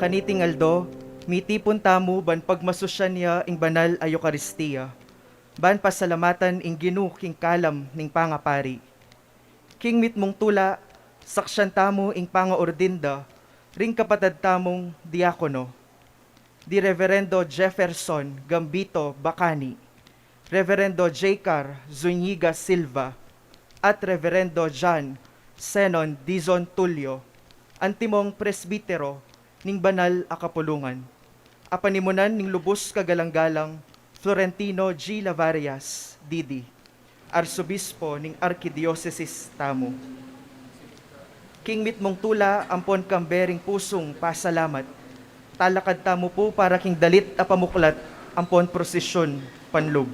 Kanitingaldo, mitipon tamo ban pagmasusyan niya ing banal a Eucharistia. Ban pasalamatan ing Ginu king kalam ning pangapari. King mit mong tula, saksyan tamo ing pangaordinda, ring kapatad tamong diakono. Di Reverendo Jefferson Gambito Bacani, Reverendo Jaycar Zun Silva, at Reverendo Cenon Dizon Tulio, antimong presbitero ning banal a kapulungan. Apanimunan ning lubos kagalang-galang Florentino G. Lavarias, Didi, Arsobispo ning Arkidiocese tamo. King mit mong tula ampon kambering pusong pasalamat. Talakad tamo po para king dalit a pamuklat ampon prosesyon panlub.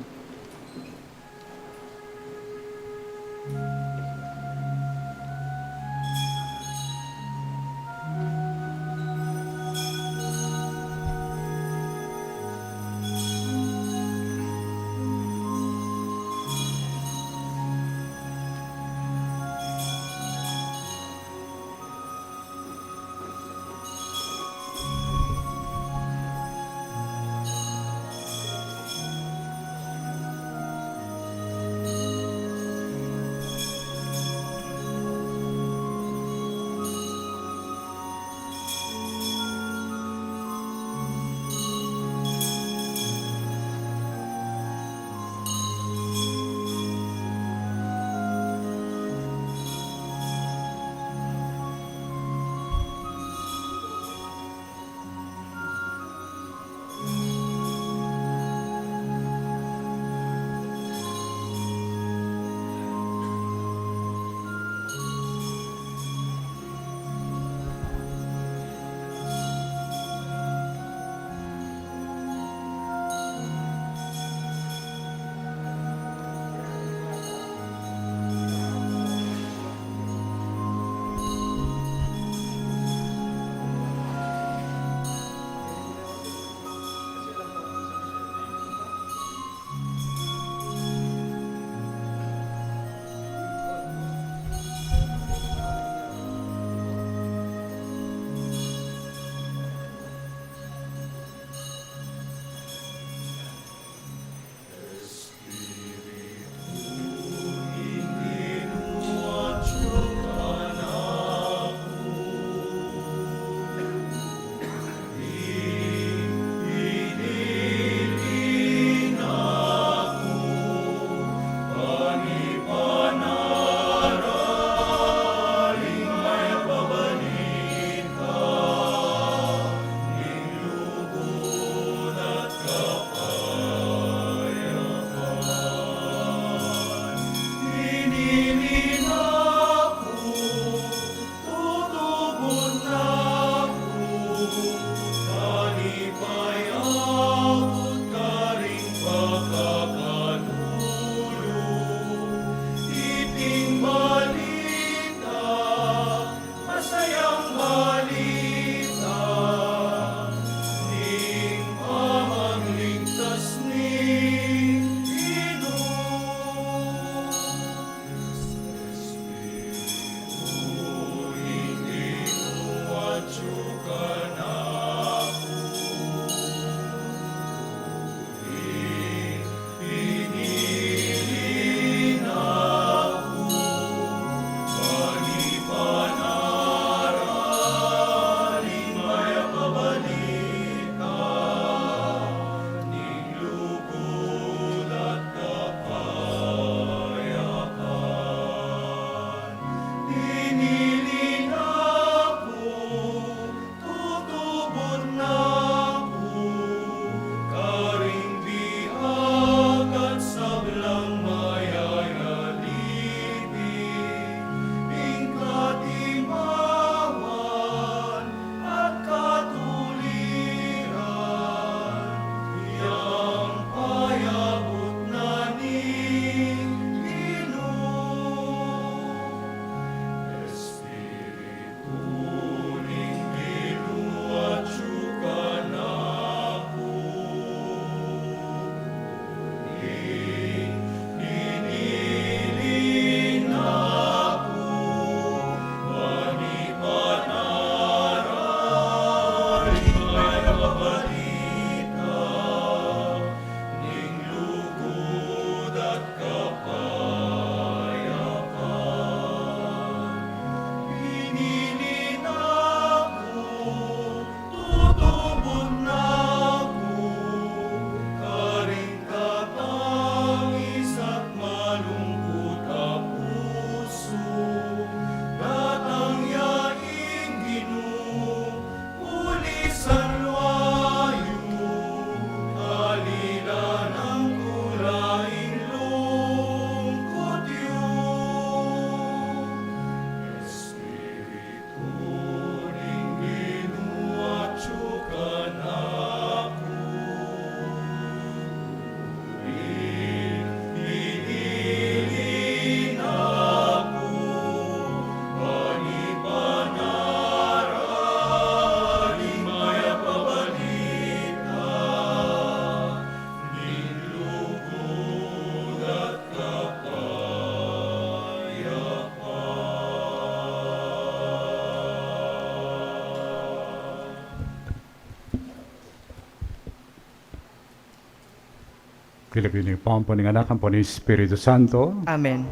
Pilipino pampo ng anak ang po ni Espiritu Santo. Amen.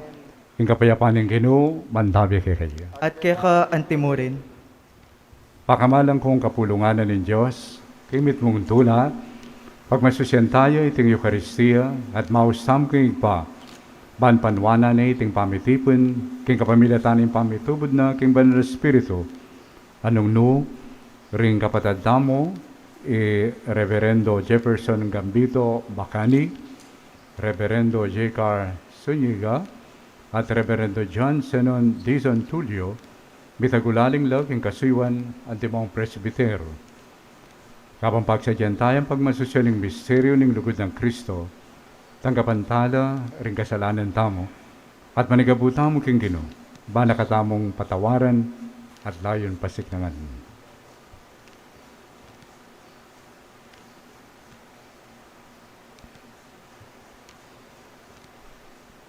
Yung kapayapaan ng Ginoo, mandabi kay kayo. At kaya ka antimurin. Pakamalang kong kapulunganan ng Diyos, kimit mong tula, pagmasusyan tayo iting Eucharistia at mausam kong pa, banpanwana na iting pamitipon, king kapamilatan ng pamitubod na king Banal Espiritu, anong no, ring kapatad damo, Reverendo Jefferson Gambito, Bacani, Reverendo Jaycar Zun, at Reverendo Cenon, Dizon, Tulio, mitagulaling lag ang kasuiwan at timong Presbytero. Kapang pagsadyan tayong pagmasusyaling misteryo ng lugod ng Kristo, tanggapan tala ring kasalanan tamo, at manigabuta mo king Ginoo, ba nakatamong patawaran at layon pasiknangan.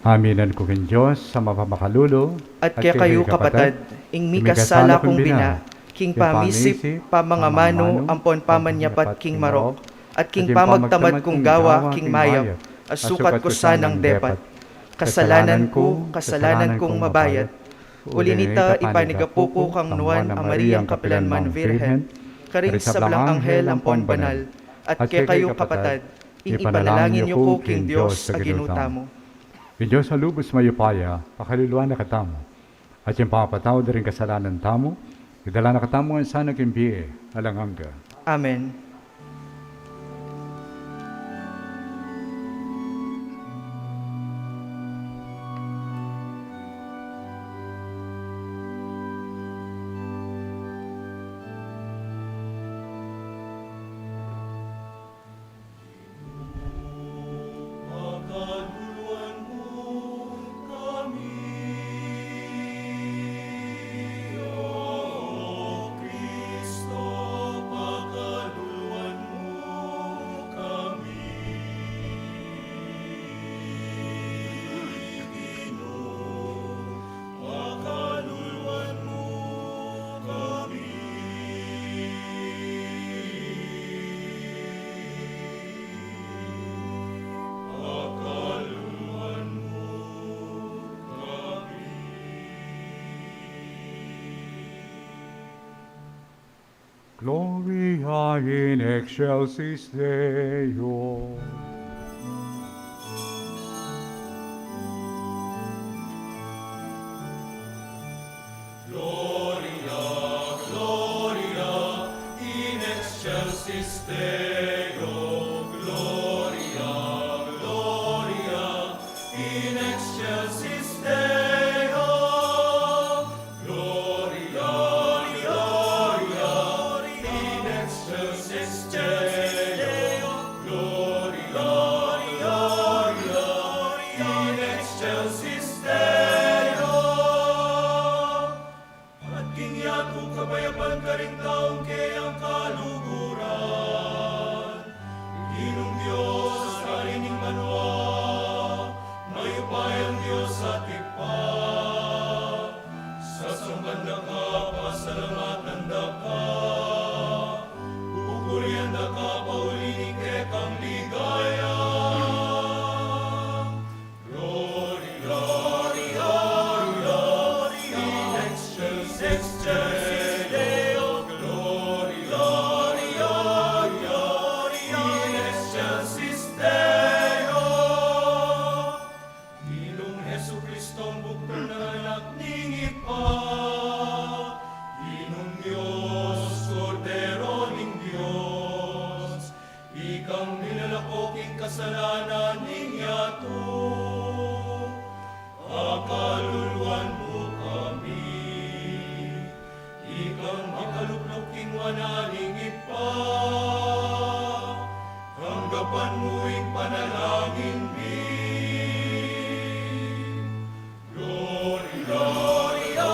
Aminan ko kin Diyos sa mapamakalulo At kaya kayo kapatad, ing mikasala kong bina, king pamisip, pamangamano, ampon pamanyapat king marok, at king pamagtamad kong gawa, king mayap, asukat ko sanang depat. Kasalanan kong mabayat. Ulinita ipanigapuko kang nuan a Mariang Kapilanman Virhen, karing sa blang anghel ampon banal, at kaya kayo kapatad, ing ipanalangin niyo ko king Diyos sa ginuta mo. King Diyos sa lubos mayupaya, pakaluluan na katamo, at yung pangapataw na rin kasalanan tamo, idala na katamo ang sana kimbiye, alanganga. Amen. Gloria in excelsis Deo. Gloria, Gloria in excelsis Deo. Gloria, Gloria in excelsis Deo. Gloria, Gloria in excelsis Deo. Gloria, Gloria in excelsis Deo. At kinyato kabayapan ka rin taong kayang kaluguran. Ginong Diyos, karining manwa, mayupay ang Diyos sa tikpa. Sa sambanda ka, pasalamatan da ka. Pupurihan da ka, paulining kekang ligaya. Gloria, Gloria, Gloria in excelsis Deo. Gloria, Gloria, Gloria in excelsis Deo. Ginong Jesucristong bukod na anak ning ipa. Ginong Diyos, Kordero ning Diyos. Ikang nilalakok ing kasalanan ning yato. Akaluluan mo kami. Ikang makaluklok ing wananing ipa. Hanggapan mo ing panalangin mi. Gloria, Gloria,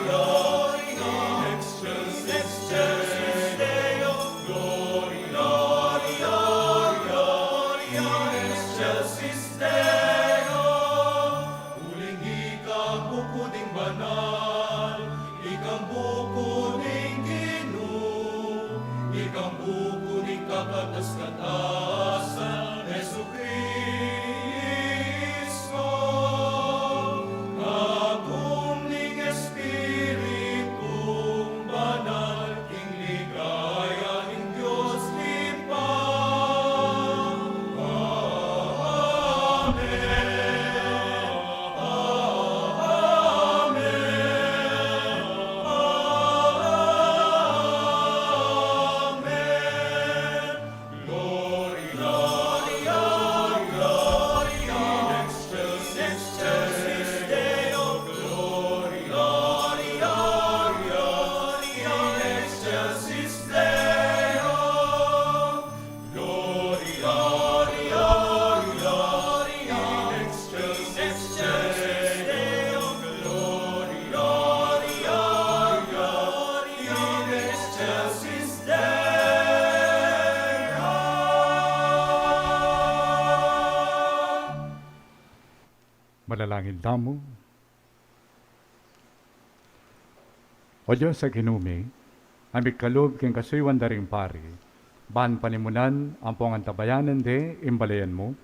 Gloria in excelsis Deo. Gloria, Gloria, Gloria in excelsis Deo. Uling ikang bukuding banal, ikang bukuding Ginoo, ikang bukuding kakatas-katasan, Jesu Cristo. Malalangin tamo. O Diyos sa kinumi, amik kalob king kasuywan daring pari, ban panimunan ang antabayanan de imbalayan mo,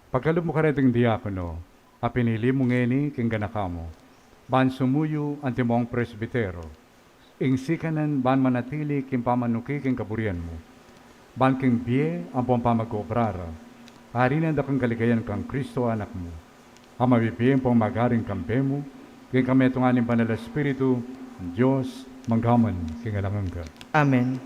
pagkalob mo karating diakono, a pinili mo ngeni king ganakamo, ban sumuyo ang timong presbitero, ing sikanan ban manatili king pamanuki king kaburian mo, ban king biye ang pamagkoobrara, harinan da kang kaligayan kang Kristo anak mo, ang mabibiyen pong magaring kampe mo, king kametunganin banal Espiritu, Diyos, manggaman, kingalangan ka. Amen.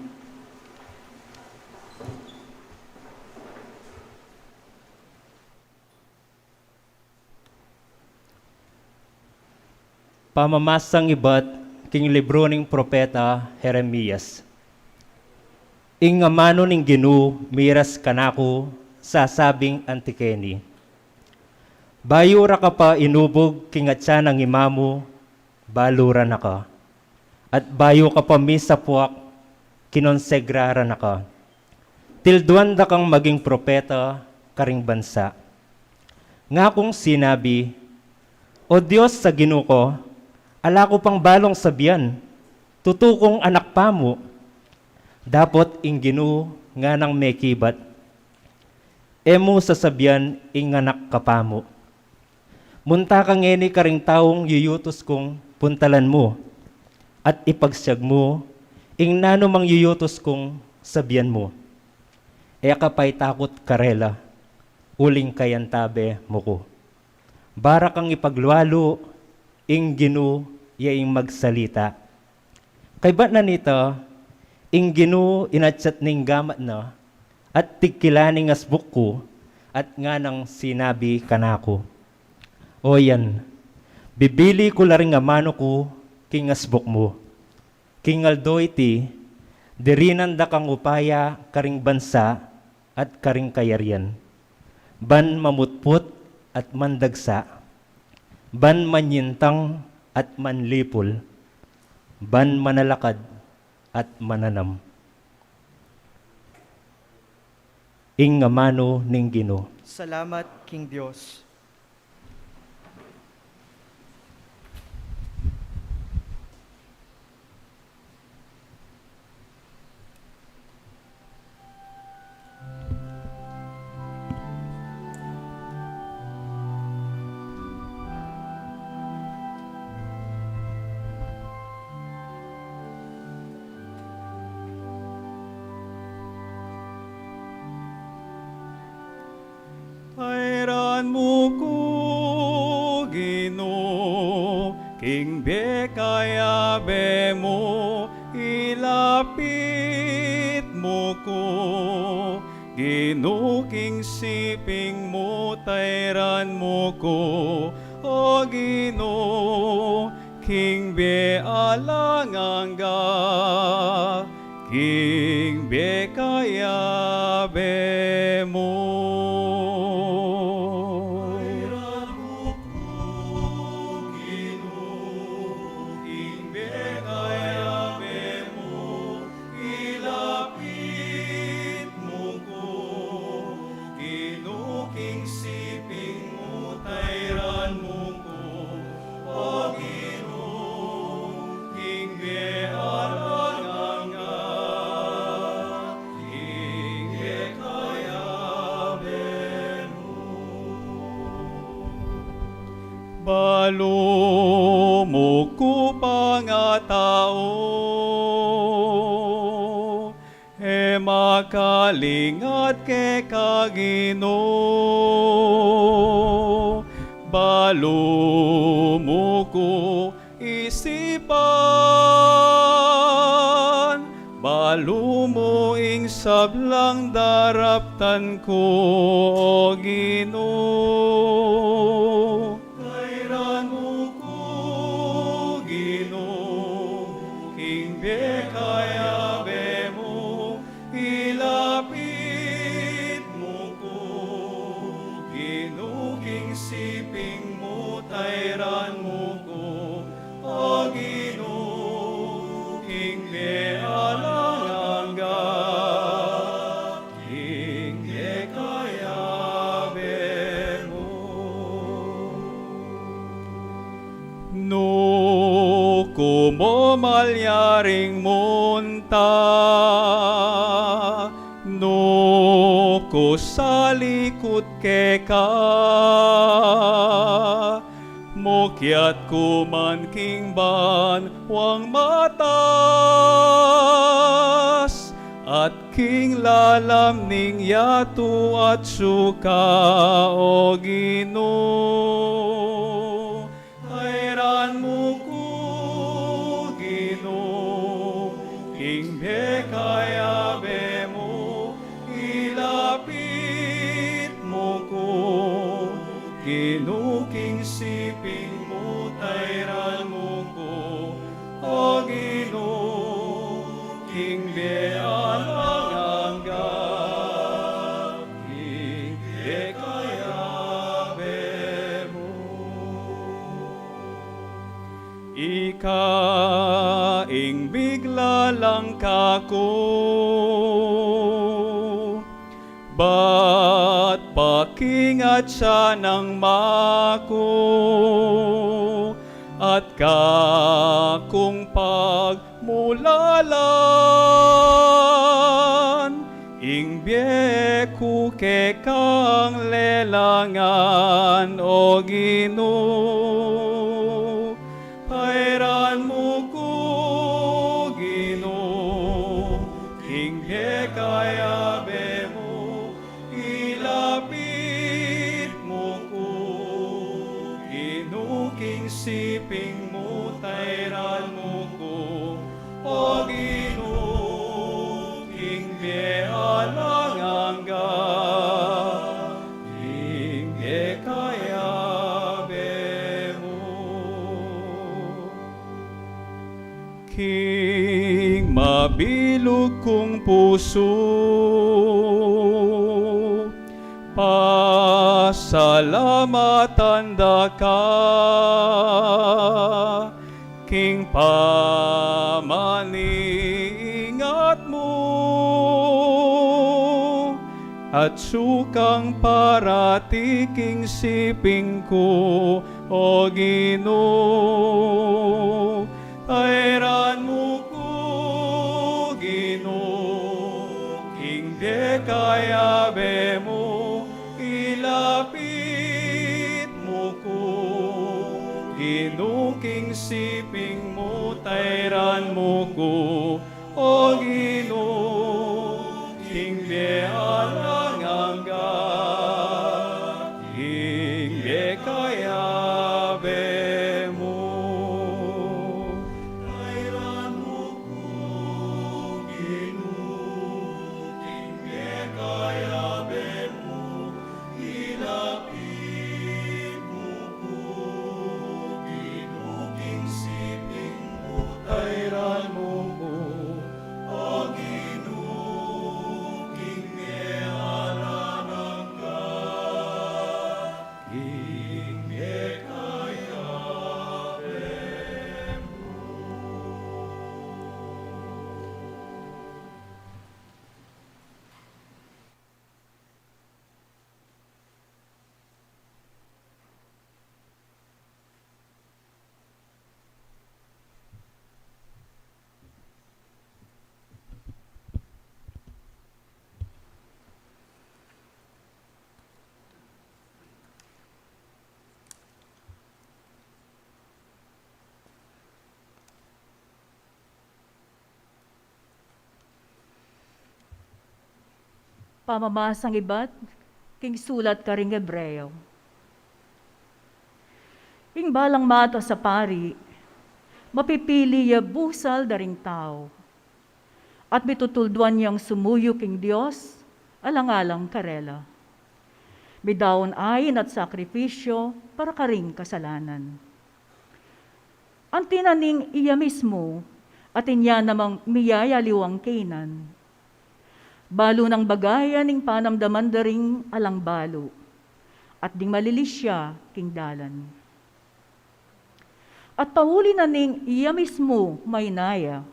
Pamamasang iba't king libro ng propeta Jeremias. Ing amano ning Ginu miras kanako sasabing antikeni. Bayura ka pa inubog king atsa ng imamo, balura na ka. At bayo ka pa misapuak, kinonsegrara na ka. Tilduan da kang maging propeta, karing bansa. Nga kong sinabi, O Diyos sa Ginu ko, ala ko pang balong sabihan, tutukong anak pa mo. Dapot ing Ginu nga nang may kibat, emo sasabihan ing anak ka pa mo. Munta kang ngeni karing taong yuyutos kong puntalan mo, at ipagsyag mo, ing nano mang yuyutos kong sabihan mo. E kapay takot karela, uling kayantabe mo ko. Bara kang ipaglualo, ing Ginu yaing magsalita. Kay ba't na nito, ing Ginu inatsat ning gamat na, at tigkilaning asbuk ko, at nga nang sinabi kanako. O yan, bibili ko laring amano ko, king asbuk mo. King aldo iti, dirinan da kang upaya karing bansa at karing kayarian. Ban mamutput at mandagsa. Ban manyintang at manlipol. Ban manalakad at mananam. Ing amano ning Gino. Salamat, King Diyos. Hayran mo ko, Gino, king bekayabe mo, ilapit mo ko. Gino, king siping mo, tayran mo ko. O Gino, king bealanganga, king bekayabe mo. Balo mo ko pa nga tao, e makalingat ke kagino. Balo mo ko isipan, balo mo ing sablang daraptan ko, O Ginoo. kumo malyaring munta, no ko sa likod keka, mokyat kuman king ban wang matas, at king lalam ning yato at suka o Ginoo. Hayran mo ko Ginoo, king bekayabe mo, ilapit mo ko Ginoo, king siping mo, tayran mo ko o Ginoo, king bean ang angga, king bekayabe mo. Ikaing bigla lang kako, ba't pakingat siya ng mako, at kakong pagmulalan, ing bieku ke kang lelangan o Ginoo. Hayran mo ko Ginoo, king bekayabe mo, ilapit mo ko Ginoo, king siping mo, tayran mo ko o Ginoo, king bean ang angga, king bekayabe mo. King mabilog kong puso, pasalamatan da ka, king pamaningat mo, at sukang parati king siping ko o Ginoo. Hayran mo ko Ginoo, king bekayabe mo, ilapit mo ko Ginoo, king siping mo, tayran mo ko o Ginoo, king bean ang angga, king bekayabe mo. Tayran mo ko Ginoo, king bekayabe mo, ilapit mo ko Ginoo, king siping mo, tayran mo ko o Ginoo, king bean ang angga, king bekayabe mo. Pamamasang iba't, king sulat ka ring Hebreo. Ing balang mata sa pari, mapipili ya busal daring tao, at mitutulduan niyang sumuyo king Diyos, alang-alang karela. Bidaon ayin at sakripisyo para karing kasalanan. Ang tinaning iya mismo, at inya namang miyayaliwang kainan. Balo ng bagayan ning panamdaman daring alang balo, at ding malilisya king dalan. At pauli na ning iya mismo may naya,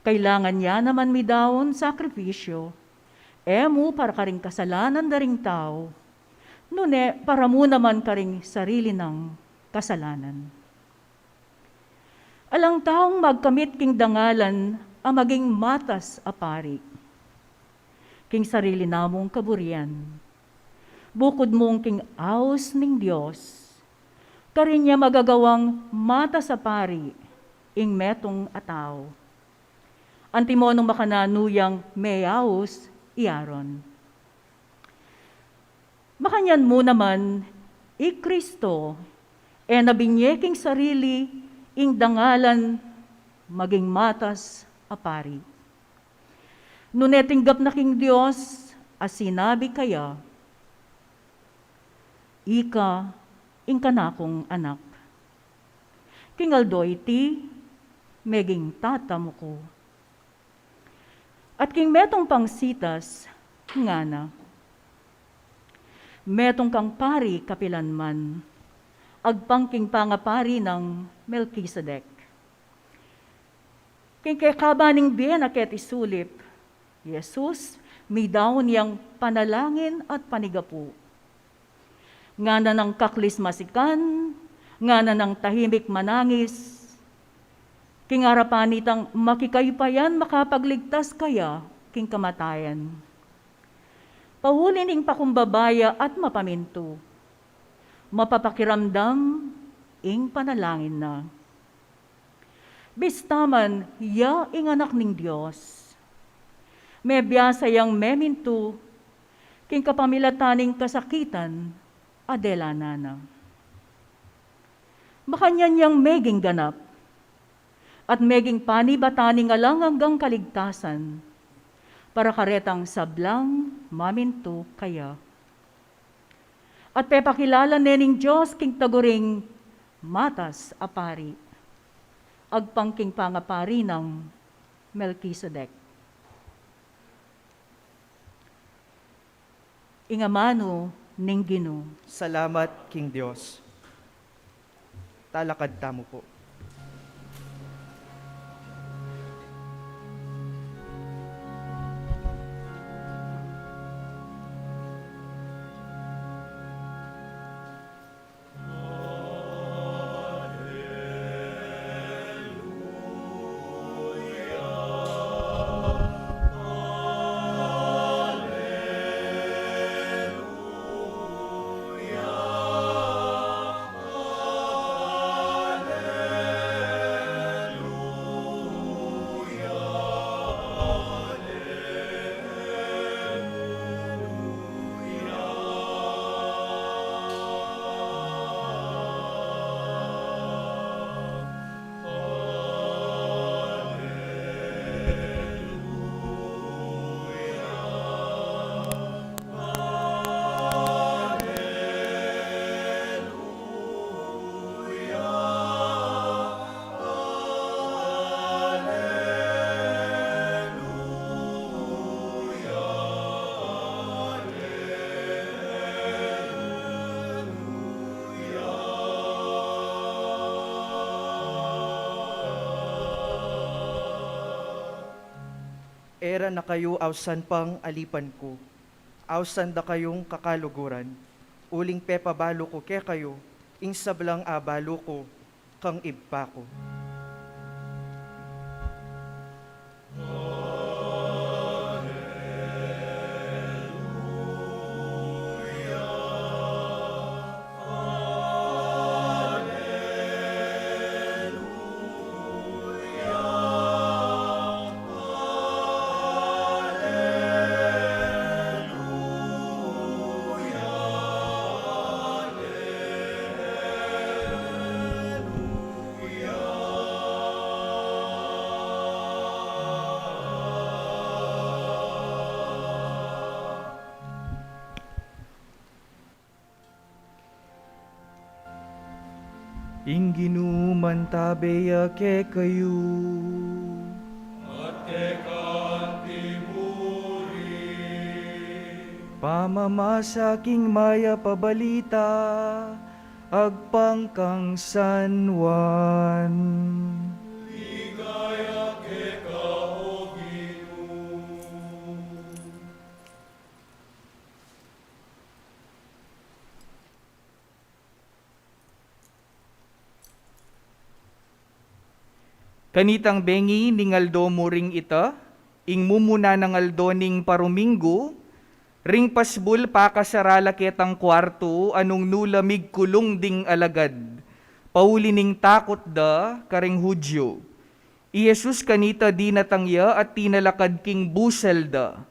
kailangan niya naman midawon sakripisyo, emu para karing kasalanan daring tao, nune para mo naman karing sarili ng kasalanan. Alang taong magkamit king dangalan ang maging matas a pari. King sarili namong kaburian. Bukod mong king aos ning Diyos, karinya magagawang matas a pari, ing metong ataw. Antimonong makananuyang meyaos iaron. Makanyan mo naman, Kristo, nabinyeking sarili, ing dangalan, maging matas a pari. Nunetinggap na king Diyos, sinabi kaya, ika, ing kanakong anak. Kingaldoy ti, meging tatamo ko. At king metong pangsitas, ngana. Metong kang pari kapilanman, agpangking pangapari ng Melchizedek. King kekabaning biyan aket isulip, Jesus, may daon niyang panalangin at panigapu. Ngana ng kaklis masikan, ngana ng tahimik manangis, kingarapanitang makikaypayan makapagligtas kaya king kamatayan. Pahulin ing pakumbabaya at mapaminto, mapapakiramdam ing panalangin na. Bistaman, ya ing anak ning Diyos, may biyasa yang meminto, king kapamilataning kasakitan, adela nana. Makanyan yang meging ganap, at meging panibataning alang hanggang kaligtasan, para karetang sablang maminto kaya. At pepakilala nening Diyos king taguring matas a pari, agpangking pangapari ng Melchizedek. Ingamano ning Ginoo. Salamat, King Diyos. Talakad tamo po. Era na kayo awsan pang alipan ko, awsan da kayong kakaluguran, uling pepabalo ko ke kayo, ing sablang abalo ko, kang ibpa ko. Ing ginuman tabeya ke kayo. At kekantiburi, Pamamasaking maya pabalita, agpangkang San Juan. ligaya kekahoginu. Kanitang bengi ningaldo mo ring ita, ing mumuna ng aldo ning paruminggo, ring pasbul pakasarala ketang kwarto, anong nulamig kulong ding alagad, pauli ning takot da karing Hudyo. I Jesus kanita di natangya at tinalakad king busel da,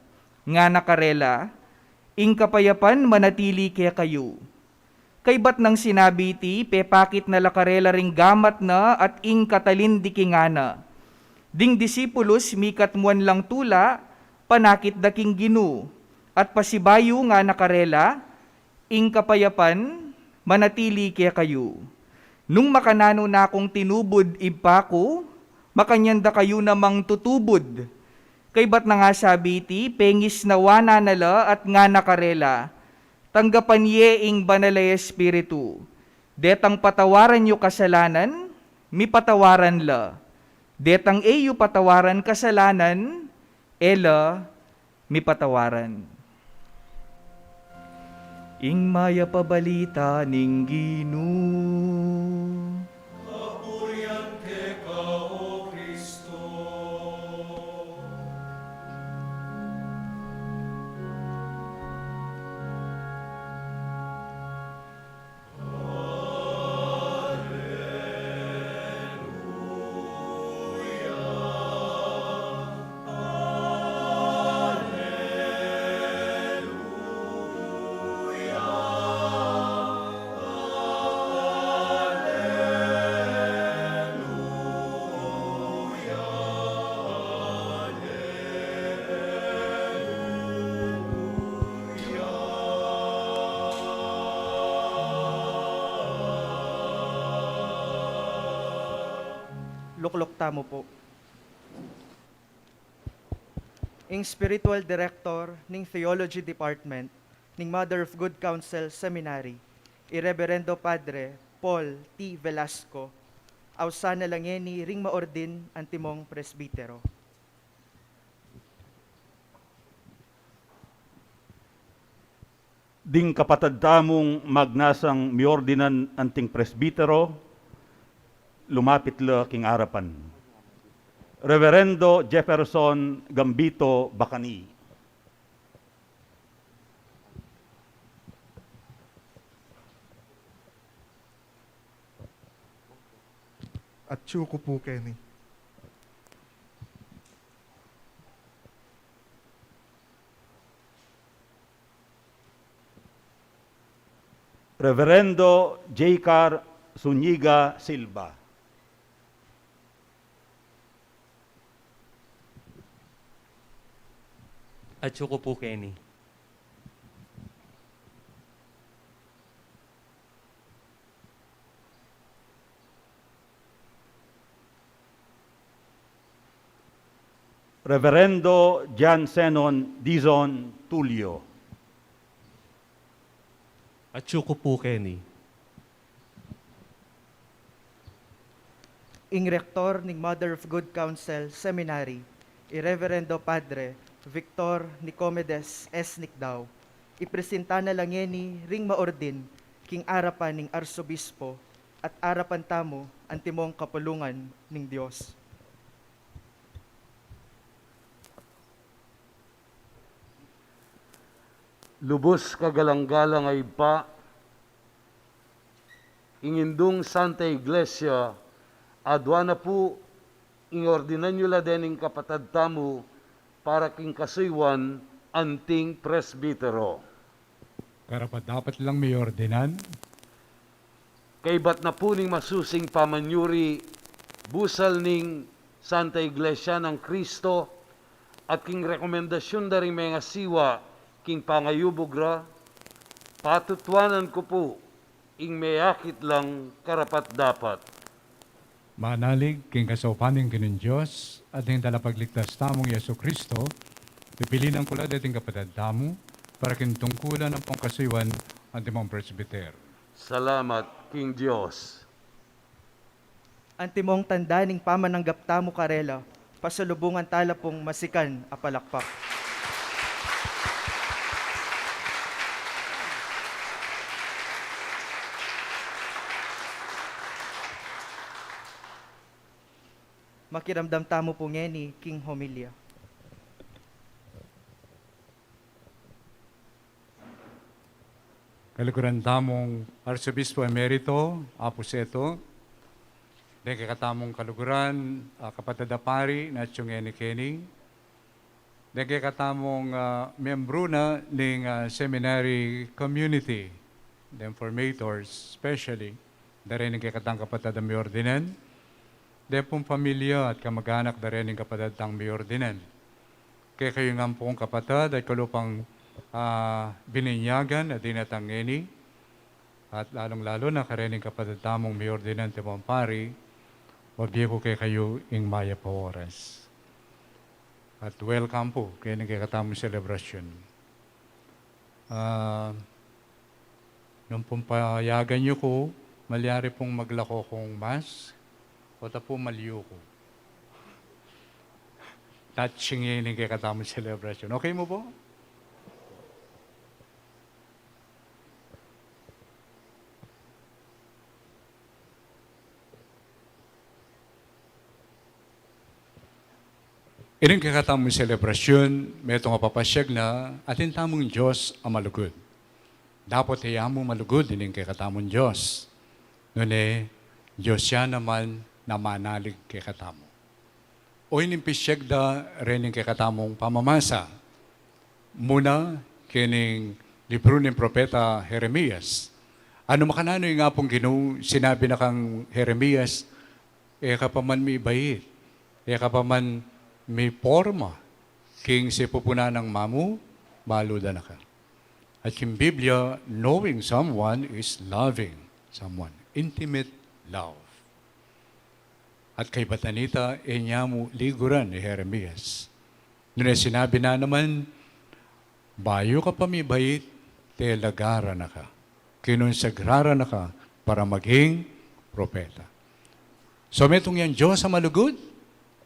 nga nakarela, ing kapayapan manatili kaya kayo. Kay ba't nang sinabi ti, pepakit na lakarela ring gamat na at ing katalin di kingana. Ding disipulos mikat muan lang tula, panakit da king Ginu, at pasibayo nga nakarela, ing kapayapan manatili kaya kayo. Nung makanano na akong tinubod ibako, makanyanda kayo namang tutubod. Kay ba't na nga sabi ti, pengis na wana nala at nga nakarela, tanggapan ye ing banalay espiritu. Detang patawaran yo kasalanan, mi patawaran la. Detang eyo patawaran kasalanan, ela mi patawaran. Ing maya pabalita ning Ginu. Kapurian ke ka, O Kristo. Luklok tamo po. Ing spiritual director ning theology department ning Mother of Good Counsel Seminary, Irreverendo Padre Paul T. Velasco, awsana lang yeni ring maordin antimong presbitero. Ding kapatad tamong magnasang miordinan anting presbitero, lumapit la king arapan. Reverendo Jefferson Gambito, Bacani. At Chuko po, Kenny. Reverendo Jaycar Zuniga Silva. At ko po, Kenny. Reverendo Cenon, Dizon, Tulio. At ko po, Kenny. Ing rektor ning Mother of Good Counsel Seminary, Irreverendo Padre Victor Nicomedes S. Nicdao, ipresenta na lang yeni ring maordin king arapan ning arsobispo at arapan tamo antimong kapulungan ning Dios. Lubos kagalang-galang ay pa, ingindung Santa Iglesia, adwa na po, ingordinan nyo la dening kapatad tamo, para king kasuywan, anting presbitero. Karapat dapat lang may ordinan. Kay ba't na po ning masusing pamanyuri, busal ning Santa Iglesia ng Kristo, at king rekomendasyon da rin mga siwa, king pangayubogra, patutwanan ko po, ing mayakit lang karapat dapat. Manalig, king kasaupaning kinin Diyos, at yung talapagligtas tamong Yesu Kristo, pipilinan ko lang dating kapatid tamo, para kintungkulan ng pangkasiwan ang timong presbyter. Salamat, King Diyos. Antimong tanda ning pamananggap tamo karela, pasalubungan tala pong masikan a palakpak. makiramdam tamo po ngeni king homilya. Kalikuran tamong Archbispo Emerito, Aposeto, then kakatamong kaluguran, kapatid na pari na Chungeni Kenny, then kakatamong membro na ng Seminary community, then formators especially, darin ng kakatang kapatid na may ordinan, then pong pamilya at kamag-anak darin ng kapatid na may ordinan. Kaya kayo nga pong kapatid ay kalupang bininyagan at dinatangeni at lalong-lalo na karening kapatid tamong may ordinante mong pari, wabye ko kay kayo ing maya pa oras. At welcome po kaya ng katamong celebration. Nung pong payagan nyo ko, malyari pong maglako kong mas, o po maliyo ko. Touching yun ng katamong celebration. Okay mo po? Iring kakatamong selebrasyon, may itong kapapasyag na atin tamong Diyos ang malugod. Dapat hayaan mo malugod ining kakatamong Diyos. Nune, Diyos siya naman na manalig kakatamo. O inimpisyag da rin yung kakatamong pamamasa. Muna, kining libro ng propeta Jeremias. Ano makanano yung nga pong sinabi na kang Jeremias, kapaman may bait, kapaman may forma, king si pupuna ng mamu, maluda na ka. At yung Biblia, knowing someone is loving someone. Intimate love. At kay Batanita, niya mo liguran ni Jeremias. Noon ay sinabi na naman, bayo ka pa may bait, telagara na ka. Kinonsagrara na ka para maging propeta. So metong yan Diyos sa malugod,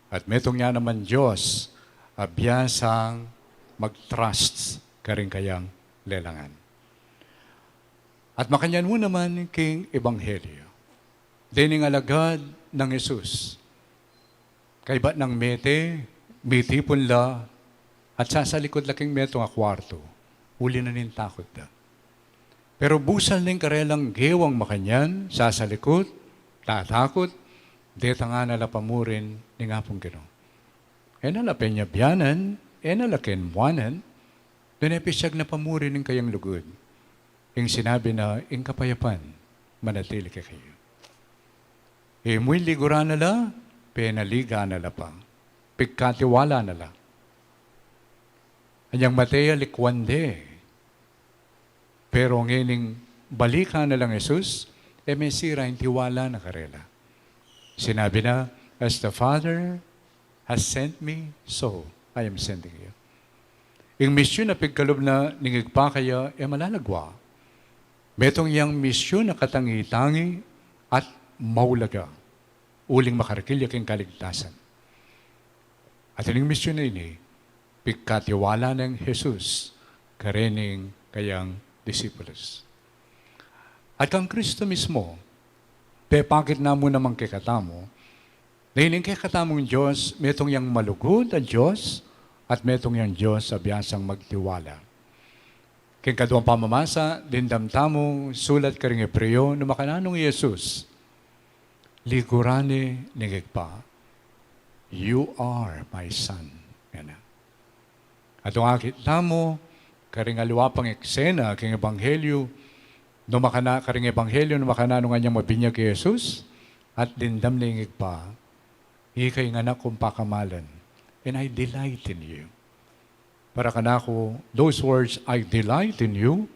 at metong nga naman Diyos, abiyasang mag-trust ka rin kayang lelangan. At makanyan mo naman king Ebanghelyo. Dining alagad ng Jesus. Kaiba ng mitipon la, at sasalikod laking metong a kwarto, uli na nin takot da. Pero busal ning karelang gewang makanyan, sasalikod, tatakot, deta nga nalapamurin ni nga pong gino. E nalapenyabyanan, nalakenbuanan, doon episyag na pamurin ng kayang lugod. Yung sinabi na, ing kapayapan, manatili ka kayo. E muy ligura na la, penaliga na la pa. Pigkatiwala na la. Anyang Matea likwande. Pero ngining balika na lang Jesus, may sira yung tiwala na karela. Sinabi na, as the Father has sent me, so I am sending you. Yung misyon na pigkalob na ningigpa kaya, malalagwa. Metong yang misyon na katangi-tangi at maulaga. Uling makarakilya king kaligtasan. At yung misyon na ini, pigkatiwala ng Jesus, karening kayang disipulos. At kang Kristo mismo, pepakit na mo namang kikatamo, na ining kikatamong Diyos, metong yang malugod ang Diyos, at metong yang Diyos sa biyasang magtiwala. King kaduang pamamasa, dindamtamong sulat ka rin Hebreo, na makananong Jesus, ligurane ningigpa, you are my son. Yan na. At ang akit tamo, karing aliwapang eksena, king Ebanghelyo, no makana karing Ebanghelyo, no makanano nga niyang mabinyag kay Jesus, at dindam ningig pa, ikay nga na kong pakamalan, and I delight in you. Para kanako, those words, I delight in you,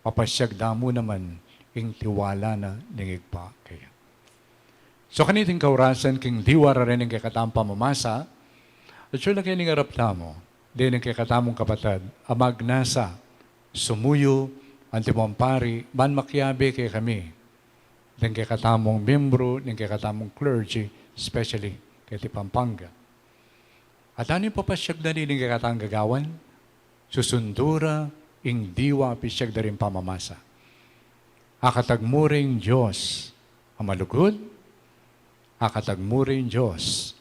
papasyag mo naman, ing tiwala na ningig pa kaya. So kaniting kaurasan, king diwara rin ng kakatamang pamamasa, at siya lang kayo harap tamo, din ng kakatamong kapatid, amag nasa, sumuyo, antimampari, man makyabe kay kami, ng kakatamong membro, ng kakatamong clergy, especially kay Pampanga. At ano yung papasyag na rin ng kakatamong gagawan? Susundura, ing diwa, pisyag na rin pamamasa. Akatagmuring Diyos, ang malugod, akatagmuring Diyos,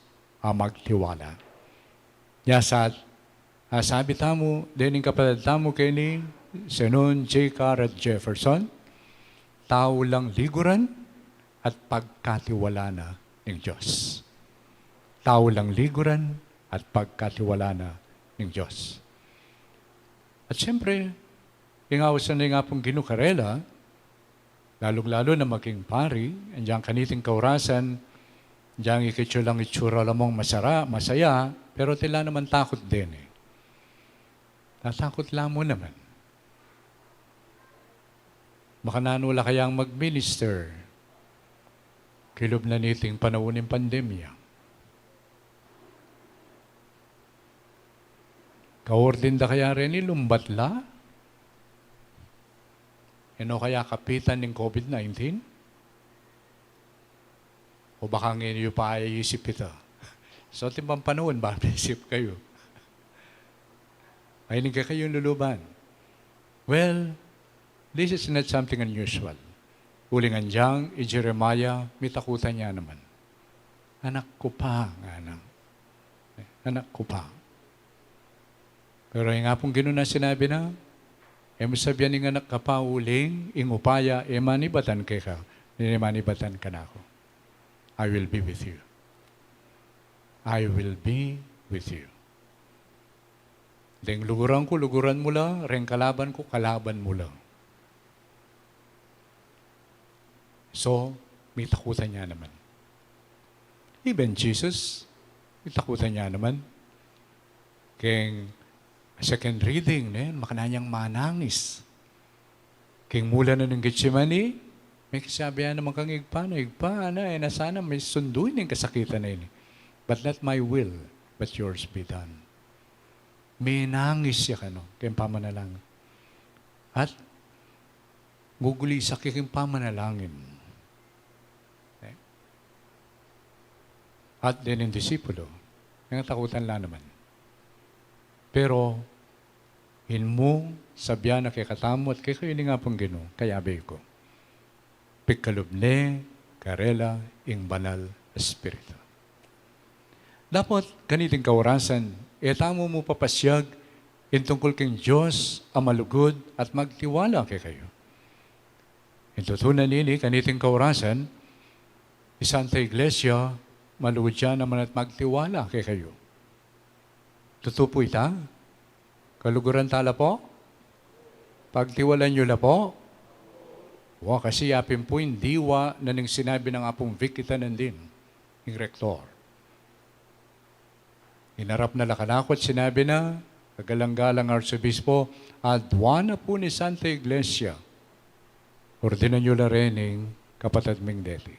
magtiwala. Yasat, sabi tamo, dining kapatid tamo kini, Cenon, Jaycar at Jefferson, tao lang liguran at pagkatiwala na ng Diyos. Tao lang liguran at pagkatiwala na ng Diyos. At siyempre, ingawasan na nga pong ginukarela, lalong-lalo na maging pari, andiyan kaniting kaurasan, andiyan ikitsulang itsura lamang masaya, pero tila naman takot din eh. Tatakot lang mo naman. Baka nanula kayang mag-minister, kilob na niting panahon ng pandemya. Kaordin da kaya rin lumbatla? Ano kaya kapitan ng COVID-19? O baka ngayon yung pa iisip ito? So, timbang panahon ba? Isip kayo. Ay, ka kayong luluban. Well, this is not something unusual. Ulingan diyang, Jeremiah, may takutan niya naman. Anak ko pa, anak ko pa. Pero yung nga pong gano'n na sinabi na, sabihan ng anak ka pa uling, ingupaya, manibatan ka, manibatan ka na ako. I will be with you. I will be with you. Deng luguran ko, luguran mo lang, ren kalaban ko, kalaban mo lang. So, may takutan niya naman. Even Jesus, may takutan niya naman. Kaya second reading, makananyang manangis. Kaya mula na ng Getsemani, may kasabihan naman kang igpa na, nasana may sunduin yung kasakitan na yun. But not my will, but yours be done. May nangis siya kaya pamanalangin. At guguli sa kayong pamanalangin. At din yung disipulo, nangatakutan lang naman. Pero, hinmo, sabya na kay katamo at kay kayo nga pong gino, kaya abay ko. Pikalubne, karela, ing banal espiritu. Dapat, ganiting kaurasan, tamo mo papasyag, tungkol kang Diyos, ang malugod, at magtiwala kay kayo. Tutunan nini, ganiting kaurasan, Santa Iglesia, malugod siya naman at magtiwala kay kayo. Totoo po ita? Kaluguran tala po? Pagtiwalan nyo na po? Kasi yapin po yung diwa na nang sinabi ng apong Vicita nandin, yung rektor. Inarap na lakanakot, sinabi na, kagalang-galang Archbispo, adwana po ni Santa Iglesia, ordinan nyo na rin yung kapatid ming deti.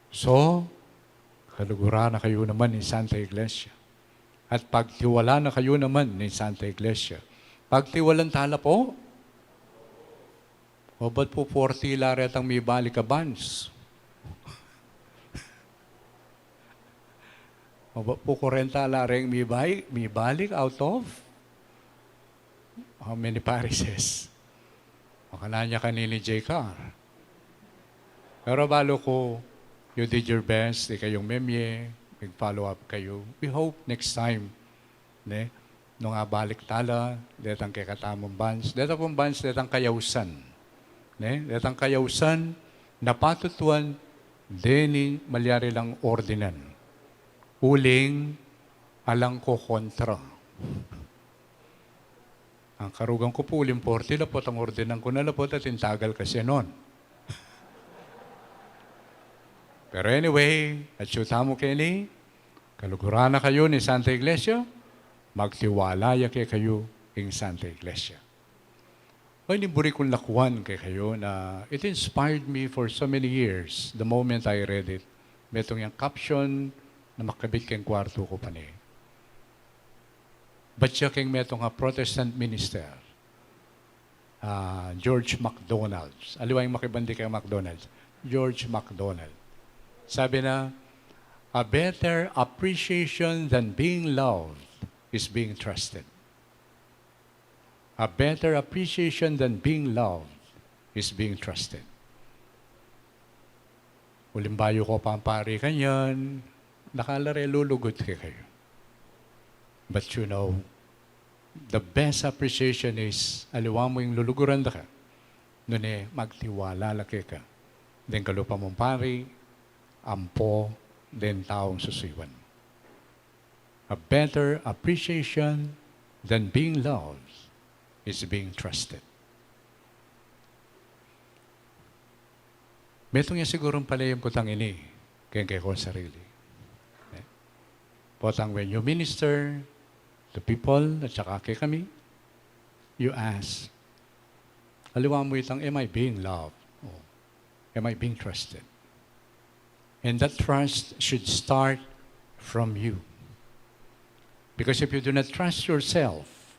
So, kalugura na kayo naman ni Santa Iglesia. At pagtiwala na kayo naman ni Santa Iglesia. Pagtiwalan tala po, o ba't po 40 laret ang may balik ka bans? O ba't po 40 lareng may balik out of? How many parishes? O kananya kanini Jaycar. Pero balo ko, you did your best, kayong memye, mag-follow up kayo. We hope next time, nung balik tala, detang kay katamong bans, detang pong bans, detang kayawsan. Detang kayawsan, napatutuan, deni malyari lang ordinan. Uling, alang ko kontra. Ang karugang ko po, uling 40, lapot ang ordinan ko na lapot at intagal ka Cenon. Pero anyway, at syutamo kini, kalugura na kayo ni Santa Iglesia, magtiwala kay kayo ng Santa Iglesia. O iniburi kong lakuan kay kayo na it inspired me for so many years the moment I read it. Metong yung caption na makabit kayong kwarto ko pa ni. But siya kayong metong Protestant minister, George MacDonald. Aliwa yung makibandi kay McDonald's. George MacDonald. Sabi na, a better appreciation than being loved is being trusted. A better appreciation than being loved is being trusted. Ulimbayo ko pampari kanyan, nakalare lulugod kayo. But you know, the best appreciation is, aliwa mo yung luluguran da ka, nun magtiwala laki ka. Then kalupa mong pari, ampo, then taong susuiwan. A better appreciation than being loved is being trusted. Metong yan sigurong palayam ko tang ini, kaya ko sarili. Potang when you minister to people, at saka kay kami, you ask, aliwa mo itang, am I being loved? Oh, am I being trusted? And that trust should start from you. Because if you do not trust yourself,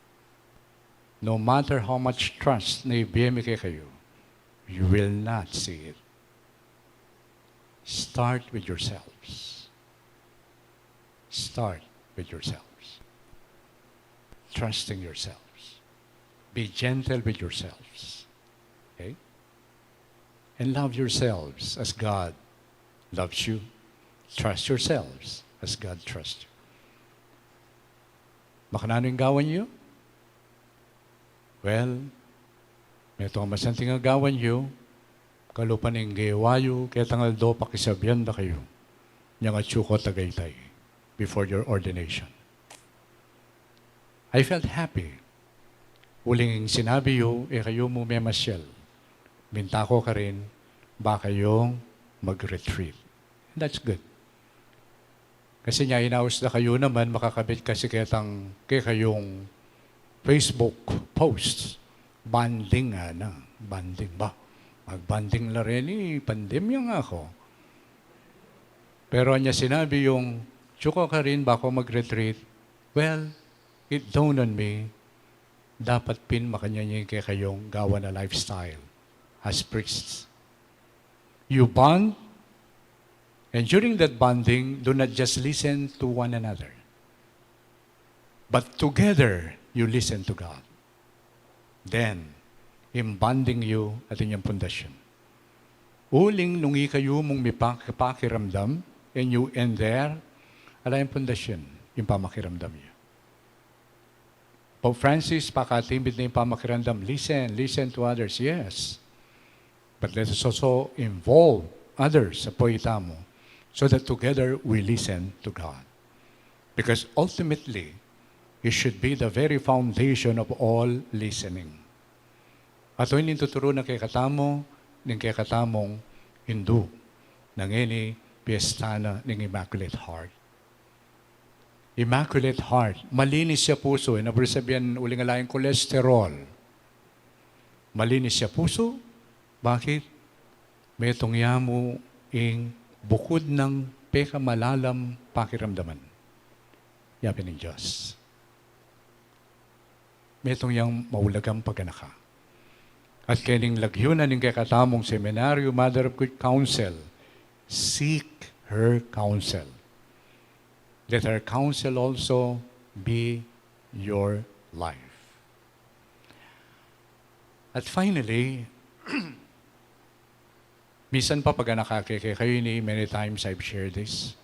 no matter how much trust na ibigay kayo, you will not see it. Start with yourselves. Start with yourselves. Trusting yourselves. Be gentle with yourselves. Okay? And love yourselves as God loves you. Trust yourselves as God trusts you. Makanano yung gawan niyo? Well, may itong masanting ang gawan niyo, kalupan ng gawayo, kaya tangal do pakisabyan na kayo, niyang atsuko tagaytay before your ordination. I felt happy. Uling sinabi yo, kayo mo may masyal. Minta ko ka rin, ba kayong mag-retreat. And that's good. Kasi niya, inaus na kayo naman, makakabit kasi kayong Facebook posts. Banding na. Banding ba? Magbanding na rin pandemya nga ako. Pero niya sinabi yung, tsuko ka rin, bako mag-retreat. Well, it dawned on me, dapat makanya kayong gawa na lifestyle as priests. You bond, and during that bonding, do not just listen to one another, but together, you listen to God. Then, in bonding you at inyong pundasyon. Uling nungi kayo mong pakiramdam, and you end there, ala yung pundasyon, yung pamakiramdam niyo. Pope Francis, pakatimbit na yung pamakiramdam, listen to others, yes. But let us also involve others sa poita mo, so that together we listen to God. Because ultimately, it should be the very foundation of all listening. At ito yung tuturo na kay katamo, ng kay katamong Hindu, ng ini piyestana ng Immaculate Heart. Immaculate Heart, malinis siya puso. Naburi sabihan, uling alayang kolesterol. Malinis siya puso. Bakit? May tungyamo ing bukod ng peka malalam pakiramdaman. Yabi ng Diyos. May tungyang maulagang paganaka. At kaning lagyunan ng kakatamong Seminary, Mother of Good Counsel, seek her counsel. Let her counsel also be your life. At finally, misan pa pag nakakike kayo ni, many times I've shared this.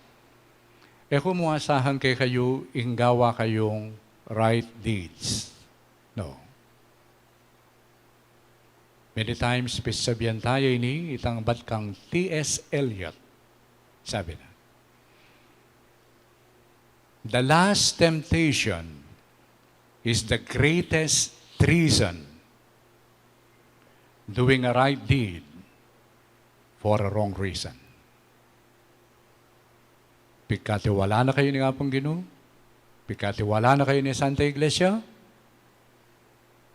Kung muasahan kayo, inggawa kayong right deeds. No. Many times, pisabihan tayo ini, itang bat kang T.S. Eliot. Sabi na, the last temptation is the greatest treason. Doing a right deed for a wrong reason. Pikatiwala na kayo ni Apong Ginoo? Pikatiwala na kayo ni Santa Iglesia?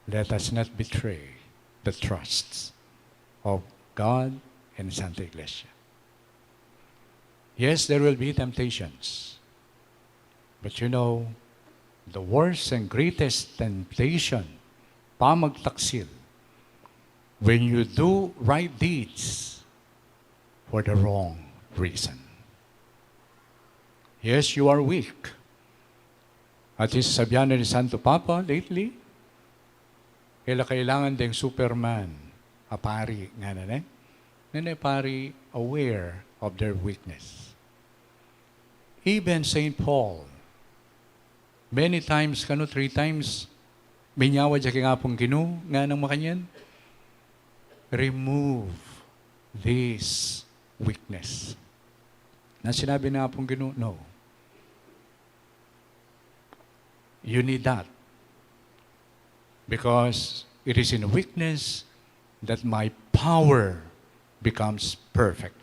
Let us not betray the trusts of God and Santa Iglesia. Yes, there will be temptations. But you know, the worst and greatest temptation, pamagtaksil, when you do right deeds for the wrong reason. Yes, you are weak. At isasabihan ni Santo Papa lately, kailangan ding Superman, a pari, nga na pari aware of their weakness. Even St. Paul, many times, 3 times, minyawa dyan nga pong Ginoo, nga ng makanyan, remove this weakness. Na sinabi na pong Ginoo, no. You need that. Because it is in weakness that my power becomes perfect.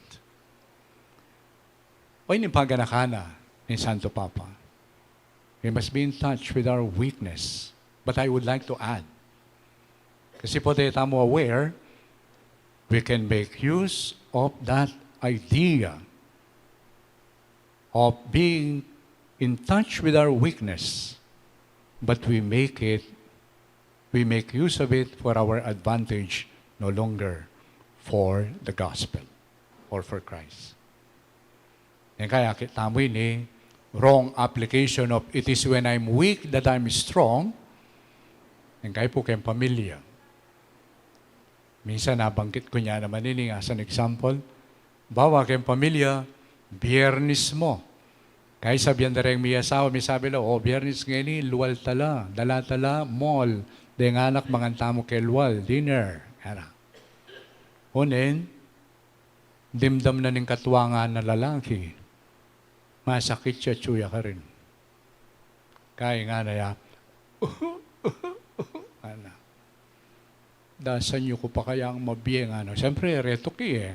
O ini paganakana ni Santo Papa. We must be in touch with our weakness. But I would like to add, kasi po tayo tamo aware, we can make use of that idea of being in touch with our weakness, but we make use of it for our advantage, no longer for the gospel or for Christ. Yan kaya kita mo ini, wrong application of it is when I'm weak that I'm strong. Yan kaya po kayong pamilya. Minsan nabanggit ko niya naman ini as an example. Bawa kayong pamilya, biyernis mo. Kaya sabihan na rin may asawa, may sabi na, biyernis ngayon luwal tala, dala tala, mall. Dahil anak, manganta mo kay luwal, dinner. Yan. Unin, dimdam na ng katuwangan na lalaki. Masakit siya, tsuya ka rin. Kaya nga na ya, ano, dasan niyo ko pa kaya ang mabiyeng, ano. Siyempre, retoki eh.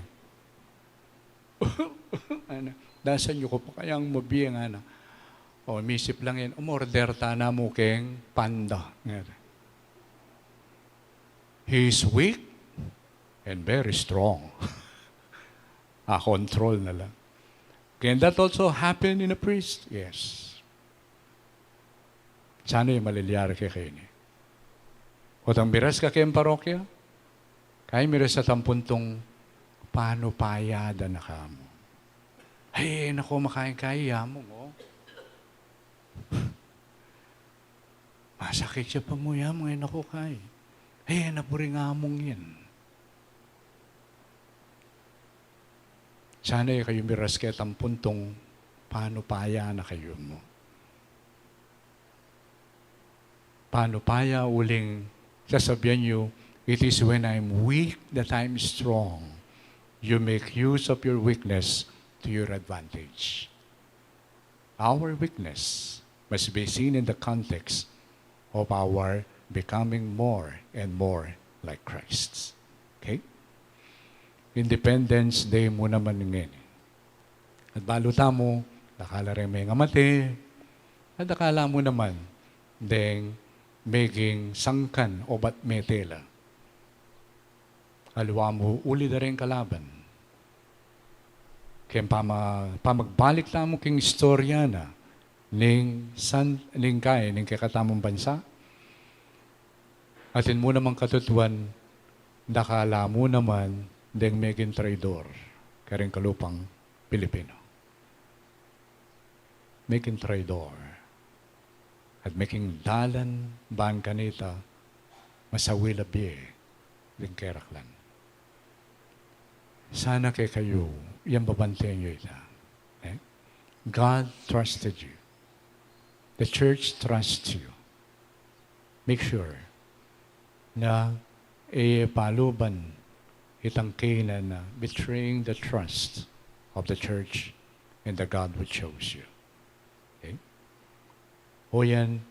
Ano, dasan niyo ko pa kaya ang mabiyeng, ano. Misip lang yan, umorder na mo keng panda. He is weak and very strong. Control na lang. Can that also happen in a priest? Yes. Sana yung maliliyari kay kayo ni. O tang miras ka kayong parokya, kaya miras sa tampuntong paano payada na ka mo. Ay, naku, makain kaya mo mo. Masakit siya pa mo yan, mga naku kay. Ay, napuri nga mong yan. Sana kayo miras kaya tampuntong paano paya na kayo mo. Paano paya uling sasabihan nyo, it is when I'm weak that I'm strong. You make use of your weakness to your advantage. Our weakness must be seen in the context of our becoming more and more like Christ. Okay? Independence Day mo naman ngayon. At baluta mo, nakala rin may ngamate, at nakala mo naman, deng maging sangkan o bat metela. Alwa mo, uli na rin kalaban. Kaya pamagbalik na mo king istorya na ning kay, ning kakatamong bansa, atin mo naman katutuan, nakala mo naman, deng megin traidor, karing kalupang Pilipino. Megin traidor. At making dalan baan kanita, masawila biye, deng keraklan. Sana kay kayo, yan babantayan nyo ita. God trusted you. The church trusts you. Make sure na paluban itang kainan na betraying the trust of the church and the God who chose you. Okay? O yan,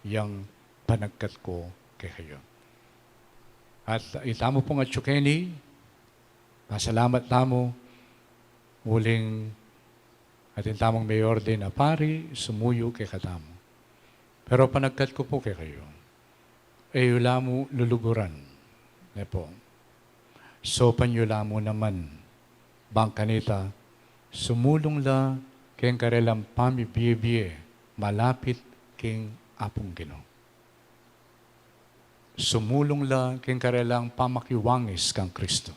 yung panagkat ko kay kayo. At itamo pong at Chukeni, pasalamat tamo, uling atin tamang mayor din na pari, sumuyo kay katamo. Pero panagkat ko po kay kayo, wala mo luluguran. Po. So panyula mo naman, bang kanita, sumulong la keng karelang pamibiyebie, malapit keng apong Ginoo. Sumulong la keng karelang pamakiwangis kang Kristo.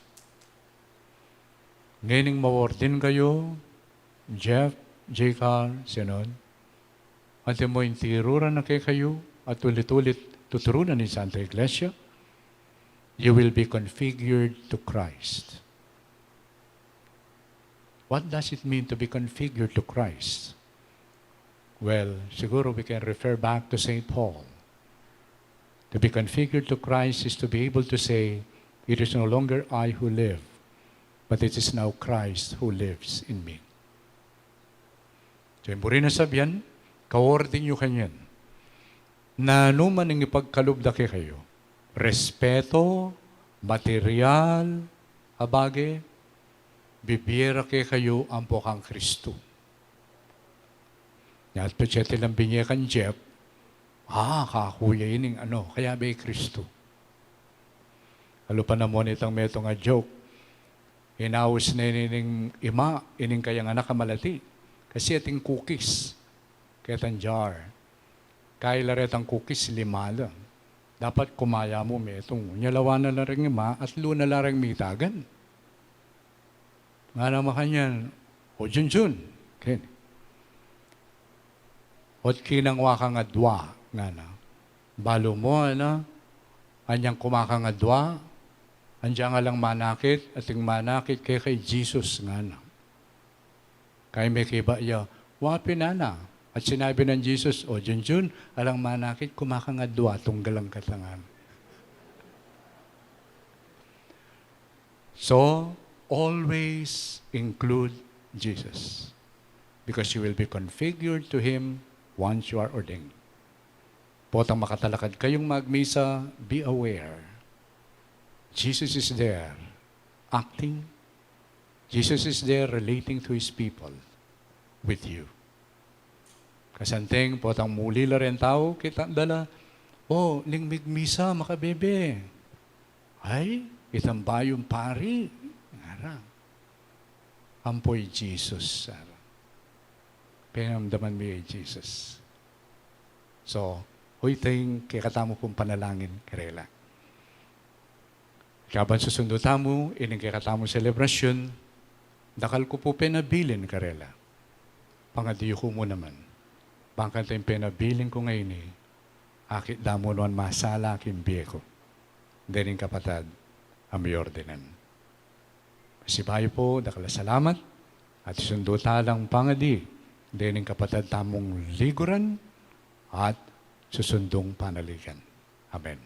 Ngayon mawordin kayo, Jaycar, Cenon, at mo intiruran na kayo at ulit-ulit tuturunan ni Santa Iglesia, you will be configured to Christ. What does it mean to be configured to Christ? Well, siguro we can refer back to St. Paul. To be configured to Christ is to be able to say, it is no longer I who live, but it is now Christ who lives in me. So, yung rin na sabihan, kaordin nyo kanyan, na anuman ang ipagkalubdaki kayo, respeto, material, abage, bibiyera kayo ang pokang Kristo. At pasyete lang binyekan Jeff, kakuya ining kaya ba Kristo. Halo pa namon itang meto nga joke, hinawas na ining ima, ining kayang anak kamalati, kasi ating cookies, ketang jar, kaya laretang cookies 5 lang. Dapat kumaya mo metong, nyalawa na lang rin ima, at luna lang rin mitagan. Nga naman kanyan, o Jun, ken. Ot kinangwa ka nga dwa, nga na. Balo mo, anyang kumakang nga dwa, andyan nga lang manakit, ating manakit kay Jesus, nga na. Kaya may kiba iya, wapi na. At sinabi ng Jesus, o Jun, alang manakit, kumakang nga dwa, tunggalang katangan. So, always include Jesus. Because you will be configured to Him once you are ordained. Potang makatalakad kayong magmisa, be aware. Jesus is there acting. Jesus is there relating to His people with you. Kasanteng, potang muli la rin tao, kita dala, ling migmisa, makabebe. Ay, itang bayong pari. Ngara. Ampoy Jesus, Sarah. Pinamdaman mo yung Jesus. So, huy tayong kikatamo kong panalangin, karela. Kaban susundo tamo, ining kikatamo selebrasyon, dakal ko po pinabilin, karela. Pangadiyo ko mo naman. Bangkan tayong pinabilin ko ngayon akit damo noon masala aking biye ko. Dining kapatad, ami ordinan. Sibayo po, dakala salamat, at sundo talang pangadi, dining kapatid tamong liguran at susundong panaligan. Amen.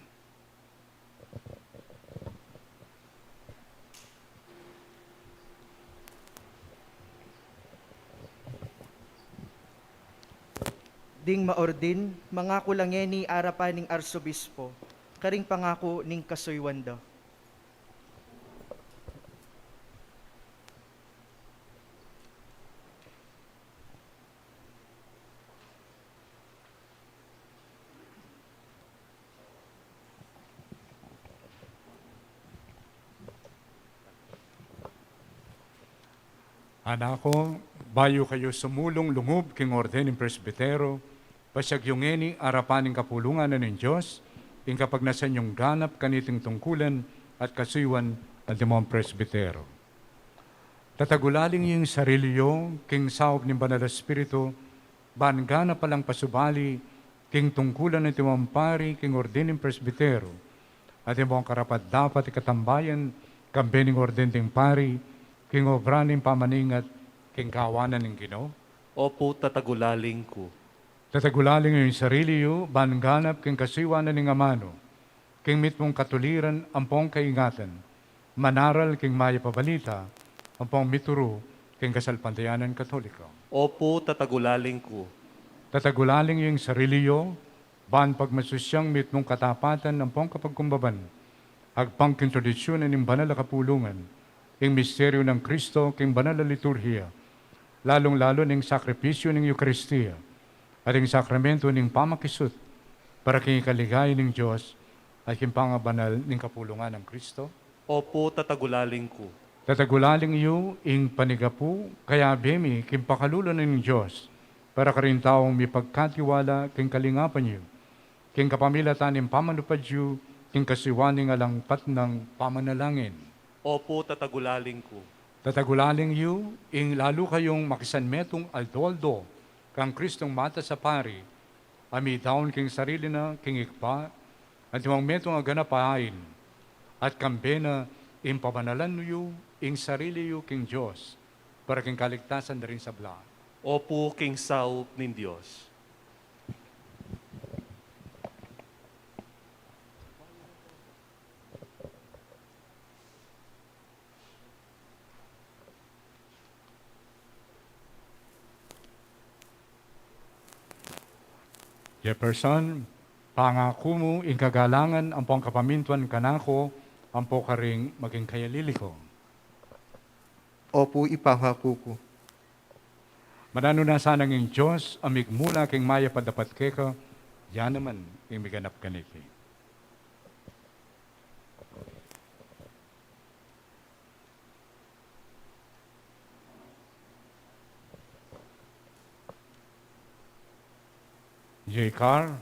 Ding maordin, mangako lang ni arapan ning Arsobispo, karing pangako ning kasoywanda. Anako, bayo kayo sumulong lungob king orden ng presbitero, pasyag yung eni arapaning kapulungan na ng Diyos, ing kapag nasan yung ganap kaniting tungkulan at kasuywan at dimong presbitero. Tatagulaling yung sarilyo, king sawab ng Banal Espiritu, ban ganap palang pasubali, king tungkulan ng dimong pari, king orden ng presbitero, at dimong karapat dapat ikatambayan, kambening orden ng pari, king obraning pamaningat, king kawanan ng Ginoo. Opo, tatagulaling ko. Tatagulaling yung sarili yu, banganap king kasiwanan ng amano, king mitmong katuliran, ampong kaingatan, manaral king maya pabalita, ampong mituro, king kasalpantayanan katoliko. Opo, tatagulaling ko. Tatagulaling yung sarili yu, ban pagmasusyang mitmong katapatan, ampong kapagkumbaban, agpang king tradisyon ng banal na kapulungan, ing misteryo ng Kristo, king banal na liturhiya, lalong-lalo ng sakripisyo ng Eucharistia, at ang sakramento ng pamakisut, para king ikaligay ng Diyos, at king pangabanal ng kapulungan ng Kristo. Opo, tatagulaling ko. Tatagulaling iyo, ing panigapu, kaya bemi, king pakalulan ng Diyos, para karin taong may pagkatiwala, king kalingapan niyo, king kapamilatan ng pamanupad niyo, king kasiwaning alangpat ng pamanalangin. Opo, tatagulaling ko. Tatagulaling yu, ing lalo kayong makisanmetong aldo-aldo, kang Kristong mata sa pari, amitaon king sarili na, king ikpa, at yung metong aganapain, at kambena, ing pamanalan yu, ing sarili yu, king Diyos, para king kaligtasan na rin sa bla. Opo, King Saup nin Diyos. Jefferson, pangako mo ing kagalangan ang pangkapamintuan kanako, ang po karing maging kayaliliko. Opo, ipangako ko. Manano na sanang ing Diyos, amig mula king maya padapat keka, yan naman ing miganap kaniki. Jaycar,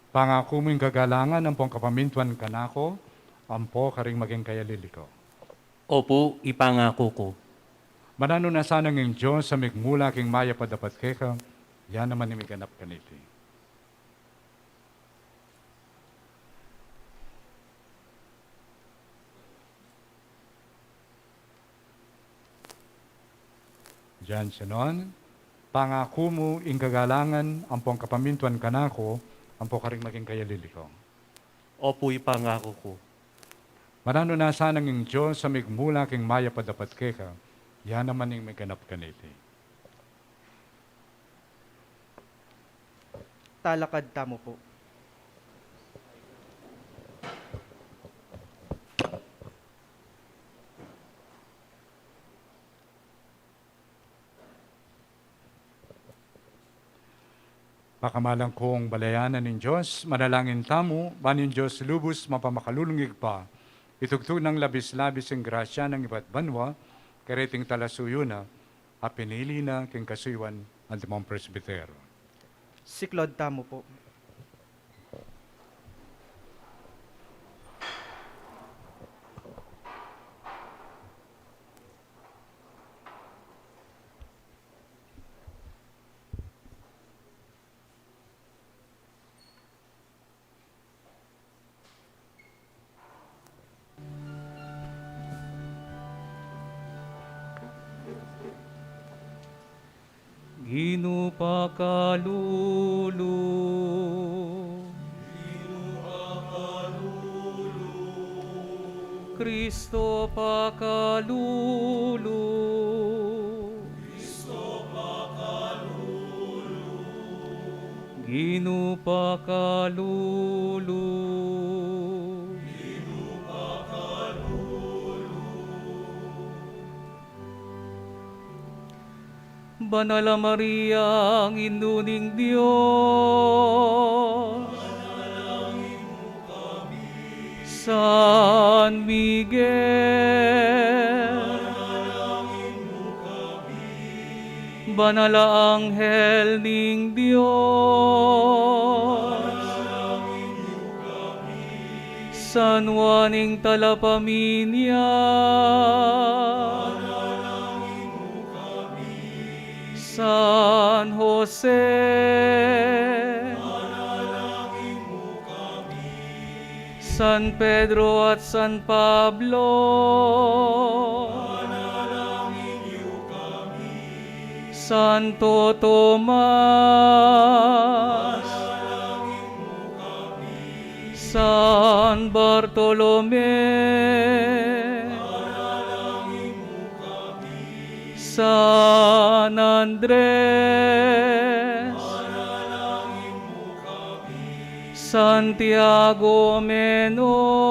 pangako mo ing kagalangan ang pangkapamintuan kanako, ang po karing maging kayaliliko. Opo, ipangako ko. Manano na sanang ing Diyos sa migmula king maya padapat keka, yan naman ni miganap kaniti. Diyan Cenon, pangako mo ing kagalangan ang pangkapamintuan kanako, ang po karing maging kayaliliko. Opo, ipangako ko. Manano na sanang ing Diyos sa migmula king maya padapat keka, yan naman yung may ganap kaniti. Talakad tamo po. Pakamalang kong balayanan ng Diyos, manalangin tamo, banin Diyos lubos mapamakalulungig pa, itugtog ng labis-labis ang grasya ng iba't banwa, kareting talasuyo na, pinili na king kasuywan ang timong presbytero. Siklod tamo po. Ginupakalulu. Kristo pakalulu. Ginupakalulu. Banala Maria, ang inuning Diyos. San Miguel. Banala Anghel ning Diyos. San Juan ing Talapaminya. San Jose, San Pedro at San Pablo, Santo Tomas, San Bartolome, San Andres, Santiago Menor,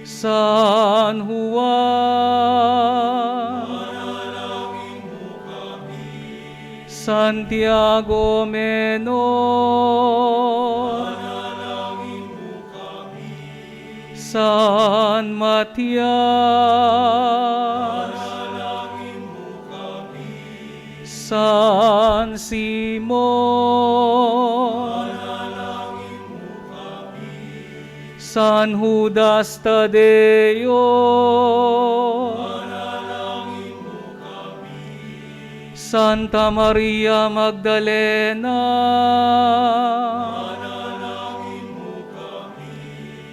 San Juan, Santiago Menor, San Matias, San Simon, San Judas Tadeo, Santa Maria Magdalena,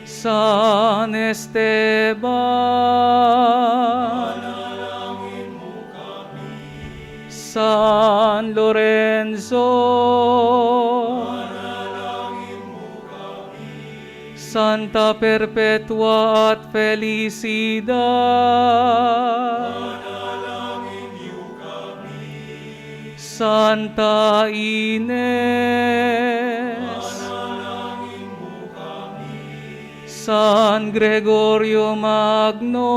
San Esteban, Santa Perpetua at Felicidad, Manalangin niyo kami. Santa Ines, Manalangin mo kami. San Gregorio Magno,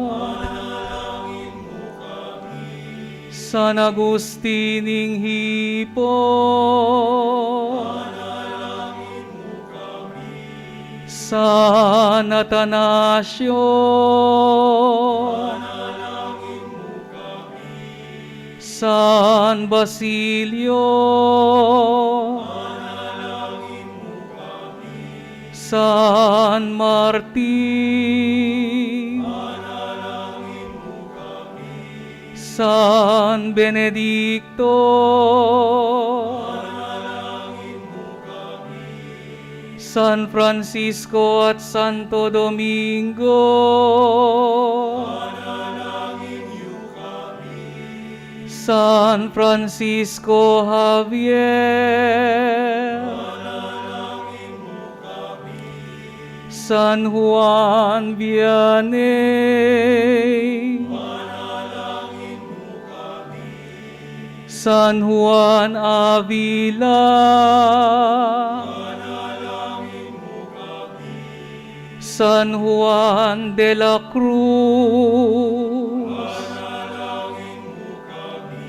Manalangin mo kami. San Agustining Hippo, Manalangin mo kami. San Atanasio, Manalangin mo kami. San Basilio, Manalangin mo kami. San Martin, Manalangin mo kami. San Benedicto, Manalangin mo kami. San Francisco at Santo Domingo, Manalangin niyo kami. San Francisco Javier, Manalangin mo kami. San Juan Vianney, Manalangin mo kami. San Juan Avila, Manalangin mo kami. San Juan de la Cruz, Manalangin mo kami.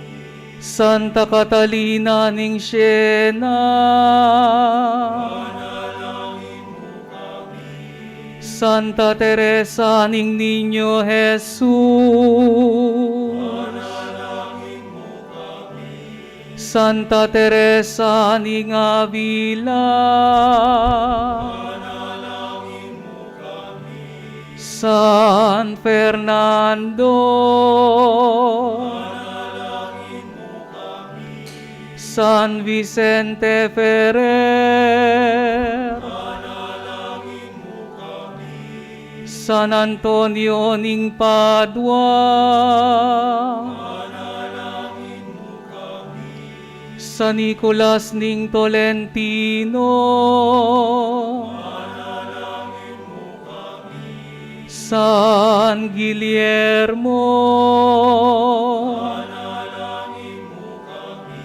Santa Catalina ning Siena, Manalangin mo kami. Santa Teresa ning Niño Jesus, Manalangin mo kami. Santa Teresa ning Avila, Manalangin mo kami. San Fernando, Manalangin mo kami. San Vicente Ferrer, Manalangin mo kami. San Antonio ning Padua, Manalangin mo kami. San Nicolas ning Tolentino, Manalangin mo kami. San Guillermo, Manalangin mo kami.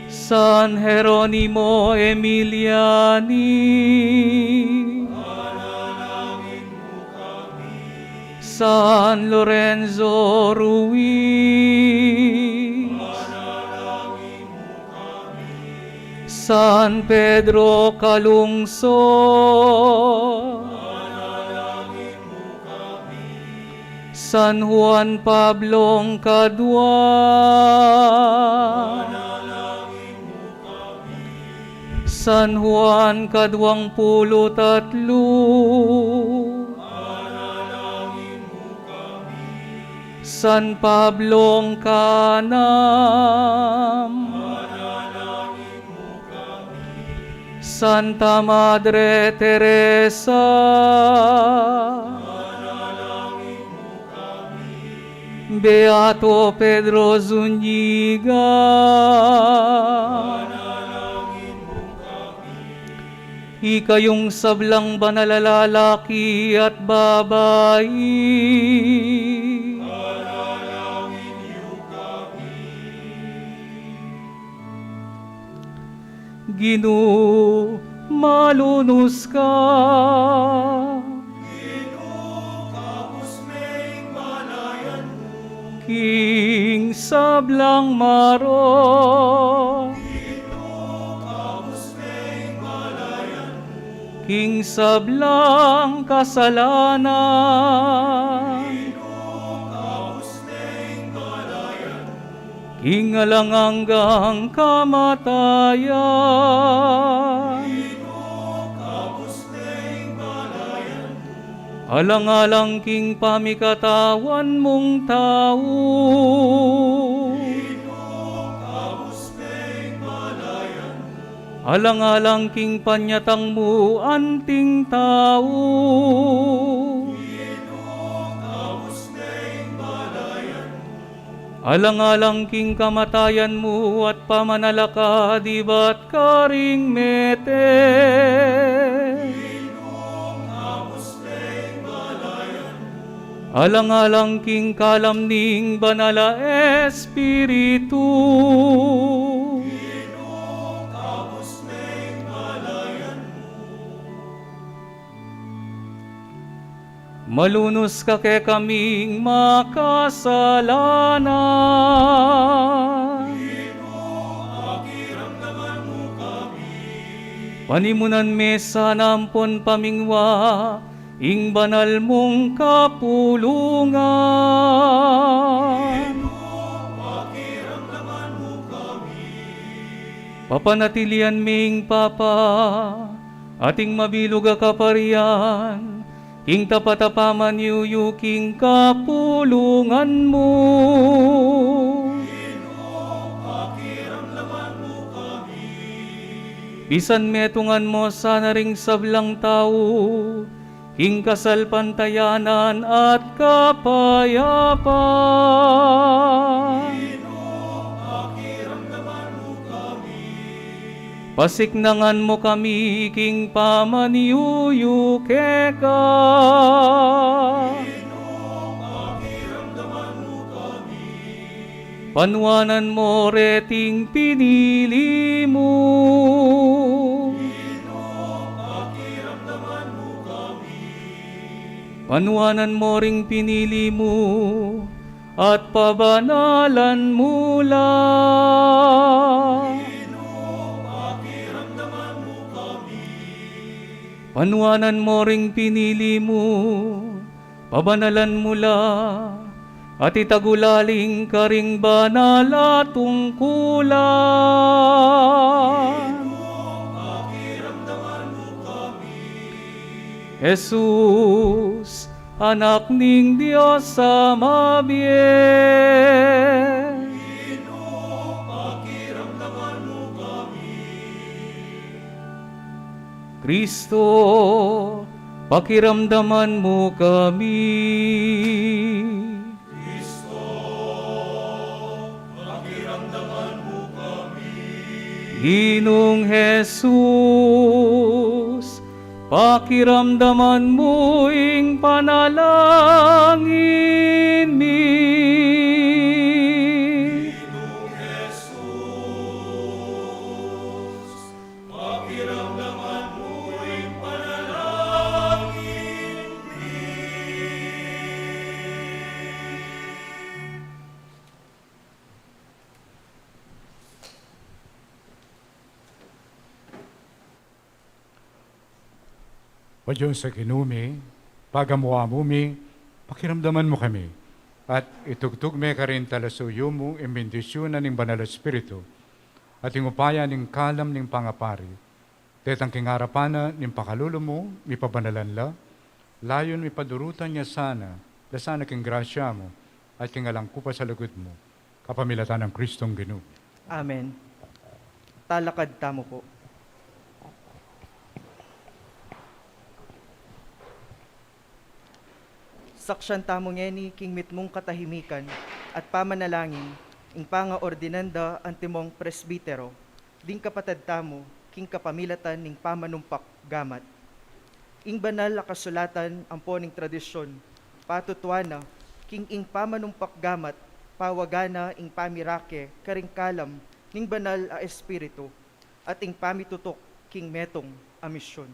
San Jeronimo Emiliani, Manalangin mo kami. San Lorenzo Ruiz, Manalangin mo kami. San Pedro Calungsod, Manalangin mo kami. San Juan Pablong Kadwa, Manalangin mo kami. San Juan Kadwang Pulo Tatlo, Manalangin mo kami. San Pablong Kanam, Manalangin mo kami. Santa Madre Teresa, Manalangin mo kami. Beato Pedro Zuniga, Manalangin mo kami. ikayong sablang banal na lalaki at babayi, Manalangin niyo kami. Ginoo, malunos ka, Kapos may malayan mo. King sablang maro, Kapos may malayan mo. King sablang kasalanan, Kapos may malayan mo. King alanganggang kamatayan, Kapos may malayan mo. alang-alang king pamikatawan mong tao, Kapos may malayan mo. alang-alang king panyatang mo anting tao, Kapos may malayan mo. alang-alang king kamatayan mo at pamanalaka di ba't karing mete, alang-alang king kalam ning banala Espiritu. Malunos ka ke kaming makasalanan. Panimunan me sa nampon pamingwa, ing banal mong kapulungan. Papanatilian ming Papa, ating mabilog a kaparian, king tapatapaman yuyuking kapulungan mo. Bisan metungan mo sana ring sablang tao, king kasalpantayanan at kapayapaan. Pasiknangan mo kami, king pamaniyuyuke ka. Panwanan mo reting pinili mo. Panwanan mo ring pinili mo at pabanalan mo lang. Panwanan mo ring pinili mo, pabanalan mo lang, at itagulaling ka ring banal at tungkulan. Jesus, anak ning Diyos sa mabiyeng. Kristo, pakiramdaman mo kami. Ginong Jesus, pakiramdaman mo ing panalangin mi. Ginong Jesus, pakiramdaman mo ing panalangin mi. O Diyos sa kinumi, pagamuha mo mi, pakiramdaman mo kami. At itugtog me ka rin talasuyo mo, imbendisyonan ng Banal Espiritu, at ingupaya ng kalam ng pangapari. Tetang kingarapana ng pakalulo mo, mi pabanalan la, layon mi padurutan niya sana, dasana king grasya mo, at kingalang kupa sa lugod mo, kapamilatan ng Kristong Ginoo. Amen. Talakad tamo po. Saksyan tamo ngeni king mitmong katahimikan at pamanalangin ing panga ordinanda antimong presbitero, ding kapatad tamo king kapamilatan ning pamanumpak gamat. Ing banal a kasulatan ampo ning tradisyon, patutwana king ing pamanumpak gamat, pawagana ing pamirake karing kalam ning banal a espiritu, at ing pamitutok king metong a misyon.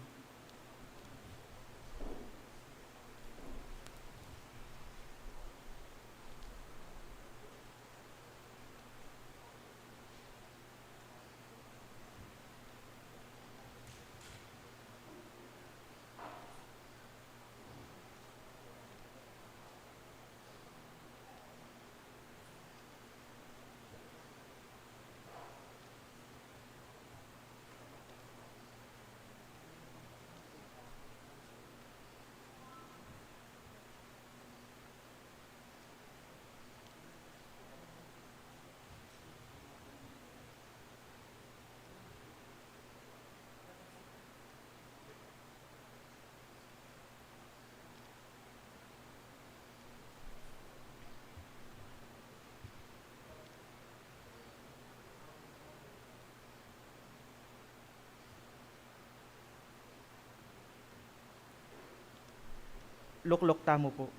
Luklok tamo po.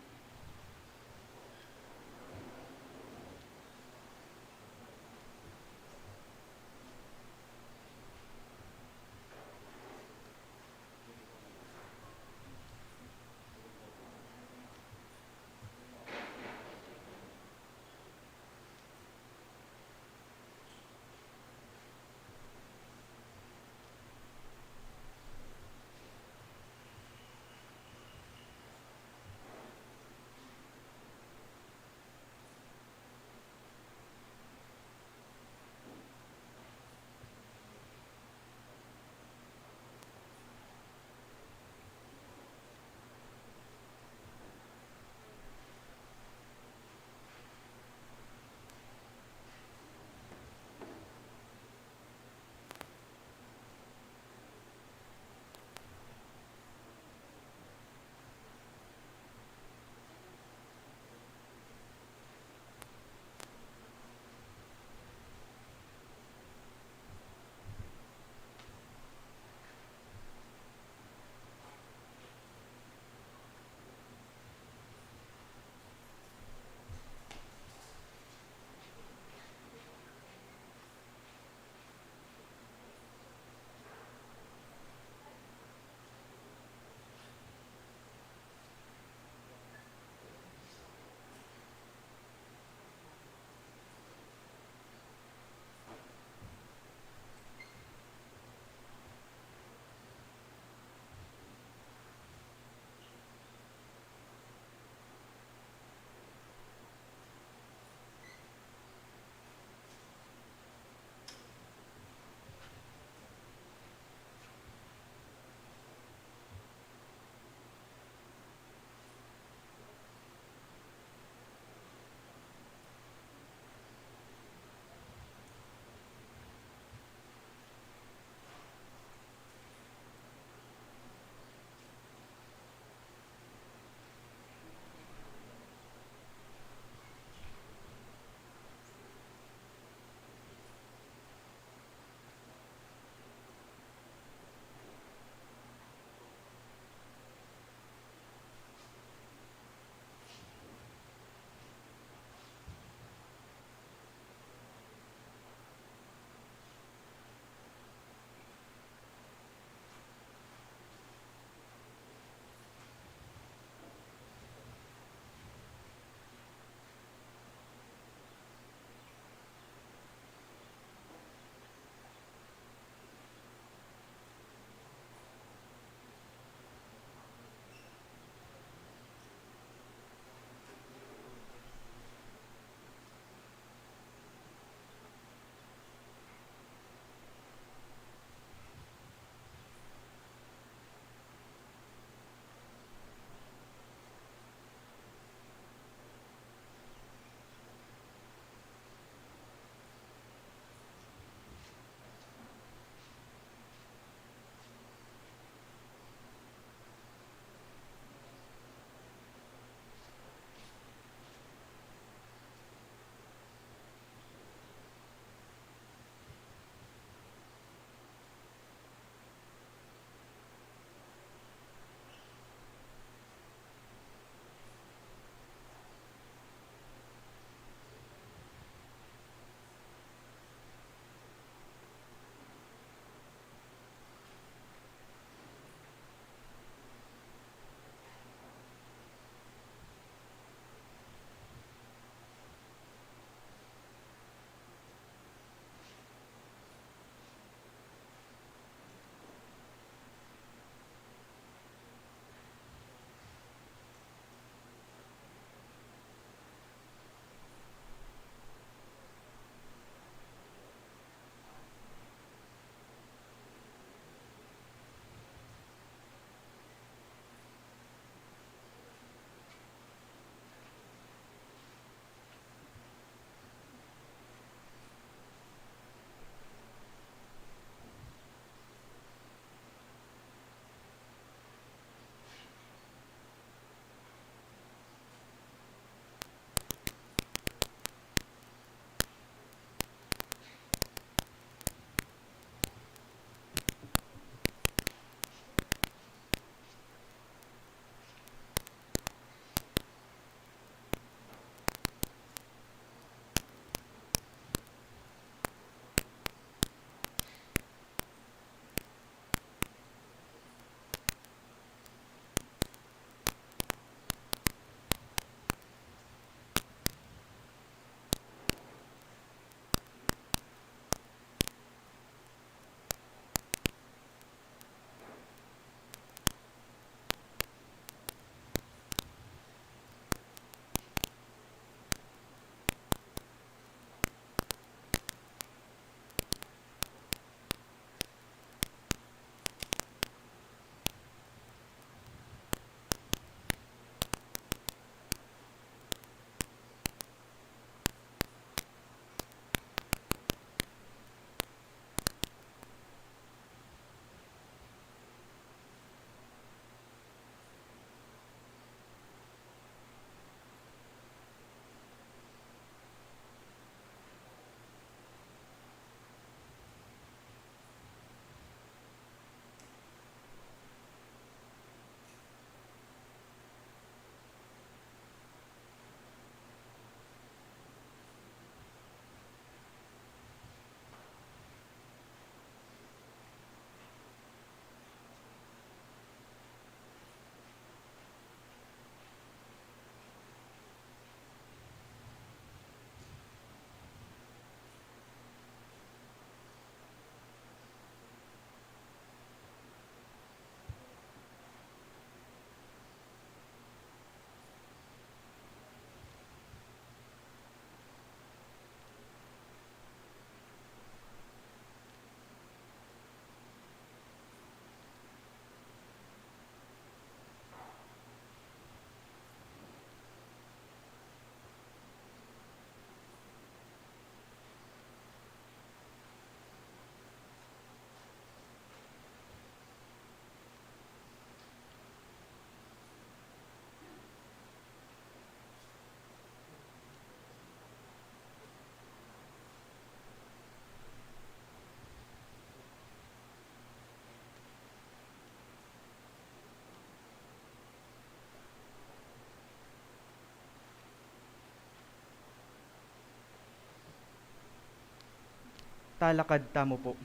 Talakad tamo po.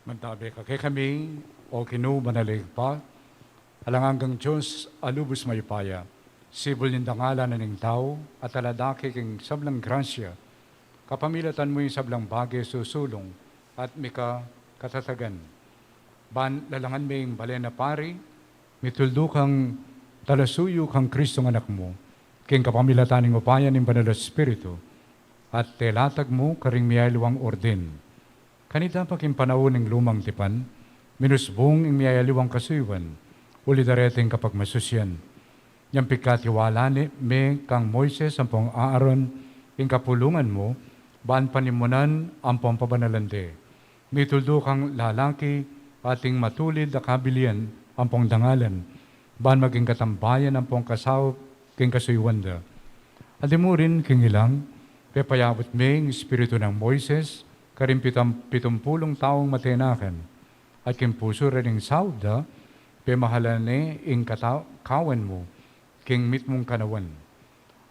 Mantabi ka kay kami, o kinu manalig pa, alangang Diyos alubos mayupaya, sibol yung dangalan na ning tao, at aladaki king sablang grasya, kapamilatan mo yung sablang bagay susulong, at mika katatagan. Ban lalangan mo yung balena pari, mituldo kang talasuyo kang Kristong anak mo, king kapamilatan ng upaya ng Banal na Espiritu, at telatag mo karing miyayluwang orden. Kanita pa kim panahon ng lumang tipan, minusbong ang miyayaliwang kasuywan, ulidareteng kapag masusyan. Yang pikatiwala ni me kang Moises ang pong Aaron, ing kapulungan mo, baan panimunan ang pong pabanalande. Mituldo kang lalaki, ating matulid na kabilian ang pong dangalan, baan maging katambayan ang pong kasaw, king kasuyawanda. Adimurin king ilang, pepayabot me ang espiritu ng Moises, karing pitumpulong taong matenakan, at king puso rin sauda, pemahalane ing kawan mo, king mit mong kanawan.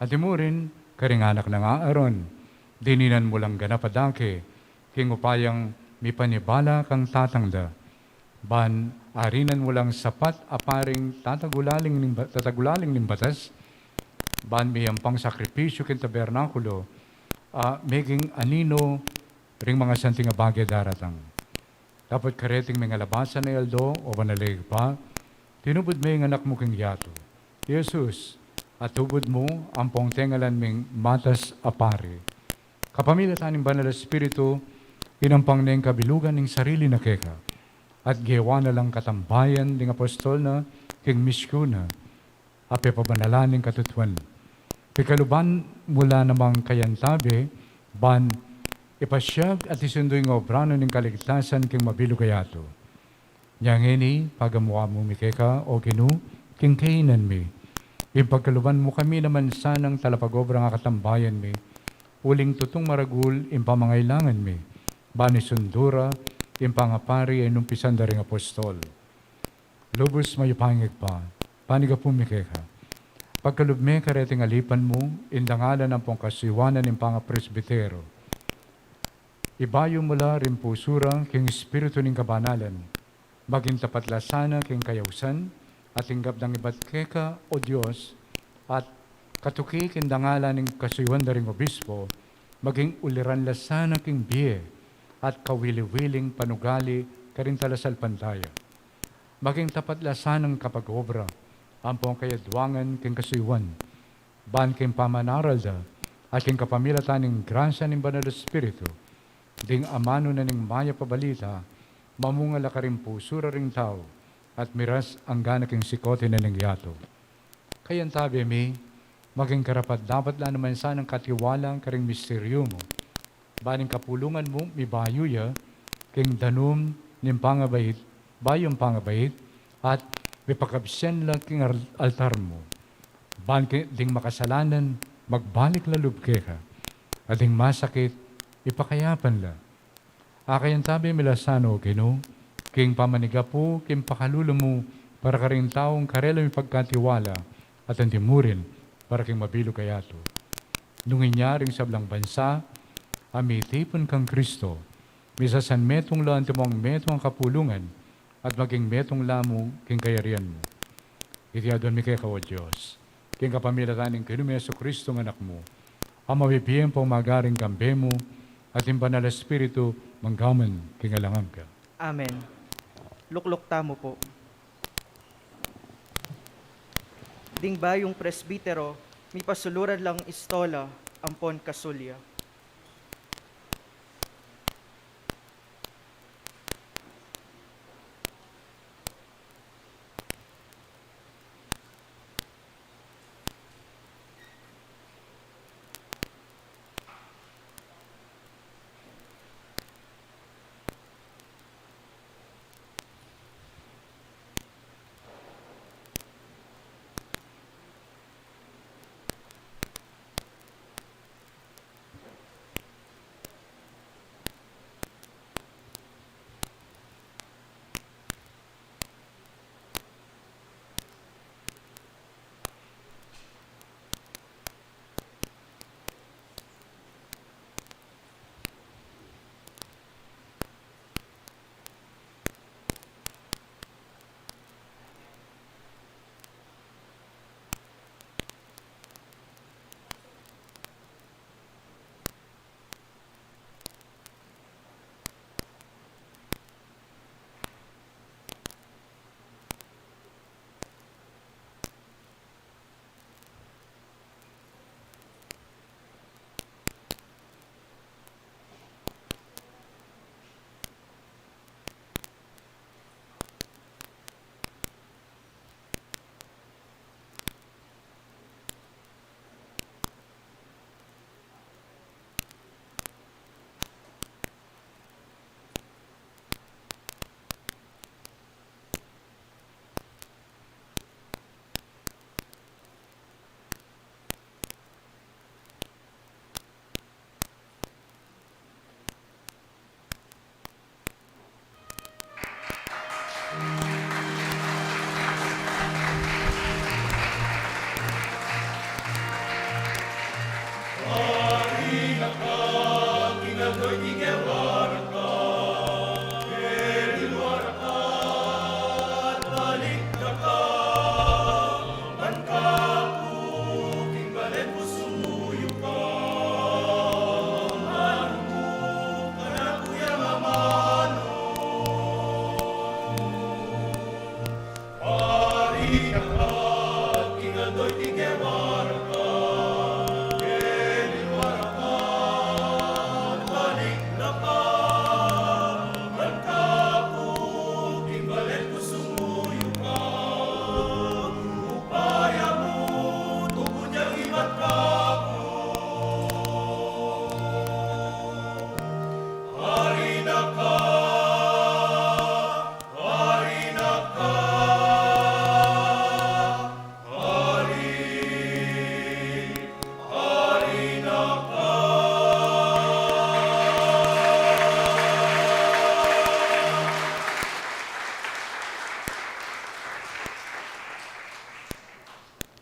At mo rin, karing anak ng Aaron, dininan mo lang ganapadake, king upayang mipanibala kang tatangda, ban arinan mo lang sapat aparing tatagulaling ning batas, ban miyang pang sakripisyo king tabernakulo, maging anino, ring mga santing bagay daratang. Dapat kareting mga labasan na Aldo o manalig pa, tinubod mo yung anak mo king yato. Jesus, at tubod mo ang pong tengalan ming matas apari. Kapamilatan ng Banal na Espiritu, inampang na yung kabilugan ng sarili na keka, at gewa na lang katambayan ng apostol na king miskuna, ape pabanalan ng katutuan. Pikaluban mula namang kayantabi, ban ipasyag at isundoy ng obrano ng kaligtasan king mabilugayato. Yang ini, pagamuha mo mikeka o kinu, king kainan mi. Ipagkaluban mo kami naman sanang talapagobra nga katambayan mi. Uling tutong maragul, impamangailangan mi. Bani sundura, impangapari ay numpisan daring apostol. Lubos mayupangig pa, paniga po mikeka. Pagkalubme kareting alipan mo, indangalan ang pong kasiwanan ng Presbytero. Ibayo mula rin pusura king espiritu ng kabanalan, maging tapatlasana king kayausan, at tinggap ng iba't keka o Diyos, at katuki king dangalan ng kasuywan daring obispo, maging uliran lasana king biye, at kawili-wiling panugali karintalasal pantaya. Maging tapatlasanang kapag-obra, ang pong kayadwangan king kasuywan, ban king pamanaralda, at king kapamilatan ng grasya ng Banal na Espiritu, ding amano na ning maya pabalita, mamungala ka rin pusura ring tao, at miras ang ganaking sikote na ning yato. Kayan tabi mi, maging karapat dapat lang naman sanang katiwalang karing misteryo mo, baning kapulungan mo, mibayuya, king danum ning pangabait, bayong pangabait, at mipakabsyan lang king altar mo. Ban ding makasalanan, magbalik lalubke ka, at ding masakit, ipakayapan la. Akayan tabi milasano kino, king pamaniga po, king pakalulo mo, para ka rin taong karela may pagkatiwala, at ang timurin, para king mabilo kayato. Nung inyaring sablang bansa, amitipon kang Kristo, misasan metong la antimong metong kapulungan, at maging metong lamo king kayarian mo. Itiadon mi kay kawa Diyos, king kapamilatan ng kinumeso Kristo ng anak mo, ang mabibiyang pong magaring kambe mo, at yung Banal na Espiritu, manggaman, kingalangam ka. Amen. Luklok tamo po. Ding bayong presbitero, may pasuluran lang istola, ampon kasulya.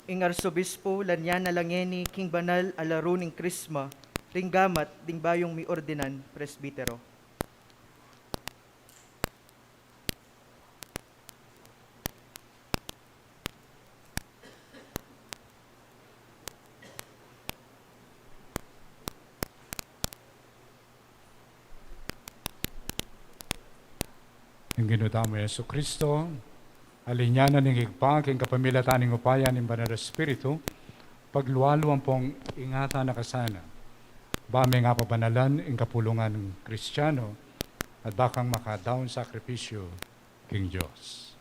ing arsobispo lanyan nalangeni king banal alaro ning krisma, ringgamat ding bayong mi ordinan presbitero. Ang ginutamo Yesu Kristo, alinyanan ng higpa, king kapamilatan ng upayan ng Banal na Espiritu, pagluwalo ang pong ingata na kasana. Bame nga pabanalan ang kapulungan ng Kristiyano at bakang makadaon sakripisyo king Diyos.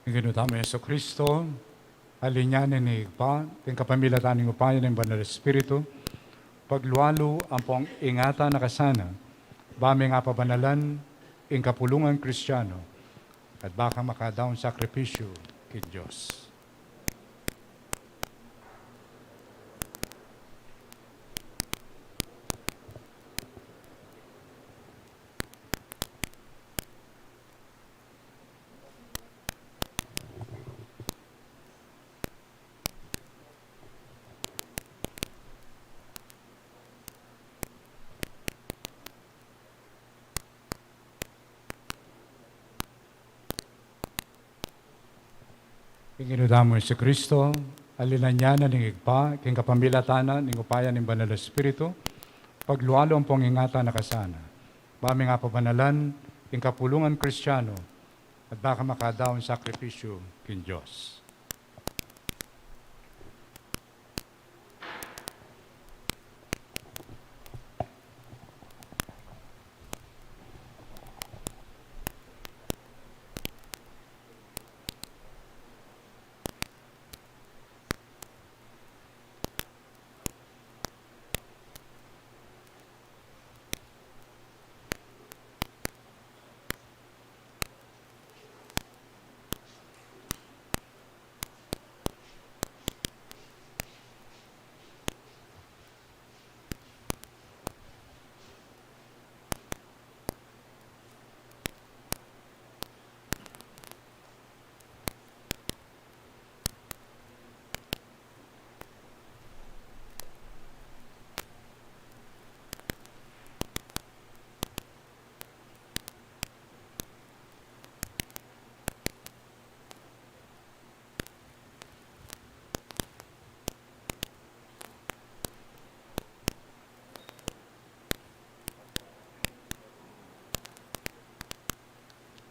Ang ginutamo Yesu Kristo, alinyanin ni higpa, king kapamilatan ng upayan ng Banal na Espiritu, pagluwalo ang pong ingata na kasana, bame nga pabanalan ing kapulungan Kristiyano, at baka makadaon sakripisyo king Diyos. Ginudamo si Kristo, alinanyanan ng higpa, king kapamilatana ng upayan ng Banal na Espiritu, pagluwalo ang pangingata na kasana. Bami nga pabanalan, king kapulungan Kristiyano, at baka makadaon sakripisyo king Diyos.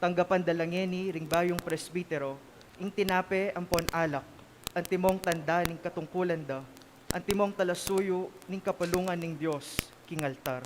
Tanggapan dalangeni ring bayong presbitero, ing tinape ampon alak, antimong tanda ning katungkulan da, antimong talasuyo ning kapalungan ning Dios king altar.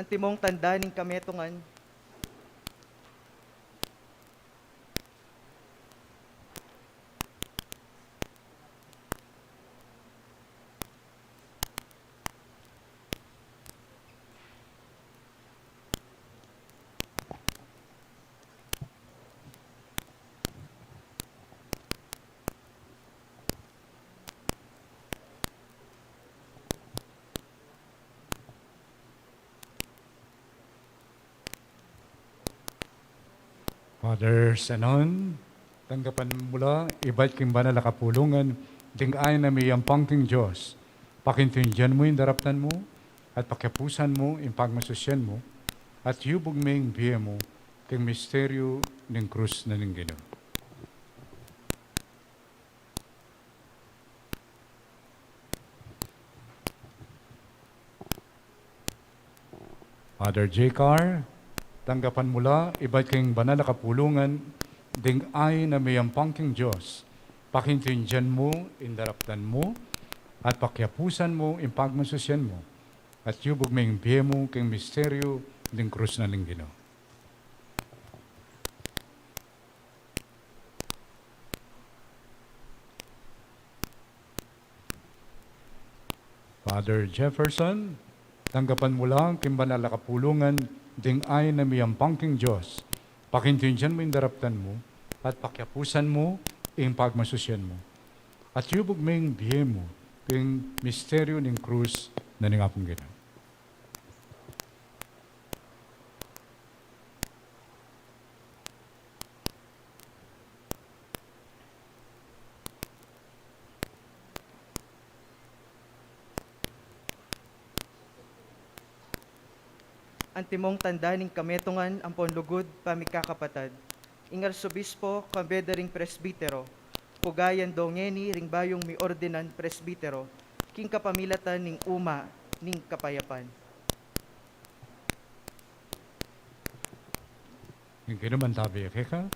Antimong tanda ning kametungan, Father Cenon, tanggapan mula, ibait king banal na kapulungan, ding ay na may yampang king Diyos. Pakintindihan mo yung daraptan mo, at pakiapusan mo yung pagmasusyan mo, at yubog mo yung biya mo, king misteryo ng krus na ng Ginoo. Father Jaycar, tanggapan mula, ibait kayong banal na kapulungan, ding ay na may yampang king Diyos. Pakintindihan mo, indaraptan mo, at pakiapusan mo, impagmasusyan mo, at yubog may biye mo kang misteryo ng krus na ng Ginoo. Father Jefferson, tanggapan mo lang king banal na kapulungan, ding ay na may yampang king Diyos. Pakintindihan mo, indaraptan mo, at pakiapusan mo, impagmasusyan mo, at yubog may biye mo, king misteryo ng krus na ng apong Ginoo. Antimong tanda ning kametungan ang ponlugod pamikakapatad. Ing Arsobispo kambedering presbitero, pugayan dongeni ring bayong mi ordinan presbitero, king kapamilatan ning uma ning kapayapan. Yung kinuman tabi, ka?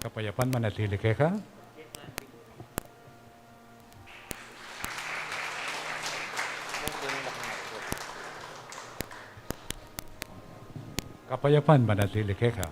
Kapayapan manatili ka? Kapayapan manatili ka?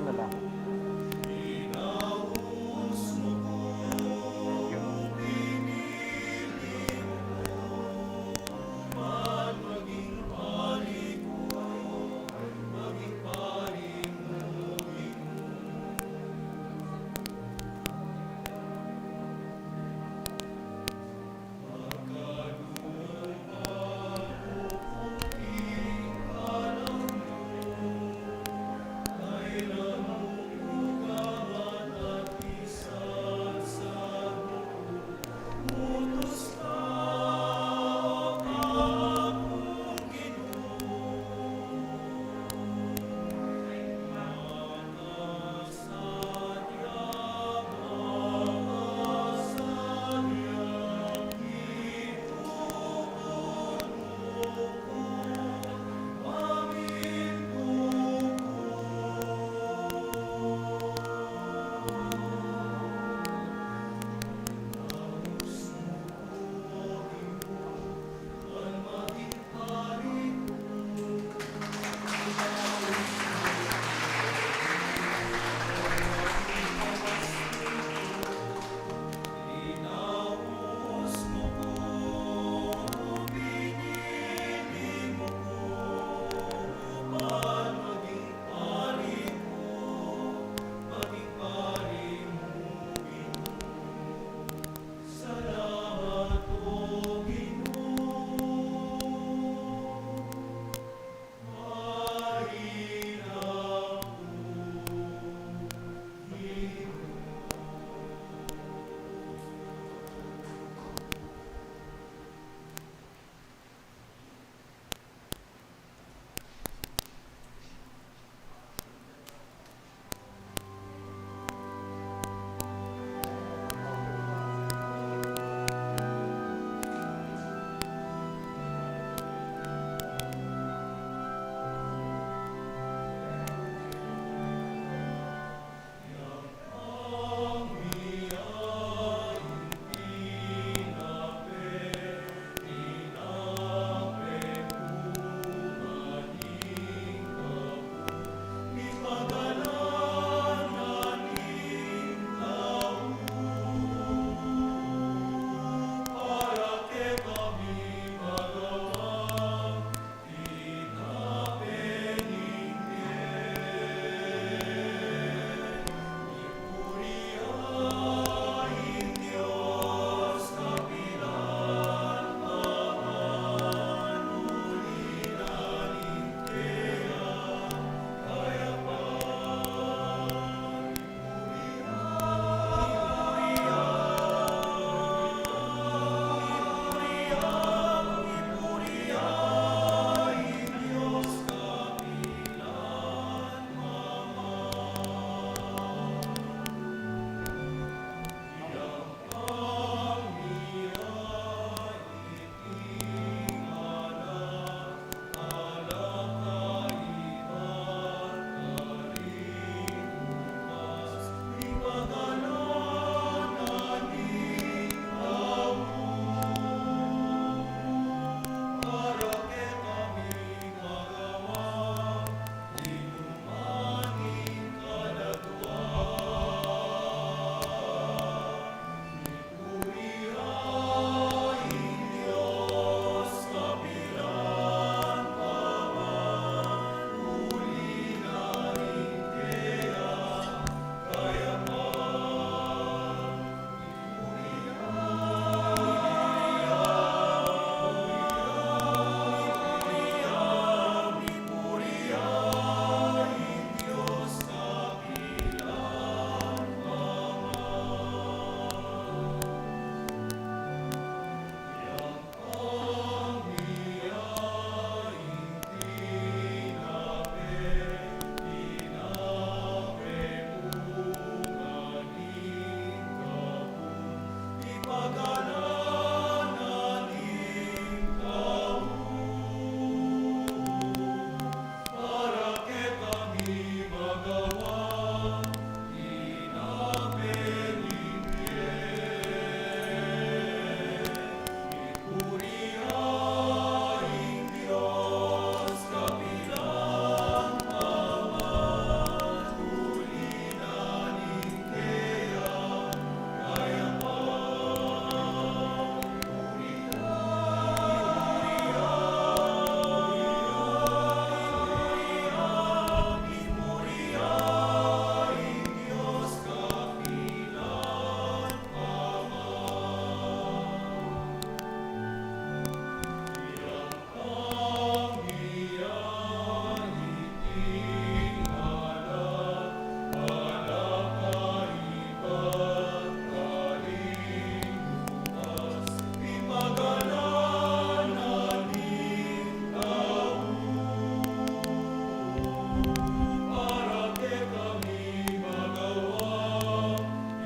manalangin.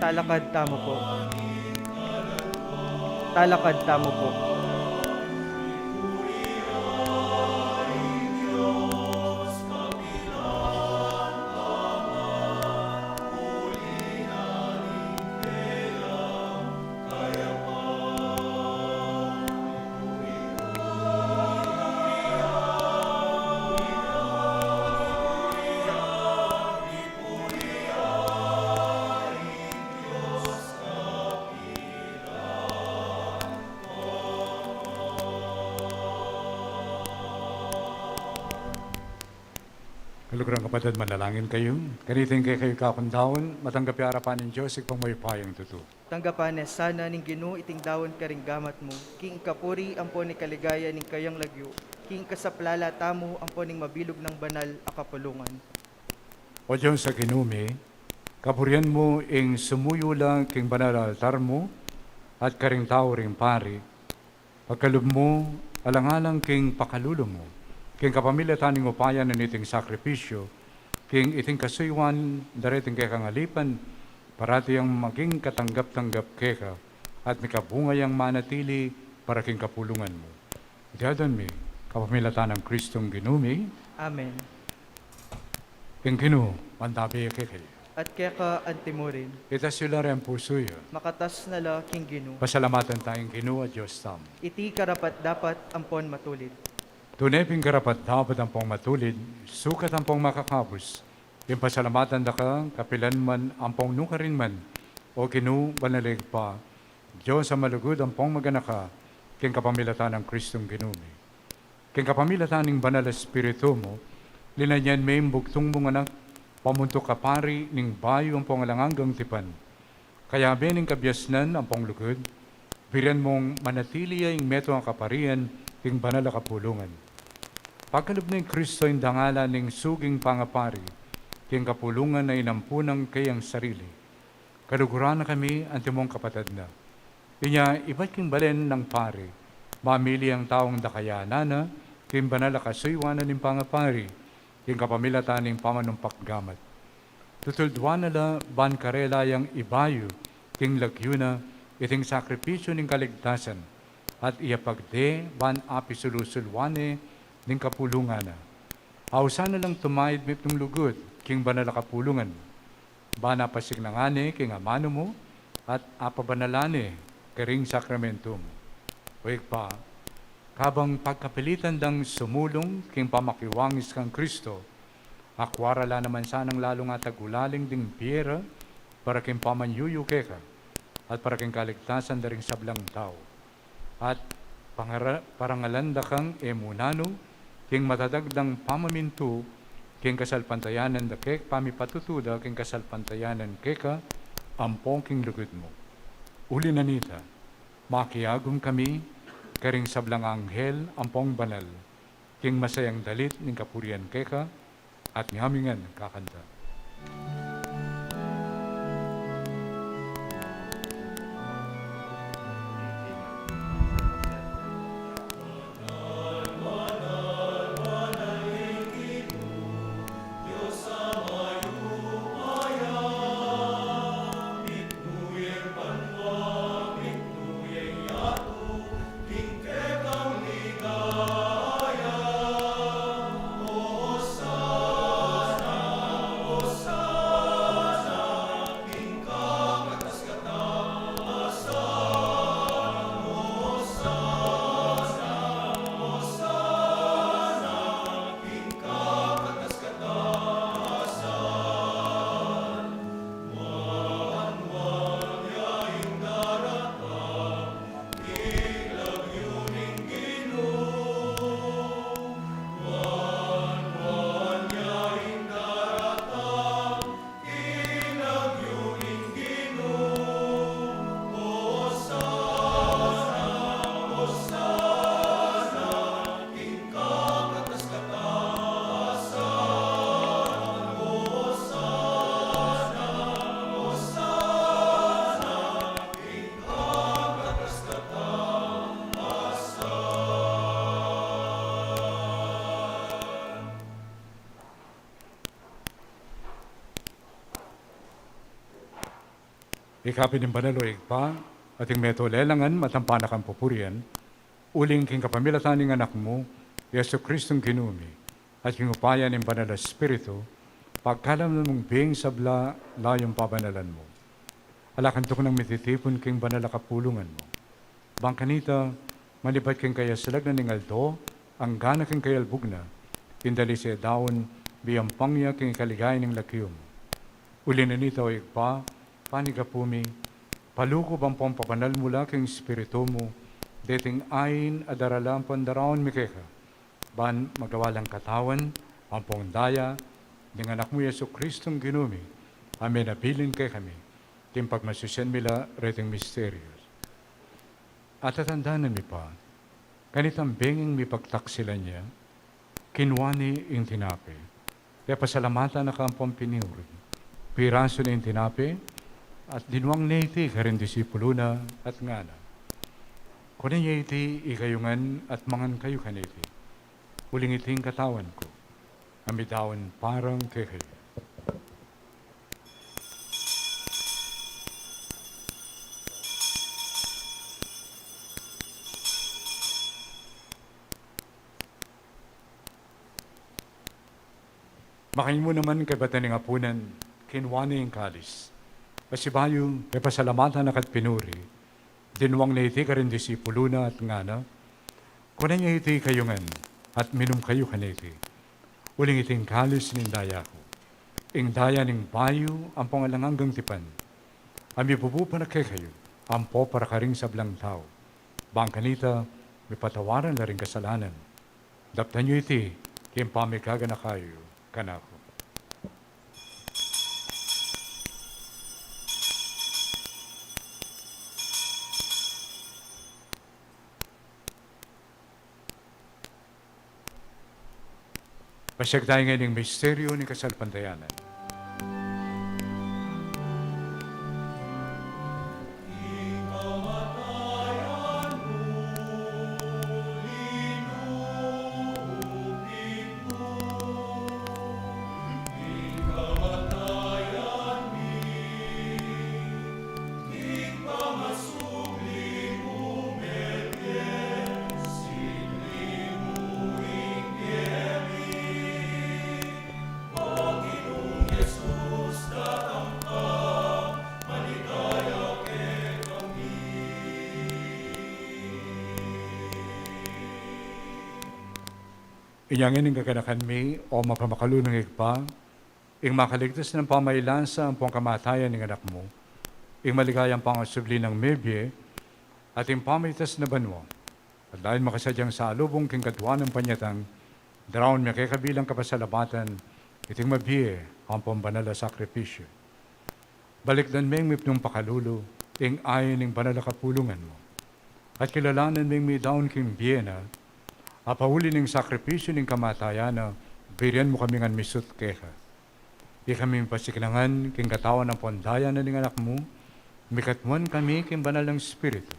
Talakad tamo po. Talakad tamo po. Kalugurang kapatid, manalangin kayo. Kanitin kayo kakundawon, matanggapi harapan ng Diyos, ikpang may payang tuto. Tanggapan sana ning Ginoo iting dawon karing gamat mo. King kapuri ampon ni kaligaya ning kayang lagyo. King kasaplala tamo ampon ning mabilog ng banal a kapulungan. O Diyos sa kinumi, kapurian mo ing sumuyo lang king banal altar mo, at karing tao ring pari. Pagkalub mo, alang-alang king pakalulo mo, king kapamilya taning upayan ng iting sakripisyo, king iting kasuywan, darating kay kangalipan, parati ang maging katanggap-tanggap keka, at mikabungay ang manatili para king kapulungan mo. Diyadan mi, kapamilya tanang Kristong ginumi, Amen. king Ginoo, mandabi kekay. At kaya ka antimorin, Itas sila rin puso yun. makatas na la King Ginoo. Pasalamatan tayong Ginoo at Diyos tam. Iti karapat dapat ampon matulid. Tunay ping karapat dapat ang pong matulid, sukat ang pong makakabos. Yung pasalamatan da ka, kapilan man, ang pong nukarin man, o Ginoo banalig pa, Diyos ang malugod ang pong maganaka, king kapamilatan ng Kristong Ginumi. King kapamilatan ng banal espiritu mo, linanyan may bugtong mong anak, pamuntok ka pari ning bayo ang pong alanganggang tipan. Kaya bening kabyasnan ang pong lugod, biran mong manatili ang meto ang kaparian, king banal a kapulungan. Pagkalub ng Kristo yung dangala ning suging pangapari, king kapulungan na inampunang kayang sarili. Kaluguran na kami ang timong kapatid na. Inya, iba't king balen ng pari, mamili ang taong dakayanana, king banal a kasuywanan ng pangapari, king kapamilatan ng pamanumpak gamat. Tutuldwan nala ban karela yang ibayo, king lagyuna, iting sakripisyo ng kaligtasan, at iapagde ban apisulusulwane ning kapulungana. Ausan na lang tumayid mitong lugod, king banala kapulungan. Bana pasignangane king amano mo, at apabanalane kering sakramento mo. Uwig pa, kabang pagkapilitan dang sumulong king pamakiwangis kang Kristo, akwarala naman sanang lalo nga tagulaling ding piyera para king pamanyuyuke ka at para king kaligtasan daring sablang tao. At parangalanda kang emunano king matadagdang pamamintu king kasalpantayanan da kek pamipatutuda king kasalpantayanan keka ampong king lugod mo. Uli na nita, makiyagom kami karing sablang anghel ampong banal, king masayang dalit ning kapurian keka, at ngamingan kakanta. Hosanna, Hosanna. Ikapin ng banalo igpa, at yung meto lelangan matampanak ang pupurian, uling king kapamilatan ng anak mo, Yesu Kristong kinumi, at yung upayan ng banal na Espiritu, pagkalam na mong bing sabla layong pabanalan mo. Alakanto ko ng mititipon king banal na kapulungan mo. Bangkanita, manibat king kaya silag na ningalto, ang gana king kayalbog na, kindali siya daon, biyampangya king kaligay ng lakiyo mo. Uli na nito ay pa, panigapumi, paluko bang pampabanal mula king Espiritu mo, dating ayin adaralang pandaraon mikeka, ban magawalang katawan, ang pongdaya, ng anak mo Yesu Kristong ginumi, amin abilin kay kami, timpag masusyan mila reting misterios. At tatandaan mi pa, ganitang benging mi pagtaksilan niya, kinwani yung tinapi, kaya pasalamatan na kampong pinuri, piraso na yung tinapi, at dinuang neiti karin disipulo na at ngana. Kunin niya iti ikayungan at mangan kayo kaniti, uling iting katawan ko, amitawan parang kekay. Makain mo naman kay batan ng apunan, kinwani yung kalis. Pasibayo, kay pasalamatan na kat pinuri, dinuwang na iti ka rin disipulo na at ngana, kunan niya iti kayungan, at minum kayo kaniti. Uling iting kalis ng daya ko. Ing daya ng bayo, ang pangalanganggang tipan. Ami bubupa na kay kayo, ampo para karing sablang tao. Bangkanita, may patawaran na rin kasalanan. Daptan niyo iti, kayong pamikaga na kayo, kanako. Pasyag tayo ngayon ng misteryo ni Kasalpantayanan. Inyangin ng kakanakan mi o mapamakalunang igpa, ing makaligtas ng pamailansa ang pong kamatayan ng anak mo, ing maligayang pangasubli ng mebye, at ing pamaitas na banwa, at dahil makasadyang sa alubong king kadwa ng panyatang, darawon may kakabilang kapasalabatan, iting mabiye ang pambanala sakripisyo. Balikdan ming mipnong pakalulo, ing ayon ng banala kapulungan mo, at kilalanan ming may daon king biyena, apahuli ng sakripisyo ng kamatayan na birian mo kami ngan misut keha. Di kami pasiklangan king katawan ng pondaya na ng anak mo, mikatmuan kami king banal ng Espiritu.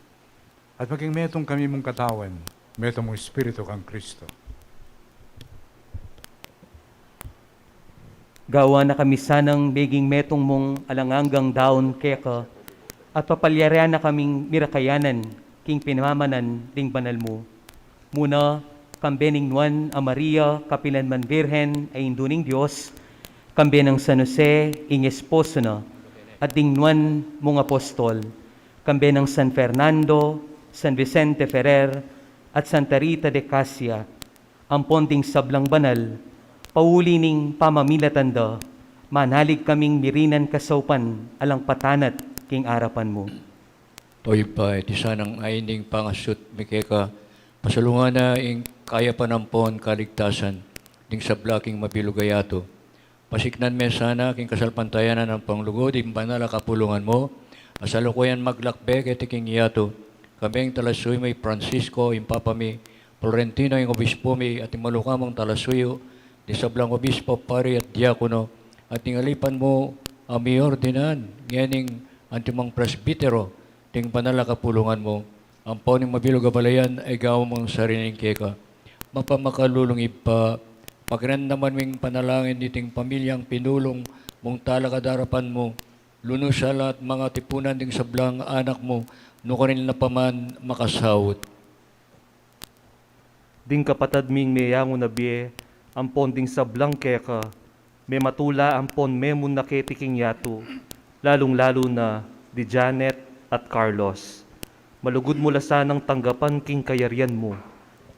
At maging metong kami mong katawan, metong mong Espiritu kang Kristo. Gawa na kami sanang beging metong mong alanganggang daon keka, at papalyarian na kaming mirakayanan, king pinamamanan ding banal mo. Muna, kambeneng Juan a Maria, kapilanman Birhen, ay induning Diyos, kambenang San Jose, ing esposo na, at ding Juan mong apostol, kambenang San Fernando, San Vicente Ferrer, at Santa Rita de Casia, ang ponding sablang banal, pauli ning pamamilatanda, manalig kaming mirinan kasaupan, alang patanat king arapan mo. Toy pa, iti sanang aining pangasut mikeka, pasalungan na ing kaya panampon kaligtasan, ding sablaking mabilugayato. Pasiknan me sana king kasalpantayanan ng panglugod, ing banala kapulungan mo, asalukuyan maglakbek iti king iyato, kaming talasuy may Francisco, ing papami, Florentino, ing obispo mi, at ing malukamang talasuyo, di sablang obispo, pari at diakono, at ing alipan mo, ami ordinan, nganing antimang presbytero, ting banala kapulungan mo, ang pauning mabilog abalayan ay gawa mong sariling keka. Mapamakalulong ipa, pagran naman ming panalangin niting pamilyang pinulong mong talakadarapan mo, luno sa lahat mga tipunan ding sablang anak mo, no kanil na paman makasawot. Ding kapatad ming meyango na biye, ampon ding sablang keka, may matula ampon memon na ketiking yato, lalong-lalo na di Janet at Carlos. Malugod mo lasanang tanggapan king kayarian mo.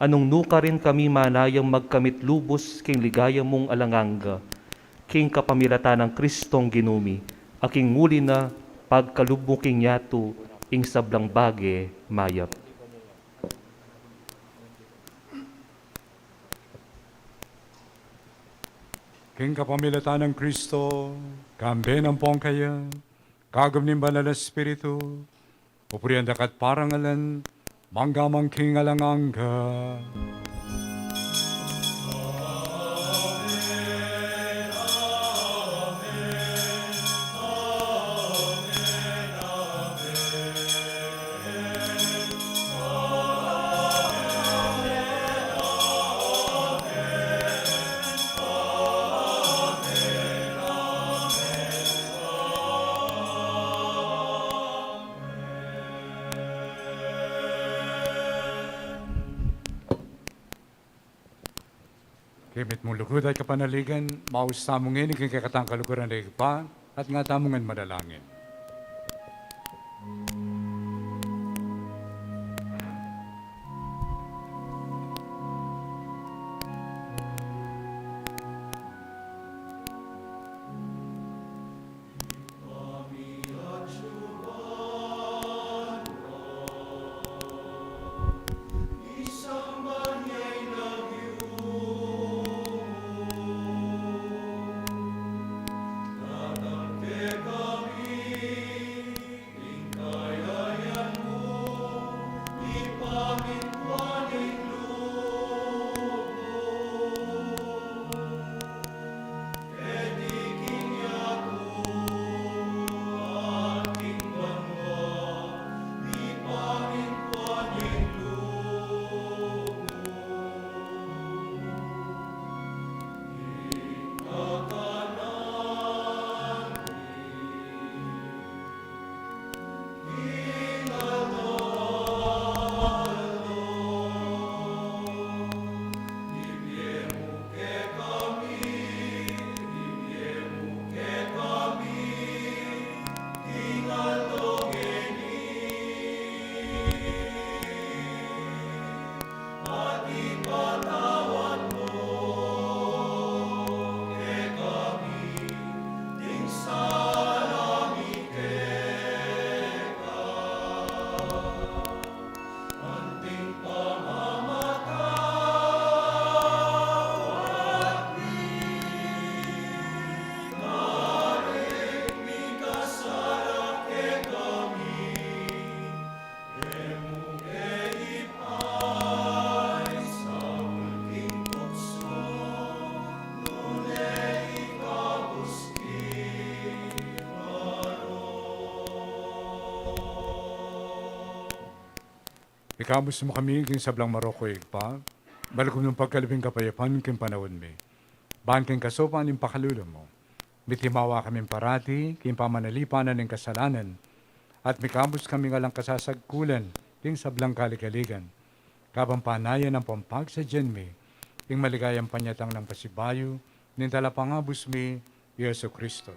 Anong nuka rin kami manayang magkamit lubos king ligaya mong alanganga, king kapamilata ng Kristong ginumi, aking nguli na pagkalubo king yato, ing sablang bage mayap. King kapamilatan ng Kristo, kambe ng pongkaya, kagam ng banal na Espiritu, upurian dakat parangalan, manggamang king alanganga. Kimit mong lugod at kapanaligan, maus tamungin, ikikakatang kalukuran na ikpa, at nga tamungan madalangin. Ikamos mo kami king sablang Maroko ikpa, balagom ng pagkalibing kapayapan king panahon mi. Bahan king kasopan ng pakalulo mo. Mitimawa kami parati king pamanalipanan ng kasalanan, at mikamos kami ngalang kasasagkulan king sablang kaligaligan. Kapampanayan ng pampagsadyan mi, king maligayang panyatang ng pasibayo, ning talapangabos mi, Yesu Kristo.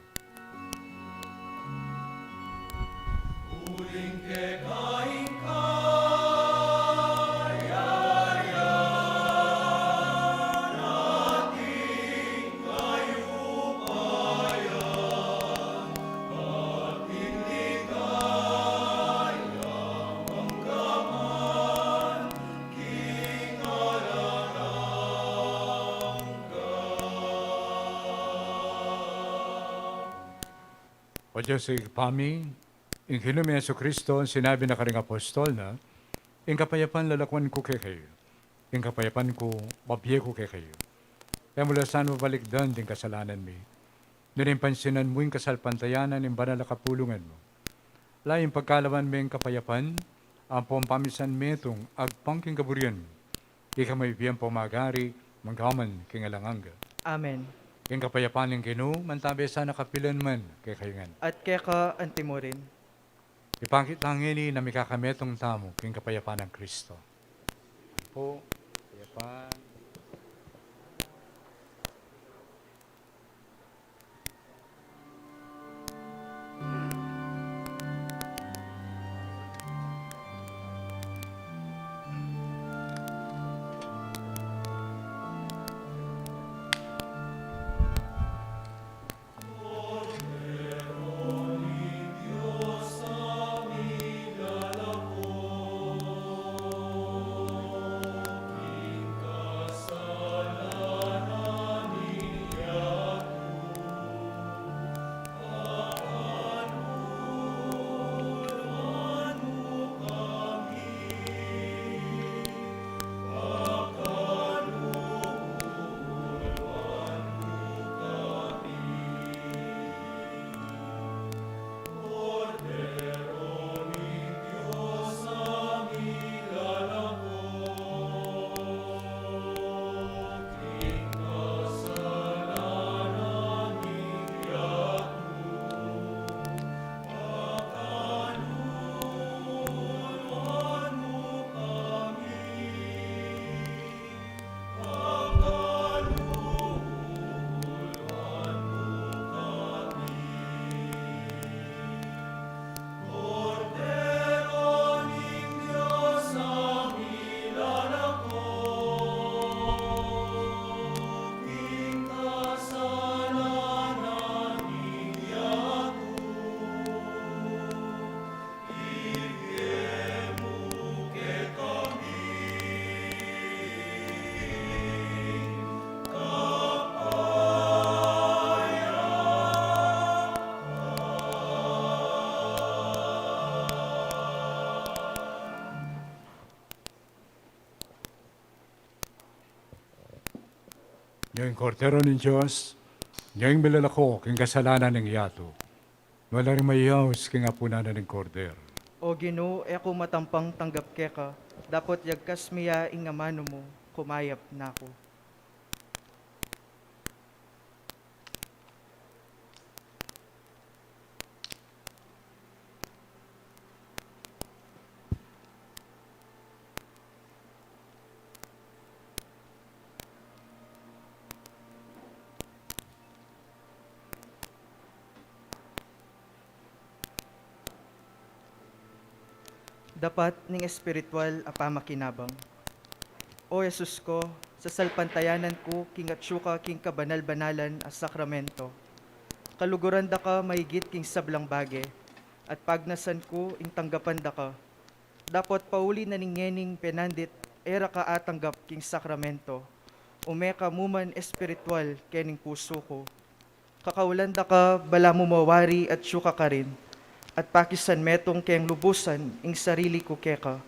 O Diyos, pami, in kinumi Yesu Kristo, sinabi na karing apostol na, in kapayapan lalakwan ko kay kayo, in kapayapan ko, babiye ko kay kayo. Kaya mula saan mabalikdan din kasalanan mi, nirin pansinan mo yung kasalpantayanan ng banal na kapulungan mo. Laing pagkalaman mo yung kapayapan, ang pompamisan metong agpangking kaburian mo. Ika may biyang pumagari, manggaman king alanganga. Amen. king kapayapaan ng Ginoo, mantabi sana kapilan man kay kayungan. At keka antimorin. Ipangkit lang ini na mikakametong tamo, king kapayapaan ng Kristo. Po, kapayapaan. Ngayong kordero ng Diyos, ngayong milalako, king kasalanan ng yato. Wala rin mayaws, king apunanan ng kordero. O Ginoo, ako matampang tanggap keka, dapat yagkas miya ing amano mo, kumayap na ako. Dapat ning espiritual apamakinabang. O Jesus ko, sa salpantayanan ko, king atsyuka king kabanal-banalan as sakramento. Kaluguran da ka mahigit king sablang bage, at pagnasan ko ing tanggapan da ka. Dapat pauli na ningening penandit, era ka atanggap king sakramento. Umeka muman espiritual kening puso ko. Kakaulan da ka bala mo mawari at syuka ka rin. At pakisan metong kayang lubusan ing sarili ko keka.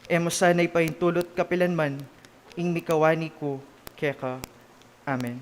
Emo sana'y pahintulot kapilanman ing mikawani ko keka. Amen.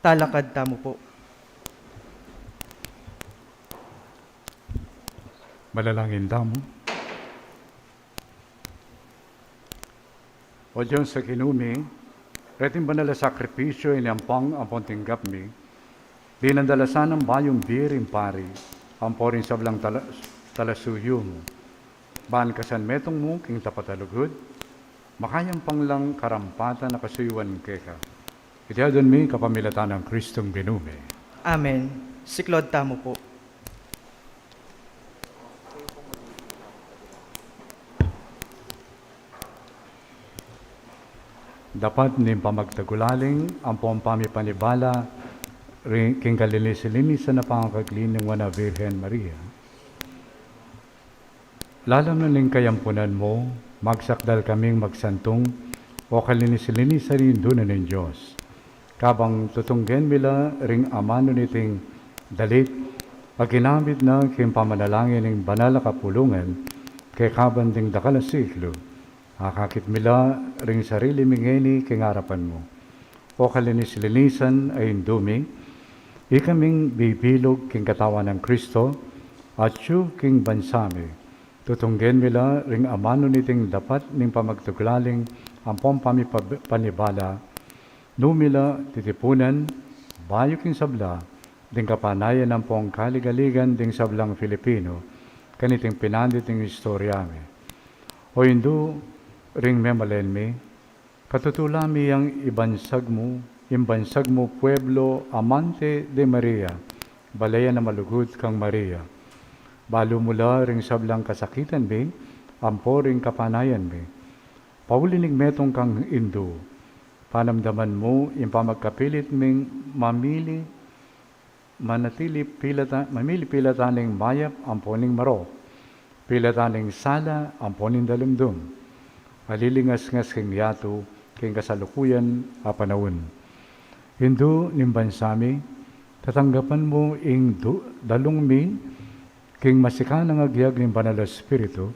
Talakad tamo po. Malalangin damo. O Diyos sa kinumi, reting banala sakripisyo inampang ampong tinggap mi, dinandalasan ng bayong biring pari, amporin sablang talasuyo mo. Baan kasan metong mo, king tapatalugod, makayang panglang karampatan na kasuyuan keka. Itiadon mi kapamilatan ng Kristong binume. Amen. Siklod tamo po. Dapat ni pamagtagulaling ang pompami panibala king kalinisilinisan na pangakaglin ng wana Virgen Maria. Lalam na ning kayampunan mo, magsakdal kaming magsantong o kalinisilinisan rin doon ng Diyos. Kabang tutunggen mila ring amano niting dalit, ginamit na king pamanalangin ng banal na kapulungan kay kabanding dakalasiklo. Akakit mila ring sarili mingeni king harapan mo. O kalinis-linisan ay indumi, ikaming bibilog king katawan ng Kristo, at yu king bansami. Tutunggen mila ring amano niting dapat ning pamagtuglaling ang pompami panibala, numila titipunan, bayo king sabla, ding kapanayan ng pong kaligaligan ding sablang Filipino, kaniting pinanditing istoryame. O hindu, ring memalenmi, katutulami ang imbansag mo pueblo amante de Maria, balaya na malugod kang Maria. Balo mula ring sablang kasakitan mi, ampo ring kapanayan mi. Paulinig metong kang Hindu, panamdaman mo impamagkapilit ming mamili pilataning mayap amponing maro, pilataning sala amponing dalumdum. Malilingas-ngas king yato, king kasalukuyan a panahon. Hindu nimbansami, tatanggapan mo ing dalong mi, king masikan ang agyag ng banal na Espiritu,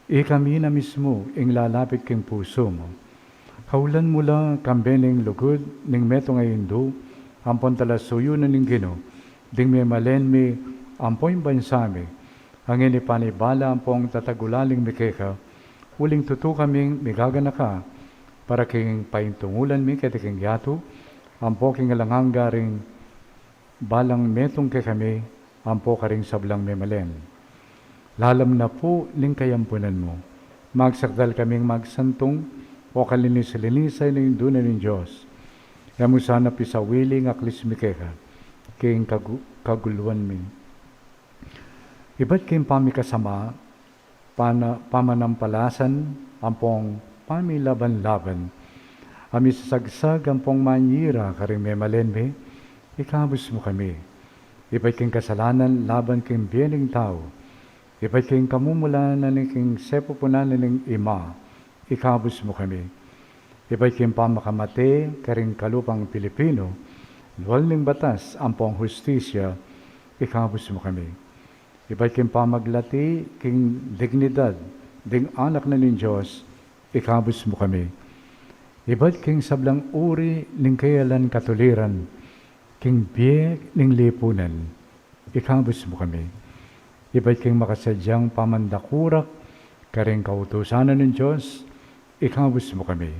ikami na mismo ing lalapit king puso mo. Kaulan mula kambening lugod, ning metong ay Hindu, ampon talasuyo na ning Gino, ding may malen mi, ampoing bansami, ang inipanibala ampong tatagulaling mikeka, uling tutu kaming migagana ka, para king paintungulan mi kaya king yato, ampo king alanganga ring balang metong kay kami, ampo ka ring sablang memalen. Lalam na po ling kayampunan mo, magsakdal kaming magsantong, o kalinis-linisay na yung dunan ng Diyos. Yamu sana pisawiling aklis mi keka, king kaguluan mi. Iba't king pamikasama, pamanampalasan, ampong pamilaban-laban, ami sasagsag ampong manyira karing memalenme, ikabos mo kami. Iba'y king kasalanan, laban king biyening tao, iba'y king kamumulanan ng king sepupunan ng ima, ikabos mo kami. Iba'y king pamakamate, karing kalupang Pilipino, luwal ng batas, ampong hustisya, ikabos mo kami. Iba'y king pamaglati, king dignidad, ding anak na ng Diyos, ikabos mo kami. Iba'y king sablang uri, ning kayalan katuliran, king biye, ning lipunan, ikabos mo kami. Iba'y king makasadyang pamandakurak, karing kautusanan ng Diyos, ikabos mo kami.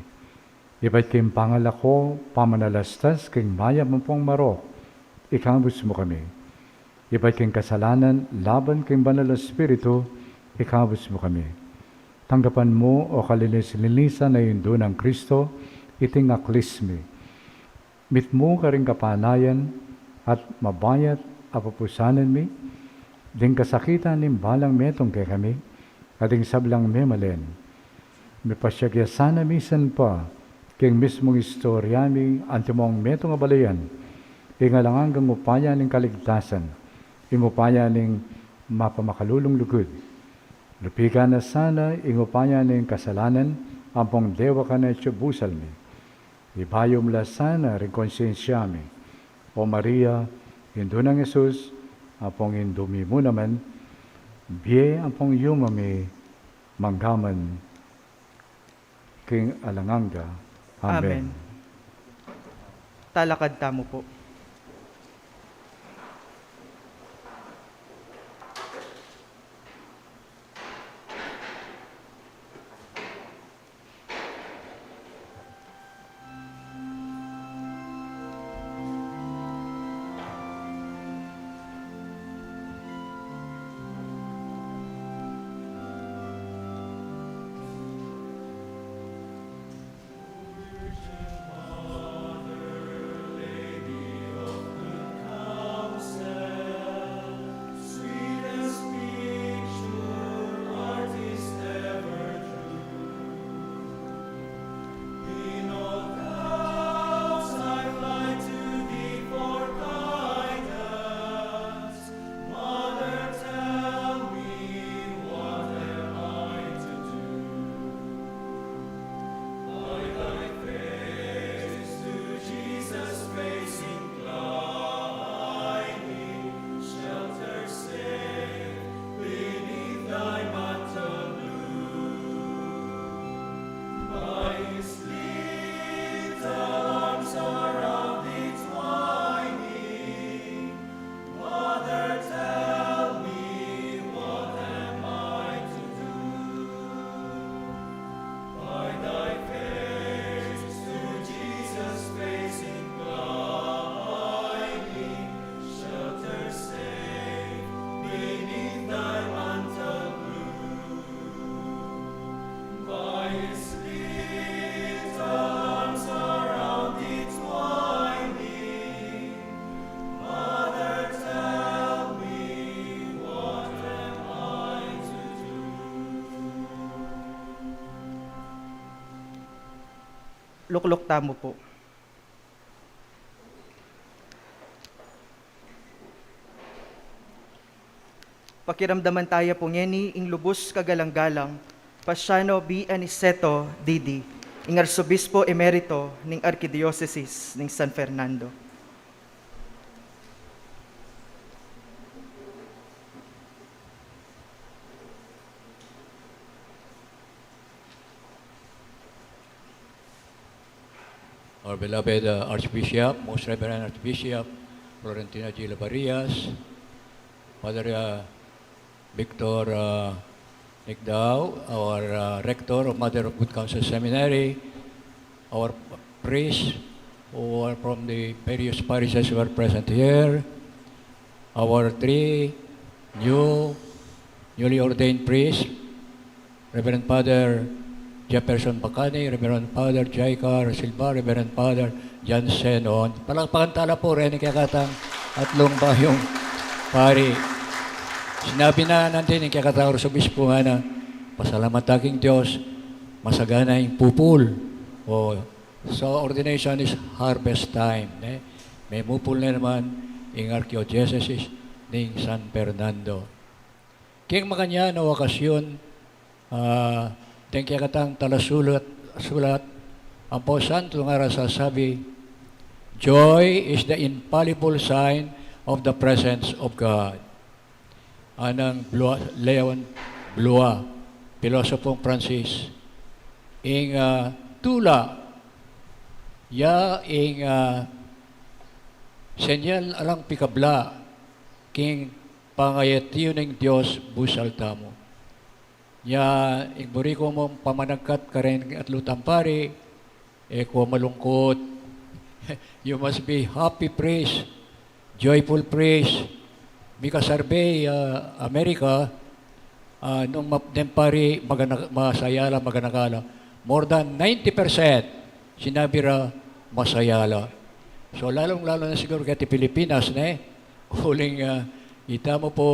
Iba'y king pangalako, pamanalastas, king maya mampong marok, ikabos mo kami. Iba'y king kasalanan, laban king banal na Espiritu, ikabos mo kami. Tanggapan mo o kalinis-linisan na yung doon ng Kristo, iting aklismi. Mit mo ka rin kapanayan at mabayat apapusanan mi, ding kasakitan ning balang metong kay kami, ading sablang memalen. May pasyagyasan na misan pa, king mismong istorya mi, antimong metong abalayan, ingalangang upaya ning kaligtasan, imupaya ning mapamakalulong lugod. Lupigan na sana ingupaya ning kasalanan, ampong dewa ka na itubusal mi. Ibayo mula sana rin konsyensya mi. O Maria, Hindu ng Jesus, ampong indumi mo naman, biye ampong yumami, manggaman, king alanganga. Amen. Talakad tamo po. luklok tamo po. Pakiramdaman tayo po ngeni ing lubos kagalang-galang, Pasyano B. Aniceto, Didi, ing Arsobispo Emerito ning Arkidiocese ning San Fernando. Our beloved Archbishop, Most Reverend Archbishop Florentino G. Lavarias, Father Victor Nigdao, our Rector of Mother of Good Counsel Seminary, our priests who are from the various parishes who are present here, our three newly ordained priests, Reverend Father Jefferson Bacani, Reverend Father Jaycar Silva, Reverend Father Cenon. Palakpakan tala po rin ikakatang atlong bayong pari. Sinabi na natin yung kakatang Arsobispo nga na pasalamat aking Diyos, masagana yung pupul. So ordination is harvest time. May mupul na naman yung Archdiocese ng San Fernando. King makanya na wakasyon, tengkya katang talasulat ang po santo nga sasabi, joy is the infallible sign of the presence of God. Anang Leon Blua, Pilosopong Francis, ing tula, ya ing senyal alang pikabla, king pangayatiyo ng Diyos busal tamo. Ya, igburi ko mong pamanagkat ka rin at lutampari, ko malungkot. You must be happy praise, joyful praise. Mika survey, Amerika, nung mapdempari, masayala, maganakala. More than 90% sinabi ra masayala. So lalong-lalo na siguro kaya Pilipinas, huling ita mo po,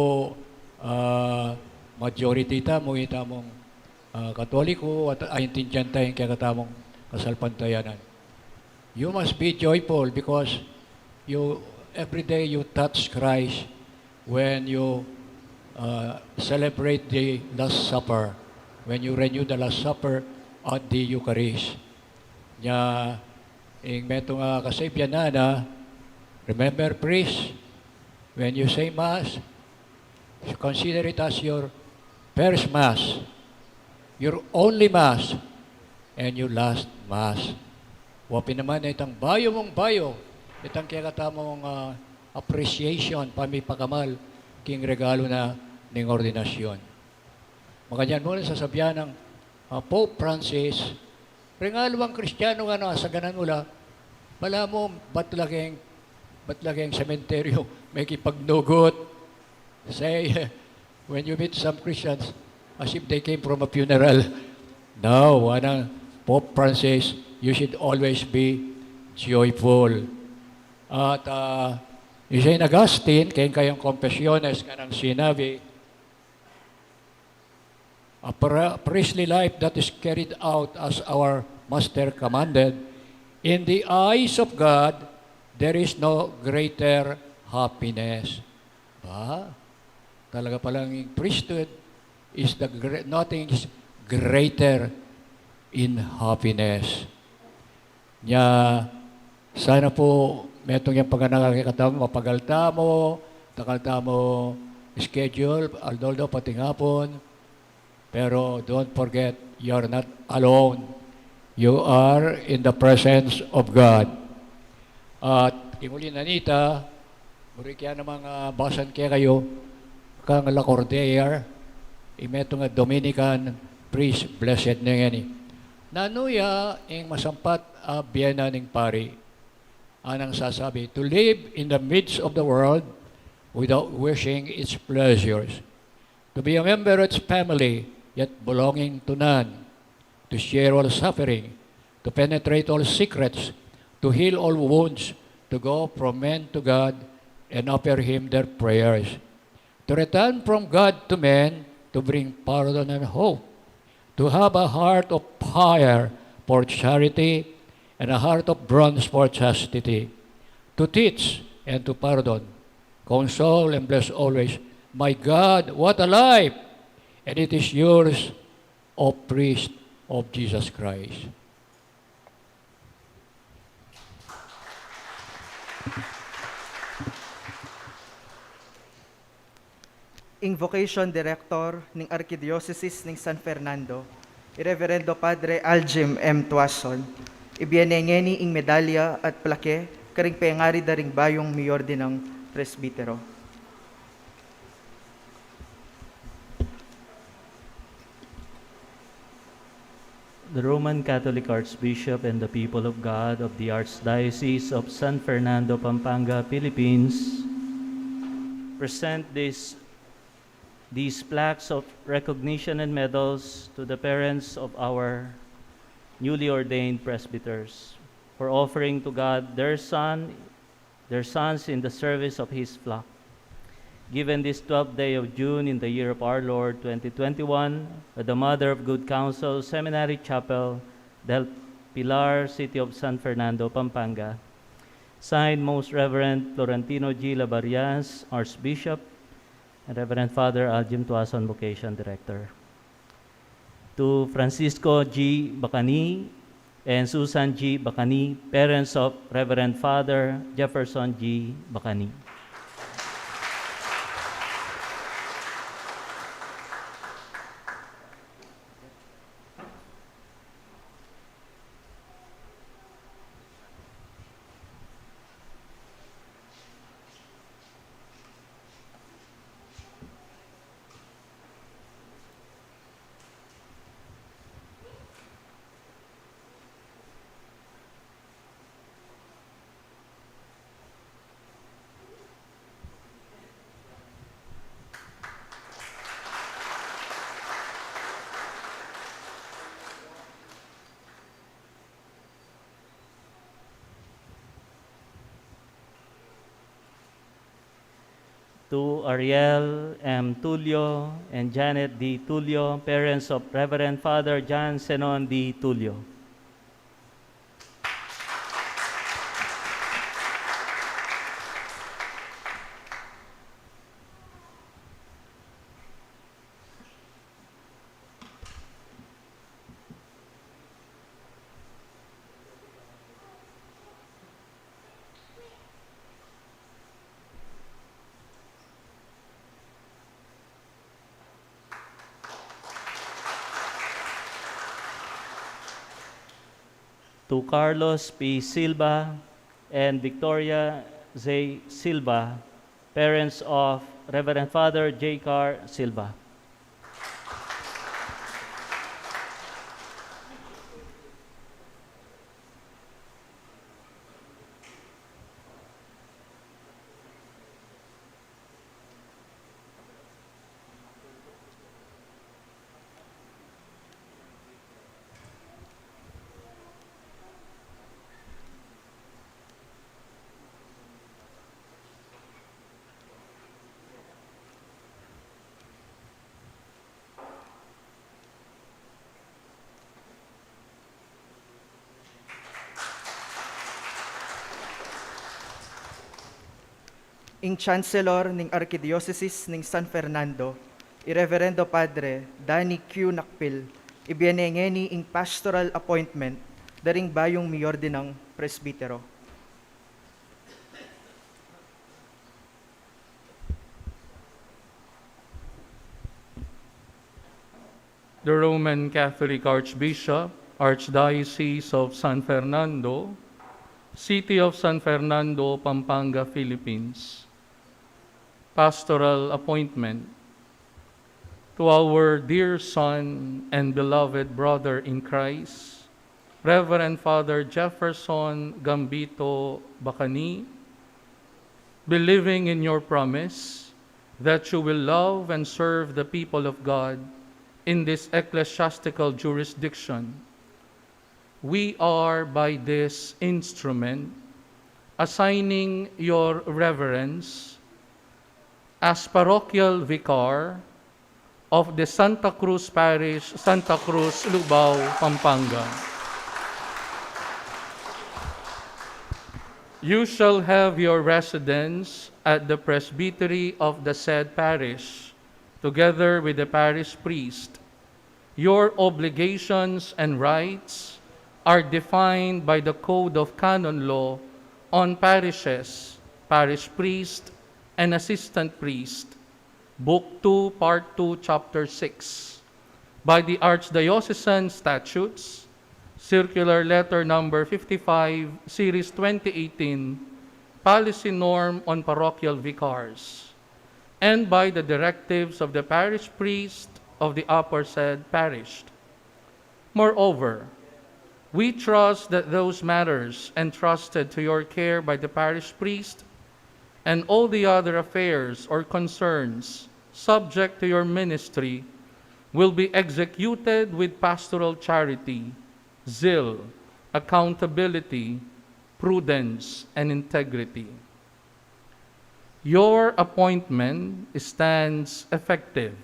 majority tamo, itamong Katoliko at ayintindihan tayong kaya katamong kasalpantayanan. You must be joyful because every day you touch Christ when you celebrate the Last Supper, when you renew the Last Supper at the Eucharist. Nya, meto nga kasabyan na, remember priest, when you say Mass, consider it as your first Mass, your only Mass, and your last Mass. Wapin naman na itang bayo mong bayo, itang kaya katamong appreciation, pamipakamal, king regalo na ng ordinasyon. Makanyan mo na sasabihan ng Pope Francis, regalo ang Kristiyano nga sa ganan mula, pala mo, ba't laging sementeryo, may kipagnugot. Say, when you meet some Christians, as if they came from a funeral. No, Pope Francis, you should always be joyful. At Saint Augustine, kayong confessiones ka ng sinabi, a priestly life that is carried out as our Master commanded, in the eyes of God, there is no greater happiness. Talaga palang priesthood is nothing is greater in happiness. Sana po metong yung pagkakatamo, mapagalta mo, takalta mo schedule, although pati hapon, pero don't forget, you're not alone. You are in the presence of God. At inguli na nita, muri kaya ng mga basan kaya kayo, kang Lacordaire, imeto nga Dominican priest, blessed na yan. Nanuya, ing masampat biyena ning pari, anang sasabi, to live in the midst of the world without wishing its pleasures, to be a member of its family, yet belonging to none, to share all suffering, to penetrate all secrets, to heal all wounds, to go from men to God and offer Him their prayers, to return from God to men, to bring pardon and hope, to have a heart of fire for charity, and a heart of bronze for chastity, to teach and to pardon, console and bless always. My God, what a life! And it is yours, O priest of Jesus Christ. Invocation Director ng Archdiocese ng San Fernando, Reverendo Padre Aljim M. Tuason, ibiyanengeni ing medalya at plake karing pengari daring bayong mayor din ng presbitero. The Roman Catholic Archbishop and the people of God of the Archdiocese of San Fernando, Pampanga, Philippines, present these plaques of recognition and medals to the parents of our newly ordained presbyters for offering to God their sons in the service of His flock. Given this 12th day of June in the year of our Lord 2021, at the Mother of Good Counsel Seminary Chapel, Del Pilar, City of San Fernando, Pampanga. Signed, Most Reverend Florentino G. Lavarias, Archbishop, and Reverend Father Aljim Tuason, Vocation Director. To Francisco G. Bacani and Susan G. Bacani, parents of Reverend Father Jefferson G. Bacani. To Ariel M. Tulio and Janet D. Tulio, parents of Reverend Father John Cenon D. Tulio. To Carlos P. Silva and Victoria Z. Silva, parents of Reverend Father Jaycar Silva. Ing Chancellor ng Archdiocese ng San Fernando, Reverendo Padre Danny Q. Nakpil, ibiyanengeni ing pastoral appointment daring bayong mayor din ng presbitero. The Roman Catholic Archbishop, Archdiocese of San Fernando, City of San Fernando, Pampanga, Philippines. Pastoral appointment to our dear son and beloved brother in Christ, Reverend Father Jefferson Gambito Bacani, believing in your promise that you will love and serve the people of God in this ecclesiastical jurisdiction. We are by this instrument assigning your reverence as parochial vicar of the Santa Cruz Parish, Santa Cruz, Lubao, Pampanga. You shall have your residence at the presbytery of the said parish, together with the parish priest. Your obligations and rights are defined by the Code of Canon Law on parishes, parish priest, and assistant priest, Book 2, Part 2, Chapter 6, by the Archdiocesan Statutes, Circular Letter Number 55, Series 2018, Policy Norm on Parochial Vicars, and by the directives of the parish priest of the aforesaid parish. Moreover, we trust that those matters entrusted to your care by the parish priest and all the other affairs or concerns subject to your ministry will be executed with pastoral charity, zeal, accountability, prudence, and integrity. Your appointment stands effective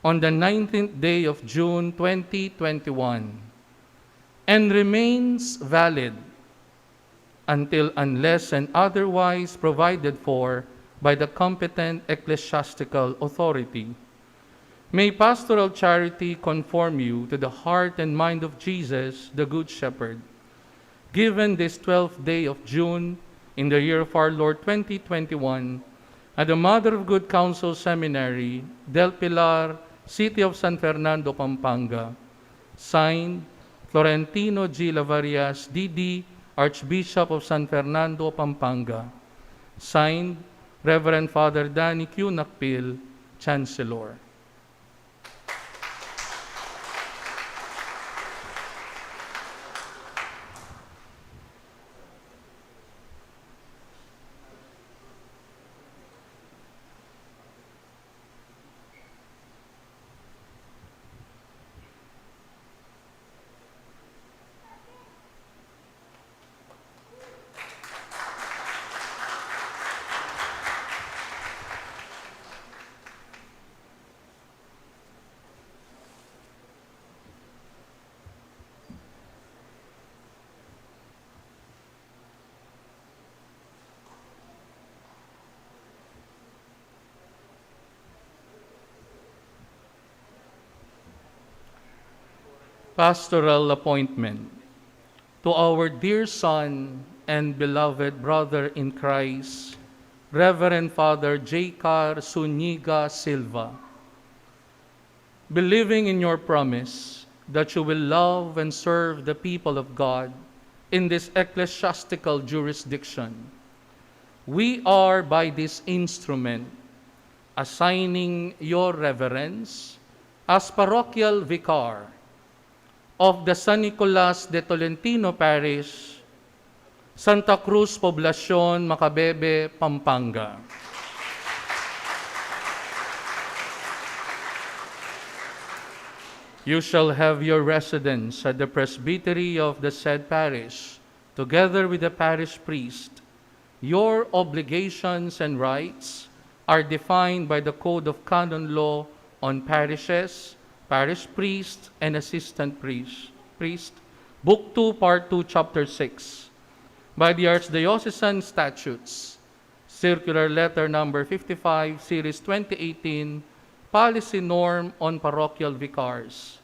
on the 19th day of June 2021 and remains valid unless and otherwise provided for by the competent ecclesiastical authority. May pastoral charity conform you to the heart and mind of Jesus, the Good Shepherd, given this 12th day of June in the year of our Lord 2021 at the Mother of Good Counsel Seminary, Del Pilar, City of San Fernando, Pampanga. Signed, Florentino G. Lavarias, D.D., Archbishop of San Fernando, Pampanga. Signed, Reverend Father Danny Q. Nakpil, Chancellor. Pastoral appointment. To our dear son and beloved brother in Christ, Reverend Father Jaycar Zun Silva, believing in your promise that you will love and serve the people of God in this ecclesiastical jurisdiction, we are by this instrument assigning your reverence as parochial vicar of the San Nicolas de Tolentino Parish, Santa Cruz Poblacion, Macabebe, Pampanga. You shall have your residence at the presbytery of the said parish, together with the parish priest. Your obligations and rights are defined by the Code of Canon Law on parishes, parish priest, and assistant priest, Book 2, Part 2, Chapter 6, by the Archdiocesan Statutes, Circular Letter Number 55, Series 2018, Policy Norm on Parochial Vicars,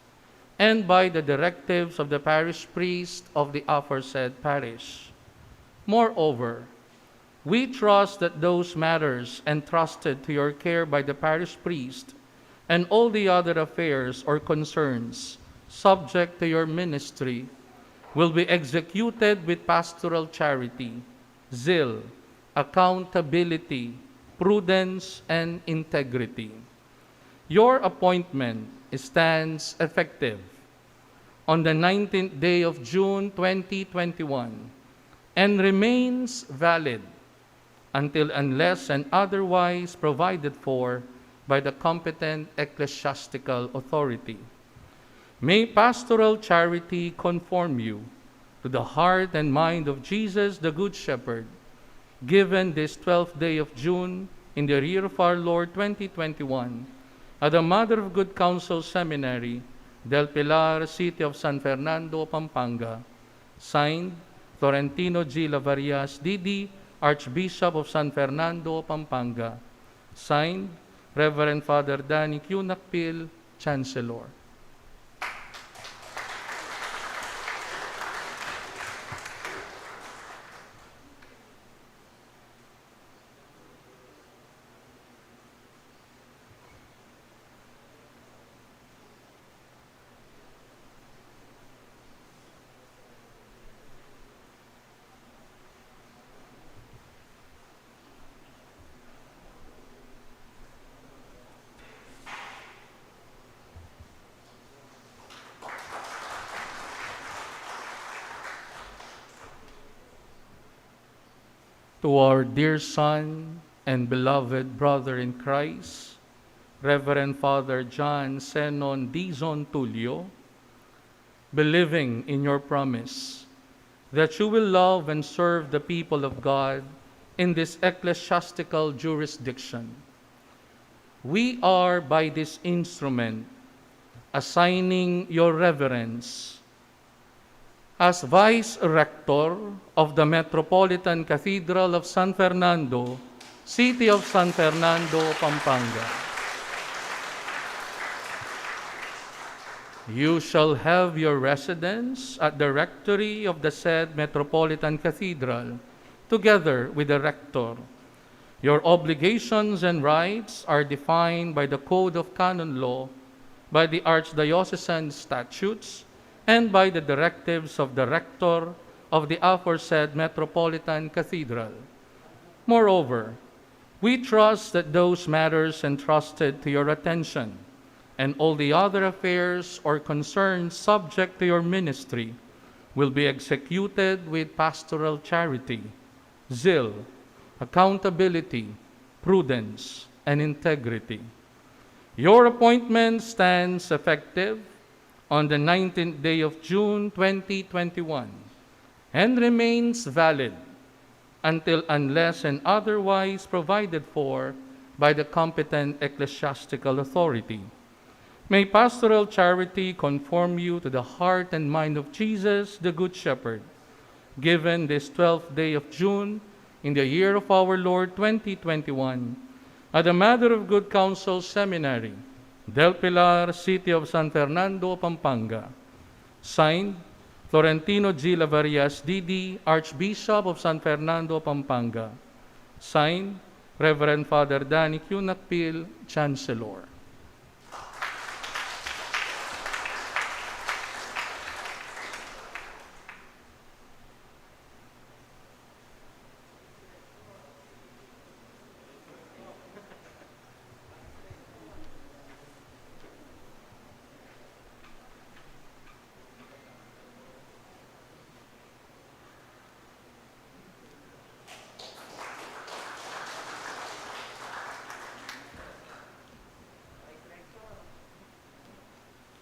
and by the directives of the parish priest of the aforesaid parish. Moreover, we trust that those matters entrusted to your care by the parish priest and all the other affairs or concerns subject to your ministry will be executed with pastoral charity, zeal, accountability, prudence, and integrity. Your appointment stands effective on the 19th day of June 2021 and remains valid unless and otherwise provided for by the competent ecclesiastical authority. May pastoral charity conform you to the heart and mind of Jesus, the Good Shepherd, given this 12th day of June in the year of our Lord 2021 at the Mother of Good Counsel Seminary, Del Pilar, City of San Fernando, Pampanga. Signed, Florentino G. Lavarias, D.D., Archbishop of San Fernando, Pampanga. Signed, Reverend Father Danny Q. Nakpil, Chancellor. To our dear son and beloved brother in Christ, Reverend Father John Cenon Dizon Tulio, believing in your promise that you will love and serve the people of God in this ecclesiastical jurisdiction, we are by this instrument assigning your reverence as Vice Rector of the Metropolitan Cathedral of San Fernando, City of San Fernando, Pampanga. You shall have your residence at the rectory of the said Metropolitan Cathedral, together with the rector. Your obligations and rights are defined by the Code of Canon Law, by the Archdiocesan statutes, and by the directives of the rector of the aforesaid Metropolitan Cathedral. Moreover, we trust that those matters entrusted to your attention and all the other affairs or concerns subject to your ministry will be executed with pastoral charity, zeal, accountability, prudence, and integrity. Your appointment stands effective on the 19th day of June 2021 and remains valid unless and otherwise provided for by the competent ecclesiastical authority. May pastoral charity conform you to the heart and mind of Jesus, the Good Shepherd, given this 12th day of June in the year of our Lord 2021 at the Mother of Good Counsel Seminary, Del Pilar, City of San Fernando, Pampanga. Signed, Florentino G. Lavarias, D.D., Archbishop of San Fernando, Pampanga. Signed, Reverend Father Danny Q. Nakpil, Chancellor.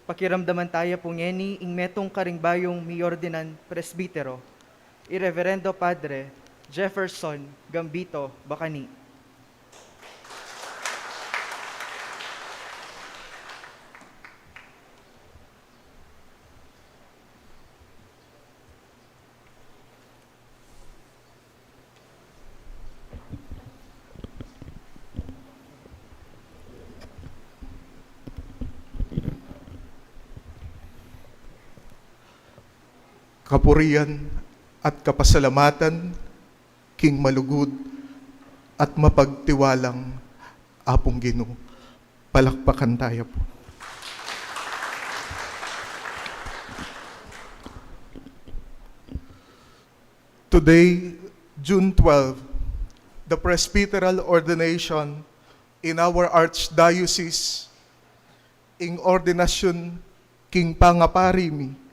Pakiramdaman tayo po ngeni ing metong karingbayong miordinan presbitero, Irreverendo Padre Jefferson Gambito, Bacani. Kapurian at kapasalamatan, king malugod at mapagtiwalang Apong Ginoo. Palakpakan tayo po. Today, June 12, the presbyteral ordination in our archdiocese in ordination King Pangaparimi,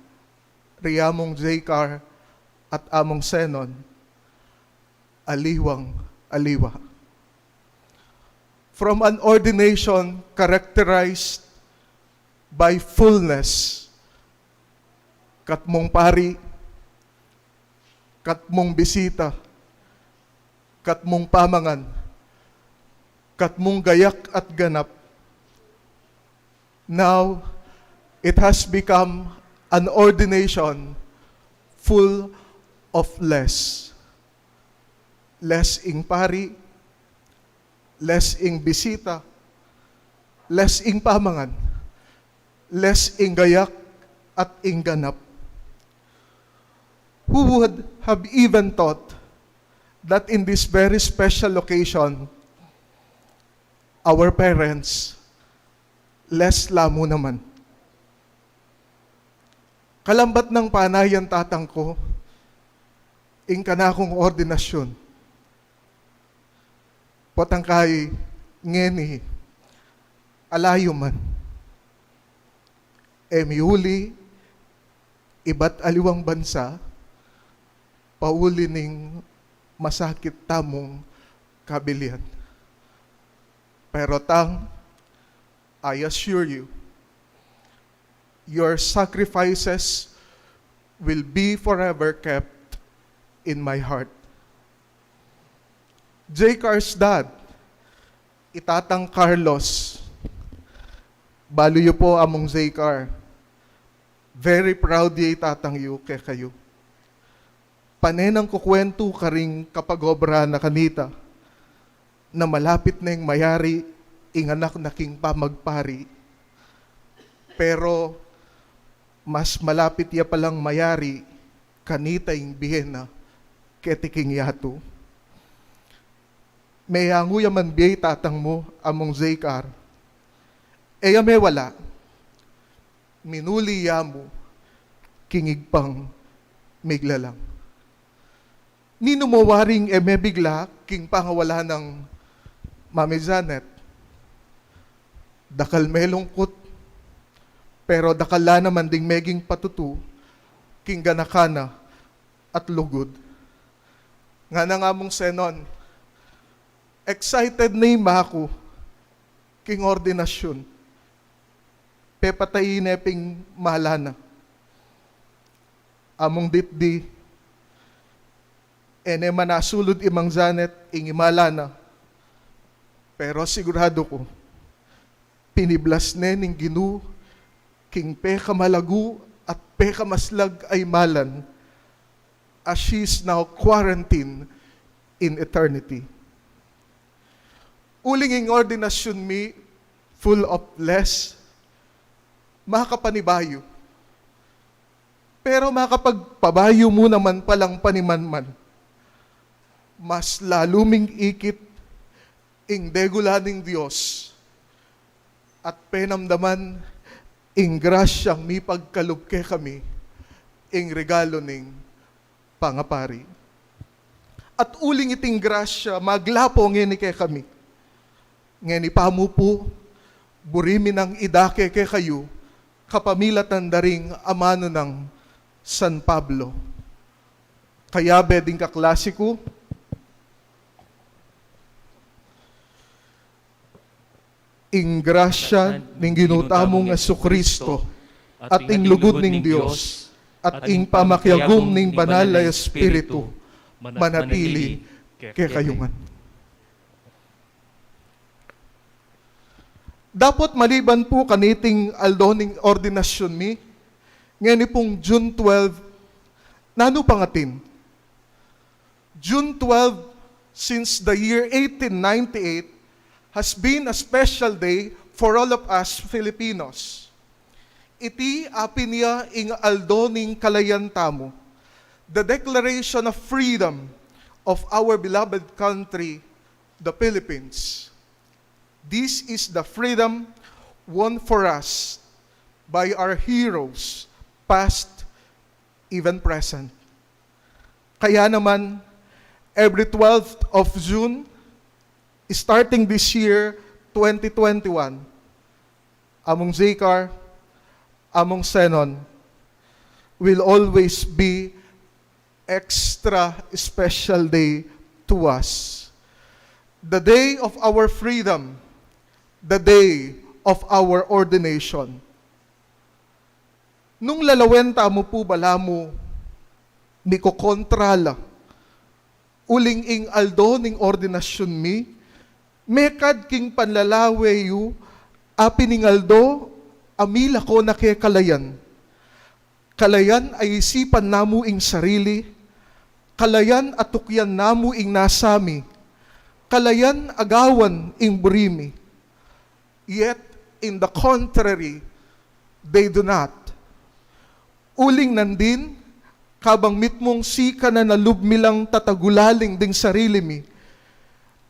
Riyamong Jaycar at Among Cenon, aliwang-aliwa. From an ordination characterized by fullness, katmong pari, katmong bisita, katmong pamangan, katmong gayak at ganap, now it has become an ordination full of less. Less ing pari, less ing bisita, less ing pamangan, less ing gayak at ing ganap. Who would have even thought that in this very special occasion, our parents, less lamo naman. Kalambat ng panayan tatang ko, ing kanakong ordinasyon. Potangkay, ngeni, alayo man. Emiuli, iba't aliwang bansa, pauli ning masakit tamong kabilian. Pero tang, I assure you, your sacrifices will be forever kept in my heart. Jaycar's dad, itatang Carlos, baluyo po among Jaycar. Very proud di itatang yu kay kayo. Panenang kukwento ka ring kapag obra na kanita, na malapit na yung mayari, inganak na king pamagpari. Pero, mas malapit ya palang mayari, kanita yung bihena, ketiking yato. May hanguya man biyay tatang mo, among Jaycar. Eya may wala, minuli ya mo, kingig pang miglalang. Nino mo waring bigla, king pangawala ng Mami Janet. Dakal may lungkot, pero dakala naman ding meging patutu, king ganakana at lugod. Nga na nga mong Cenon, excited na yung ako, king ordinasyon. Pepatayin ping mahalana. Among ditdi, ene manasulod imang Janet, ing imalana. Pero sigurado ko, piniblas ning ginu, king peka malagu at peka maslag ay malan, as she is now quarantined in eternity. Uling ing ordinasyon mi, full of less, makapanibayo. Pero makapagpabayo mo naman palang panimanman, mas laluming ikit ing degula ning Diyos at penamdaman ing grasyang mi pagkalubke kami ing regalo ning pangapari. At uling iting grasya maglapo ngeni kay kami. Ngeni pamupo, burimi ng idake kay kayo, kapamilatan daring amano ng San Pablo. Kaya beding kaklasiko, ing grasya ning ginutamong Jesucristo at ing lugod ning Dios at ing pamakyagom ning banal na Espiritu manatili kay kayungan. Dapat maliban po kaniting aldoning ordinasyon mi, ngayon pong June 12, nano pangatin? June 12, since the year 1898, has been a special day for all of us Filipinos. Iti apinya ing aldoning kalayan tamo, the declaration of freedom of our beloved country, the Philippines. This is the freedom won for us by our heroes, past, even present. Kaya naman, every 12th of June, starting this year, 2021, among Jaycar, among Cenon, will always be extra special day to us. The day of our freedom, the day of our ordination. Nung lalawenta mo po bala mo, miko kontrala, uling ing aldo ning ordinasyon mi, mekad king panlalawe yu, apining aldo, amila ko na kay kalayan. Kalayan ay isipan namo ing sarili, kalayan at tukyan namu ing nasami, kalayan agawan ing burimi. Yet, in the contrary, they do not. Uling nandin, kabang mitmong sika na nalubmilang tatagulaling ding sarili mi,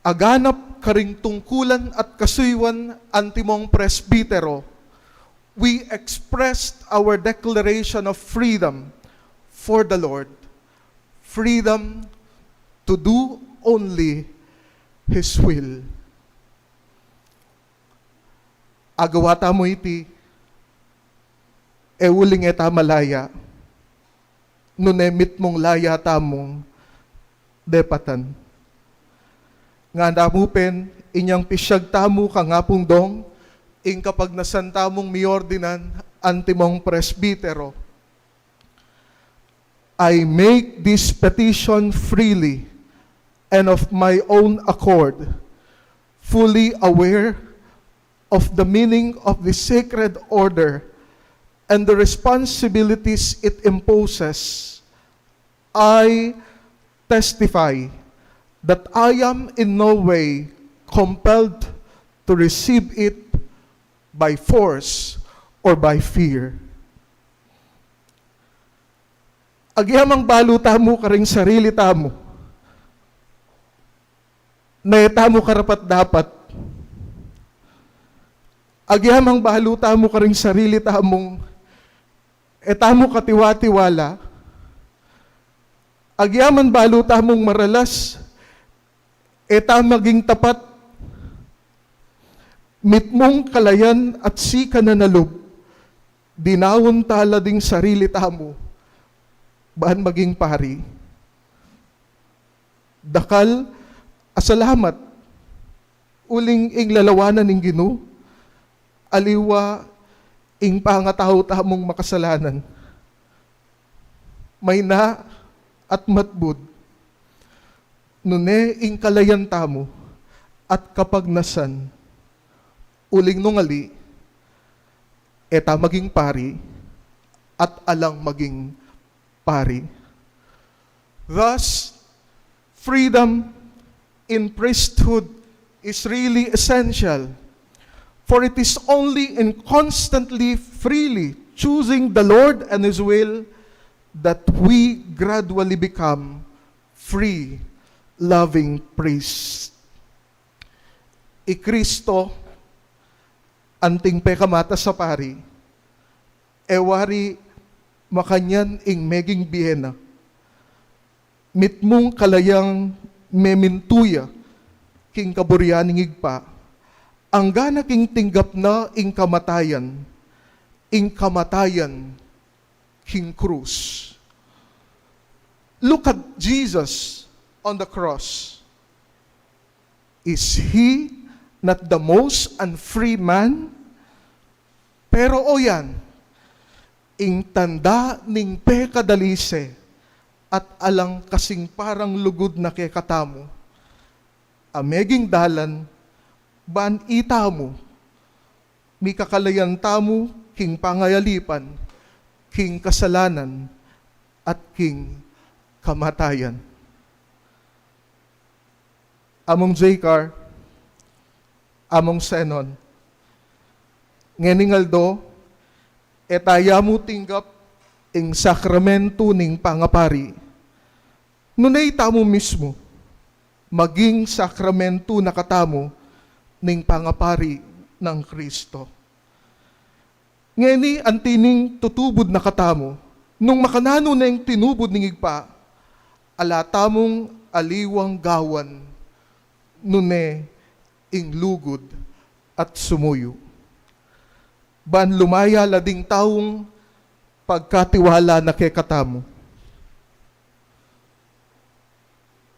aganap karing tungkulan at kasuywan antimong presbitero, we expressed our declaration of freedom for the Lord, freedom to do only His will. Agawata mo iti, uling eta malaya, nunemit mong laya tamong depatan. Nga namupen, inyang pisyag tamu kangapong dong, ing kapag nasantamong miordinan antimong presbitero. I make this petition freely and of my own accord, fully aware of the meaning of the sacred order and the responsibilities it imposes. I testify that I am in no way compelled to receive it by force or by fear. Agyamang baluta mo karing sarili tamo, na etamo karapat dapat. Agyamang baluta mo karing sarili tamong, etamo katiwa-tiwala. Agyaman baluta mong maralas, maging tapat, mitmong kalayan at sika na nalub, dinawon tala ding sarili tamo, baan maging pari. Dakal, asalamat, uling ing lalawanan ing Ginoo, aliwa ing pangataw tamong makasalanan. May na at matbud, nune ing kalayan tamo, at kapag nasan, uling nungali, eta maging pari, at alang maging pari. Thus, freedom in priesthood is really essential, for it is only in constantly, freely choosing the Lord and His will that we gradually become free, loving priests. Ikristo, anting pekamata sa pari, ewari makanyan ing meging biyena, mitmong kalayang memintuya, king kaburyaning igpa, ang gana king tinggap na ing kamatayan king krus. Look at Jesus on the cross. Is He not the most unfree man? Pero o yan, ing tanda ning pekadalise at alang kasing parang lugod na kekatamo, ameging dalan, ban itamo, mi kakalayan tamo, king pangayalipan, king kasalanan, at king kamatayan. Among Jaycar, among Cenon, ngeningaldo, etaya mo tinggap ing sakramento ning pangapari, nunay tamo mismo, maging sakramento na katamo ning pangapari ng Kristo. Ngeni ang tining tutubod na katamo, nung makanano na yung tinubod ning igpa, alatamong aliwang gawan, nune ing lugod at sumuyo. Ban lumaya lading taong pagkatiwala na kekatamo.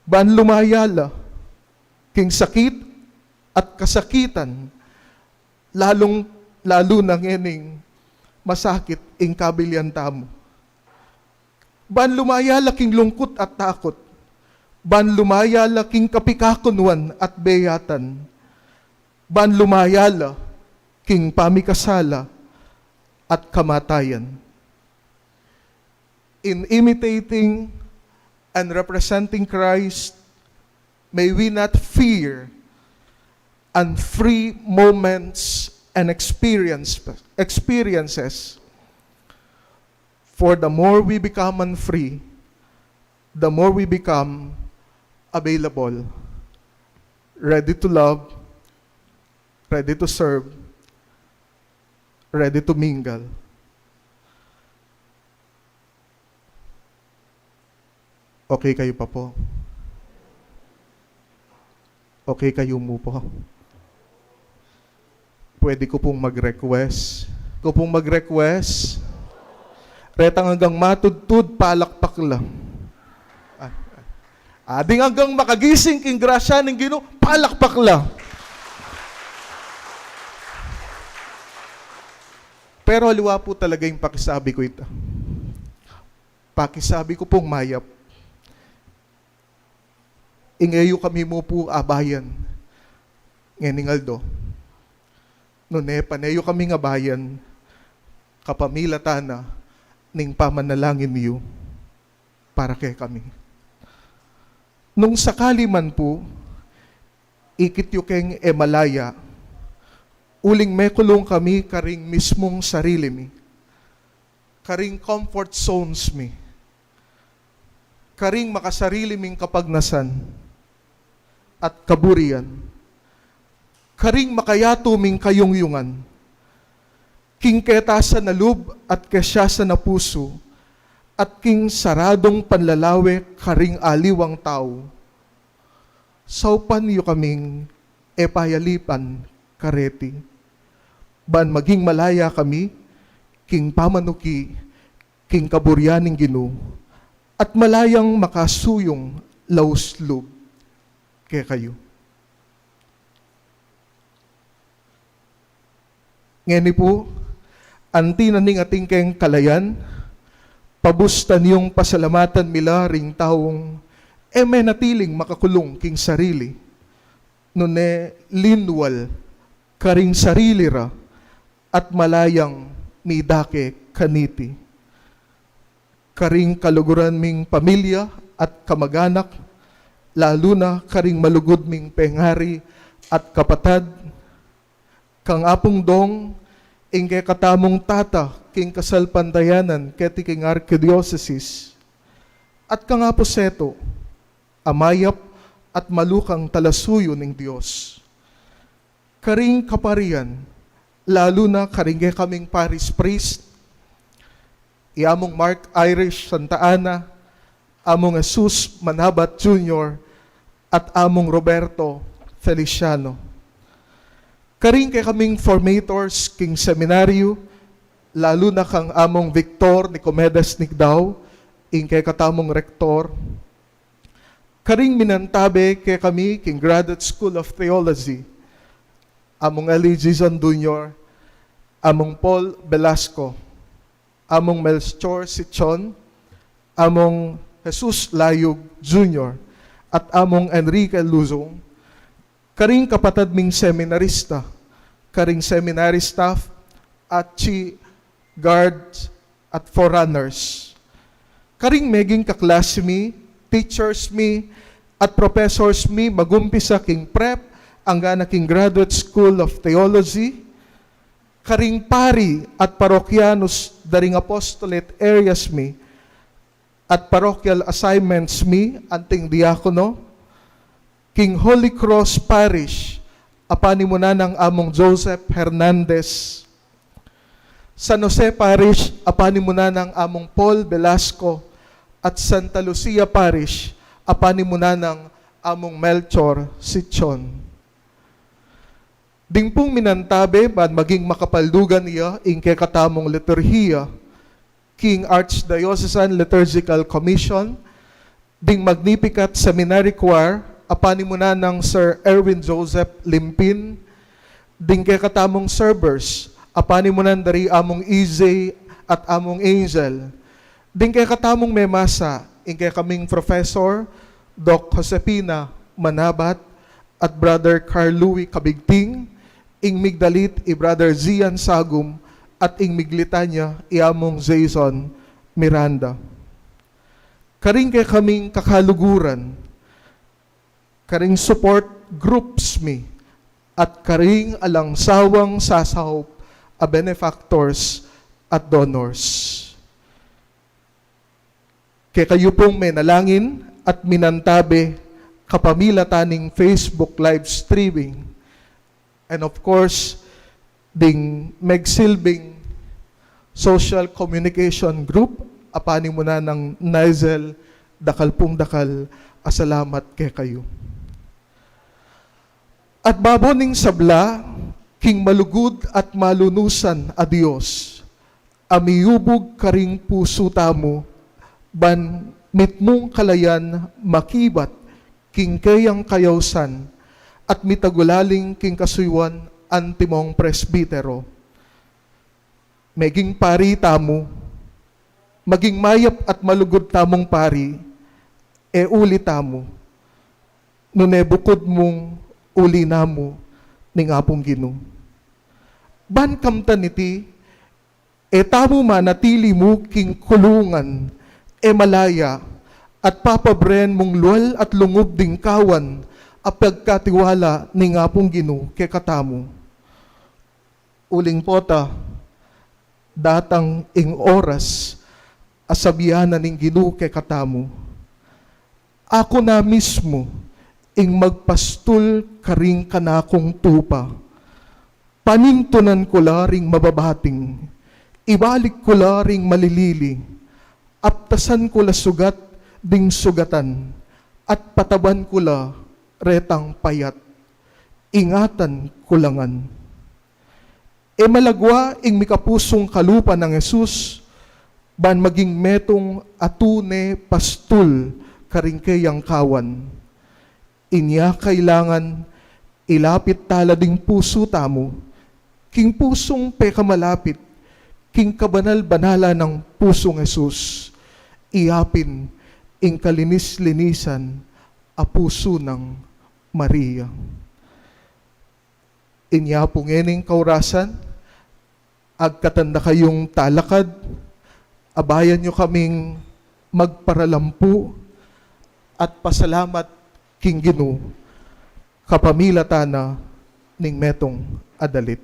Ban lumayala king sakit at kasakitan, lalo na ngening masakit ing kabilyan tamo. Ban lumayala king lungkot at takot, ban lumayala king kapikakunwan at beyatan, ban lumayala king pamikasala at kamatayan. In imitating and representing Christ, may we not fear unfree moments and experiences. For the more we become unfree, the more we become available, ready to love, ready to serve, ready to mingle. Okay kayo pa po? Okay kayo mo po? Pwede ko pong mag-request. Retang hanggang matudtud, palakpak lang. Ading hanggang makagising king grasya ng Ginoo, palakpak lang. Pero aliwa po talaga yung pakisabi ko ito. Pakisabi ko pong mayap. Ingayo kami mo po abayan. Ngeningaldo. Nune, paneyo kami nga bayan. Kapamilatana ning pamanalangin niyo para kay kami. Nung sakali man po, ikit yu keng emalaya, uling mekulong kami karing mismong sarili mi, karing comfort zones mi, karing makasarili ming kapagnasan at kaburian, karing makayato ming kayungyungan, king keta sa nalub at kesya sa napuso, at king saradong panlalawe karing aliwang tao, saupan yu kaming epayalipan kareti, ban maging malaya kami, king pamanuki, king kaburyaning Ginoo, at malayang makasuyong lauslub kay kayo. Ngeni po, anti na ning ating keng kalayan, pabustan yung pasalamatan mila ring taong may natiling makakulong king sarili, nune linwal karing sarili ra, at malayang midake kaniti. Karing kaluguran ming pamilya at kamag-anak, lalo na karing malugod ming penghari at kapatad, kang apong dong, ingke katamong tata, king kasalpandayanan, keti king archdiocese, at kang aposeto, amayap at malukang talasuyo ng Diyos. Karing kaparian, lalo na karingge kaming parish priest, iamong Mark Irish Santa Ana, among Jesus Manabat Jr., at among Roberto Feliciano. Karing kay kaming formators king Seminary, lalo na kang among Victor Nicomedes Nigdao, ing kay katamong rektor. Karing minantabe kay kami king Graduate School of Theology, among Eli Dizon Jr., among Paul Velasco, among Melchor Sichon, among Jesus Layug Jr., at among Enrique Luzong, karing kapatad ming seminarista, karing seminary staff, at chi guards at forerunners. Karing meging kaklase mi, teachers mi, at professors mi, magumpisa king prep, hanggang king Graduate School of Theology, karing pari at parokyanos daring apostolate areas mi, at parochial assignments mi, anting diakono, king Holy Cross Parish, apanimunan ng among Joseph Hernandez, San Jose Parish, apanimunan ng among Paul Velasco, at Santa Lucia Parish, apanimunan ng among Melchor Sichon. Dingpong minantabe, ban maging makapaldugan niya, ingke katamong liturhiya, king Archdiocesan Liturgical Commission, ding Magnificat Seminary Choir, apanimunan ng Sir Erwin Joseph Limpin, ding kay katamong servers, apanimunan dari among EJ at among Angel, ding kay katamong memasa, ingkay kaming Professor Doc Josepina Manabat at Brother Carl Louis Kabigting, ing migdalit i Brother Zian Sagum, at ing miglitanya iamong Jason Miranda. Karing kay kaming kakaluguran, karing support groups mi, at karing alang sawang sasahop a benefactors at donors. Kaya kayo pong may nalangin at minantabi kapamila taning Facebook live streaming. And of course, ding megsilbing social communication group, apani mo na ng Nizel, dakal pong dakal, asalamat kay kayo. At baboning sabla, king malugod at malunusan a Dios, amiyubog karing puso tamo, ban mitmong kalayan makibat, king kayang kayawsan, at mitagulaling king kasuywan antimong presbitero. Meging pari tamo, maging mayap at malugod tamong pari, e uli tamo, nune bukod mong uli namo, ning apong Ginoo. Ban kamtan iti, e tamo manatili mo king kulungan, e malaya, at papabren mong luwal at lungob ding kawan, apagkatiwala ning apong Ginoo kay katamo. Uling pota, datang ing oras, asabianan ning Ginoo kay katamo. Ako na mismo, ing magpastul karing kanakong tupa. Panintunan ko laring mababating, ibalik ko laring malilili, aptasan ko la sugat ding sugatan, at pataban ko la retang payat, ingatan kulangan. E malagwa ing mikapusong kalupa ng Jesus, ban maging metong atune pastul karingkayang kawan. Inya kailangan ilapit tala ding puso tamo, king pusong pekamalapit, king kabanal-banala ng pusong Jesus, iapin ing kalinis-linisan a puso ng Maria. Inya pungening kaurasan, agkatanda kayong talakad, abayan nyo kaming magparalampu at pasalamat king Ginoo, kapamila tana ning metong adalit.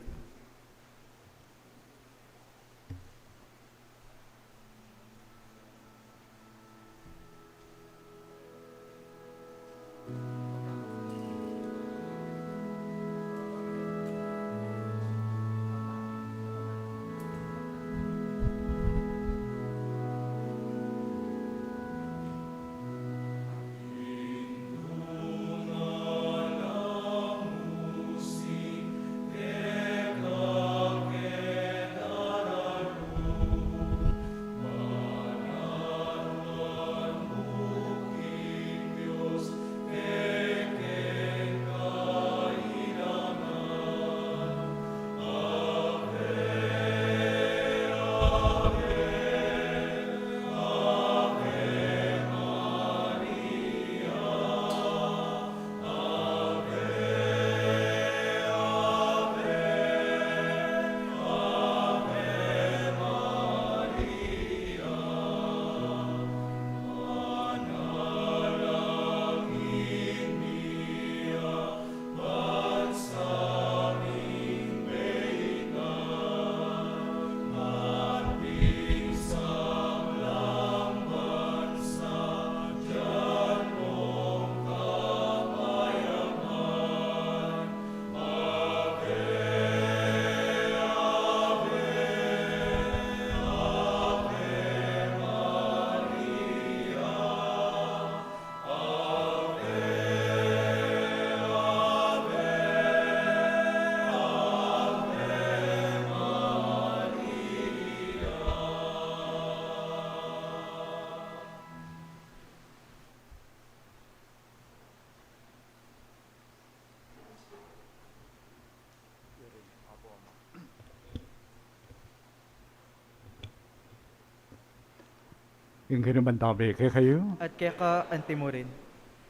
Ing kinabantabi kay kayo, At kaya ka antimo rin.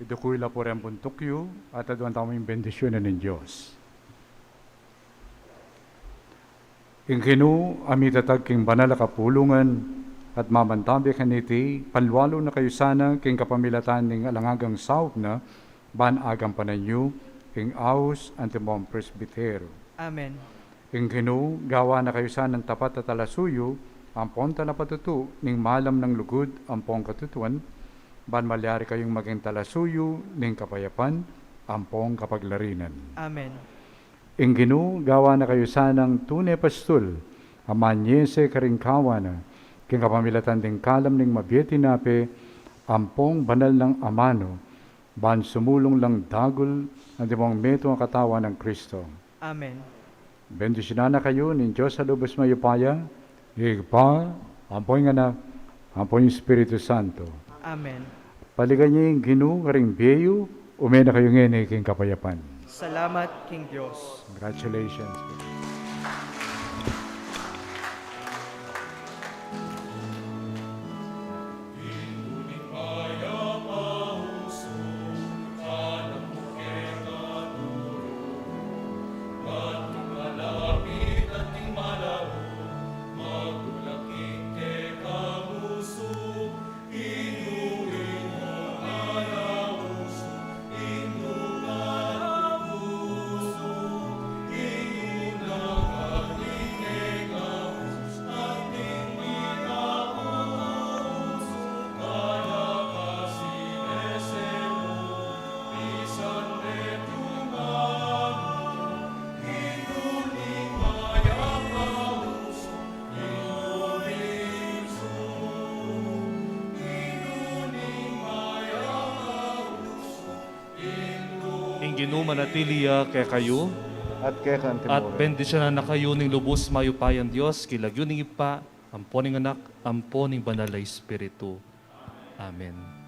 ito ko'y lapore ang puntukyo, at aduan tamang bendisyonan ng Diyos. Ing kinu, ami tatag king banal kapulungan, at mamantabi kaniti, palwalo na kayo sana, king kapamilatan ning alangagang saop na, ban agam pananyo, king aus antimong presbitero. Amen. Ing Ginu, gawa na kayo sana ng tapat at talasuyo, ampon talapatutu, ning malam ng lugod, ampong katutuan, ban malyari kayong maging talasuyo, ning kapayapan, ampong kapaglarinan. Amen. Ing Ginu, gawa na kayo sanang tunay pastul, amanyese karingkawana, king kapamilatan ding kalam ning mabieti nape, ampong banal ng amano, ban sumulong lang dagol, ang dimong meto ang katawan ng Kristo. Amen. Bendisyonan na kayo ng Diyos sa lubos mayupaya, higpa, ampoy nga na, ampoy yung Espiritu Santo. Amen. Paligan niya yung Ginu, karing biyo, umena kayo ngayon king kapayapan. Salamat, King Diyos. Congratulations. Ginumanatiliya kay kayo At kay kantimoro. at bendisyonan na kayo ning lubos mayupayan Dios kilagyo ning ipa ampo ning anak ampo ning banal na espiritu. Amen.